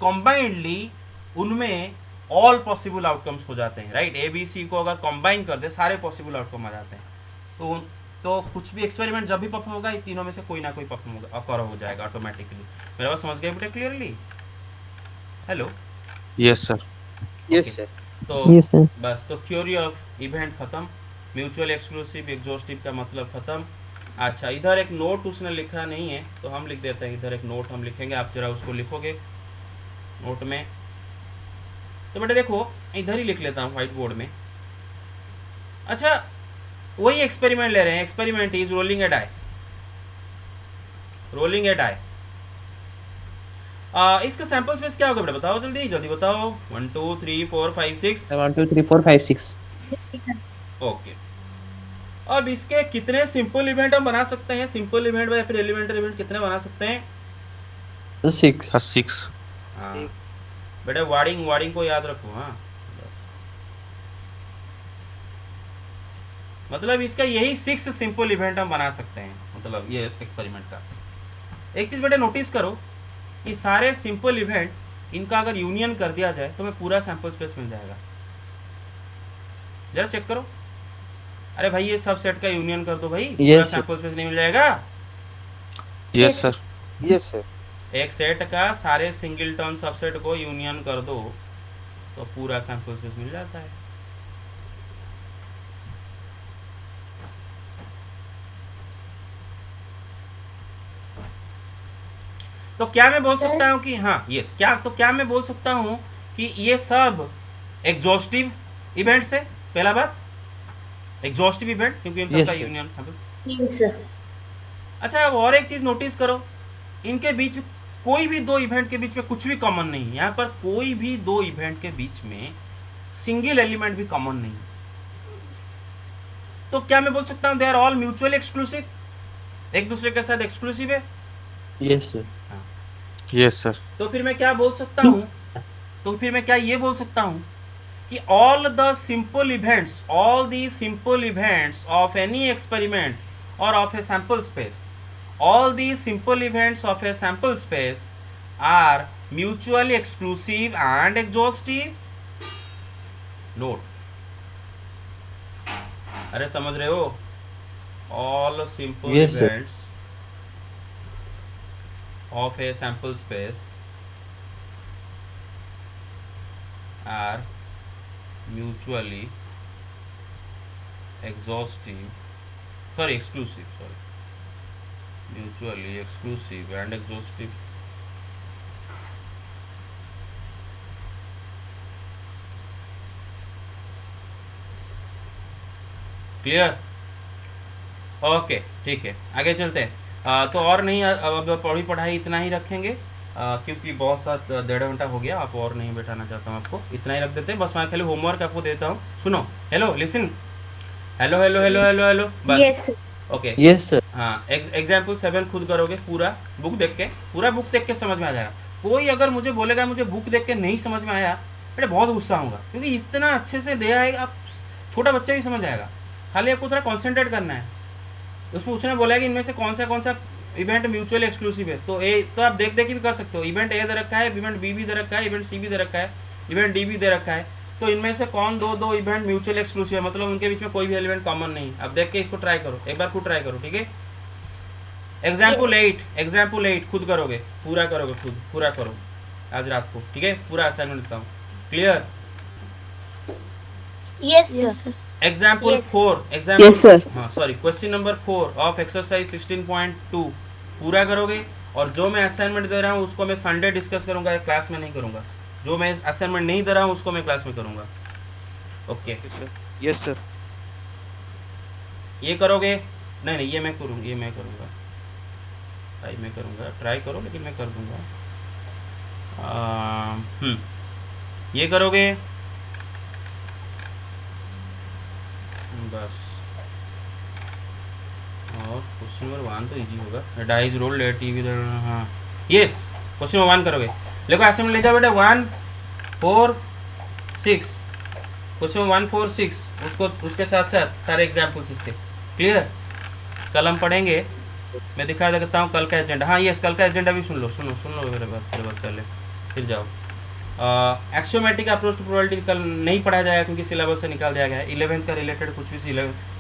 कंबाइंडली उनमें ऑल पॉसिबल आउटकम्स हो जाते हैं। राइट? ए बी सी को अगर कंबाइन कर दे सारे पॉसिबल आउटकम आ जाते हैं। तो कुछ भी एक्सपेरिमेंट जब भी परफॉर्म होगा इन तीनों में से कोई ना कोई परफॉर्म होगा, अकर हो जाएगा ऑटोमेटिकली। मेरा बात समझ गए बेटा clearly? Hello? Yes sir. Yes, sir. तो यस सर। बस, तो थ्योरी ऑफ इवेंट खत्म, म्यूचुअल एक्सक्लूसिव एग्जॉस्टिव का मतलब खत्म। अच्छा, इधर एक नोट उसने लिखा नहीं है तो हम लिख देते हैं। इधर एक नोट हम लिखेंगे, आप जरा उसको लिखोगे नोट में। तो बेटा देखो, इधर ही लिख लेता हूँ व्हाइट बोर्ड में। अच्छा, वही एक्सपेरिमेंट ले रहे हैं। Experiment is rolling a die, rolling a die. इसका सैंपल स्पेस क्या होगा बेटा? बताओ जल्दी जल्दी बताओ। 1 2 3 4 5 6 1 2 3 4 5 6। ओके। अब इसके कितने सिंपल इवेंट हम बना सकते हैं? सिंपल इवेंट या फिर एलिमेंटरी इवेंट कितने बना सकते हैं? 6। 6। हाँ बेटा, वार्डिंग को याद रखो। हाँ, मतलब इसका यही 6 सिंपल इवेंट हम बना सकते हैं, मतलब ये एक्सपेरिमेंट का। एक चीज़ बेटा नोटिस करो, ये सारे सिंपल इवेंट इनका अगर यूनियन कर दिया जाए तो हमें पूरा सैंपल स्पेस मिल जाएगा। जरा चेक करो। अरे भाई ये सब सेट का यूनियन कर दो भाई, पूरा Yes, sir. सैंपल स्पेस नहीं मिल जाएगा? Yes sir. Yes, sir. एक सेट का सारे सिंगलटन सबसेट को यूनियन कर दो तो पूरा सैंपल स्पेस मिल जाता है। तो क्या मैं बोल सकता हूँ कि हाँ यस, क्या मैं बोल सकता हूँ कि ये सब एग्जॉस्टिव इवेंट्स है? पहला बात एग्जॉस्टिव इवेंट, क्योंकि इन सबका Yes, sir. Union. Yes, sir. अच्छा, अब और एक चीज नोटिस करो, इनके बीच में कोई भी दो इवेंट के बीच में कुछ भी कॉमन नहीं है। यहाँ पर कोई भी दो इवेंट के बीच में सिंगल एलिमेंट भी कॉमन नहीं है। तो क्या मैं बोल सकता हूँ they are all mutually exclusive, एक दूसरे के साथ एक्सक्लूसिव है? Yes, sir. Yes sir. तो फिर मैं क्या बोल सकता हूँ, तो फिर मैं क्या ये बोल सकता हूँ कि all the simple events of any experiment or of a sample space, all these simple events of a sample space are mutually exclusive and exhaustive. Note. अरे समझ रहे हो? All simple Yes, sir. events of a sample space are mutually exclusive, mutually exclusive and exhaustive. Clear? Okay, ठीक है, आगे चलते हैं। तो और नहीं, अब पढ़ाई इतना ही रखेंगे। क्योंकि बहुत सा 1.5 घंटा हो गया, आप और नहीं बैठाना चाहता हूँ आपको, इतना ही रख देते हैं। बस मैं खाली होमवर्क आपको देता हूँ, सुनो। Hello listen, hello hello hello hello hello, बस Yes, sir. Okay. Yes, sir. हाँ, एग्जाम्पल 7 खुद करोगे, पूरा बुक देख के, पूरा बुक देख के समझ में आ जाएगा। कोई अगर मुझे बोलेगा मुझे बुक देख के नहीं समझ में आया, बेटे बहुत गुस्सा होगा, क्योंकि इतना अच्छे से दिया है, आप छोटा बच्चा भी समझ जाएगा। खाली आपको थोड़ा कॉन्सेंट्रेट करना है। उसमें उसने बोला है कि इनमें से कौन सा इवेंट म्यूचुअल एक्सक्लूसिव है, तो आप देख देख के भी कर सकते हो। इवेंट ए दे रखा है, इवेंट बी भी दे रखा है, इवेंट सी भी दे रखा है, इवेंट डी भी दे रखा है। तो इनमें से कौन दो इवेंट म्यूचुअल एक्सक्लूसिव है, मतलब उनके बीच में कोई भी एलिमेंट कॉमन नहीं। अब देख के इसको ट्राई करो, एक बार खुद ट्राई करो, ठीक है। एग्जाम्पल 8 खुद करोगे, पूरा करोगे, खुद पूरा करो आज रात को, ठीक है। पूरा असाइनमेंट देता हूँ, clear. Yes, sir. Example Yes. 4 Yes, sir. हाँ sorry, question number 4 of exercise 16.2 पूरा करोगे। और जो मैं असाइनमेंट दे रहा हूँ उसको मैं संडे डिस्कस करूंगा, क्लास में नहीं करूंगा। जो मैं असाइनमेंट नहीं दे रहा हूँ उसको मैं क्लास में करूंगा, ओके। Yes, sir. ये करोगे? नहीं ये मैं करूँगा, ट्राई करो, लेकिन मैं कर दूंगा। ये करोगे बस। और क्वेश्चन नंबर 1 तो इजी होगा, डाइज रोल टीवी, हाँ यस, क्वेश्चन नंबर 1 करोगे। देखो असाइनमेंट ले जाओ बेटा, 1 4 6, क्वेश्चन 1 4 6, उसको उसके साथ साथ सारे एग्जाम्पल्स इसके, क्लियर। कल हम पढ़ेंगे, मैं दिखा देता हूँ कल का एजेंडा। हाँ यस, कल का एजेंडा भी सुन लो मेरे बात कर ले, फिर जाओ। एक्सियोमेटिक अप्रोच टू प्रोबेबिलिटी कल नहीं पढ़ा जाएगा, क्योंकि सिलेबस से निकाल दिया गया है। 11th का रिलेटेड कुछ भी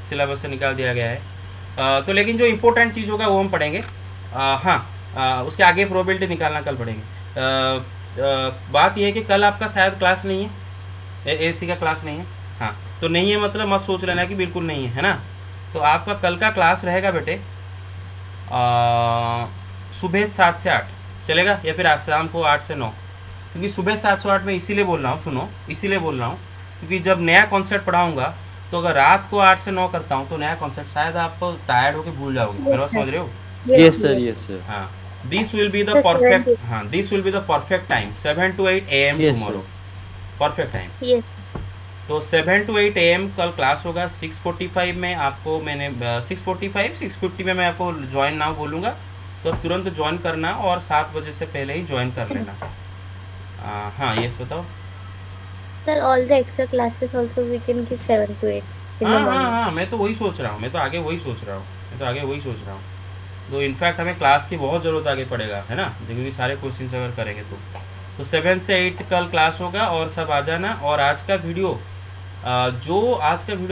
सिलेबस से निकाल दिया गया है। तो लेकिन जो इंपॉर्टेंट चीज़ होगा वो हम पढ़ेंगे। उसके आगे प्रोबेबिलिटी निकालना कल पढ़ेंगे। बात यह है कि कल आपका शायद क्लास नहीं है, एसी का क्लास नहीं है। हाँ तो नहीं है मतलब मत सोच लेना कि बिल्कुल नहीं है ना। तो आपका कल का क्लास रहेगा बेटे सुबह 7 से 8 चलेगा, या फिर आज शाम को 8 से 9। क्योंकि सुबह 7 से 8 में इसीलिए बोल रहा हूँ, सुनो, इसीलिए बोल रहा हूँ क्योंकि जब नया कॉन्सेप्ट पढ़ाऊँगा तो अगर रात को 8 से 9 करता हूँ तो नया कॉन्सेप्ट शायद आप टायर्ड होकर भूल जाओगे। मेरा बात समझ रहे हो? Yes, sir. Yes, sir. हाँ, this will be the perfect, हाँ this will be the perfect time 7 to 8 AM Yes, tomorrow, perfect time. Yes. तो 7 to 8 AM कल क्लास होगा। 6:45 में आपको मैंने 6:50 में मैं आपको ज्वाइन नाउ बोलूँगा, तो तुरंत ज्वाइन करना और 7 बजे से पहले ही ज्वाइन कर लेना। हाँ यस बताओ। Sir, all the extra classes also we can give 7 to 8 in the morning. हाँ मैं तो वही सोच रहा हूँ, मैं तो आगे वही सोच रहा हूँ। तो इनफैक्ट हमें क्लास की बहुत ज़रूरत आगे पड़ेगा, है ना, क्योंकि सारे क्वेश्चन अगर करेंगे तो 7 से 8 कल क्लास होगा और सब आ जाना। और आज का वीडियो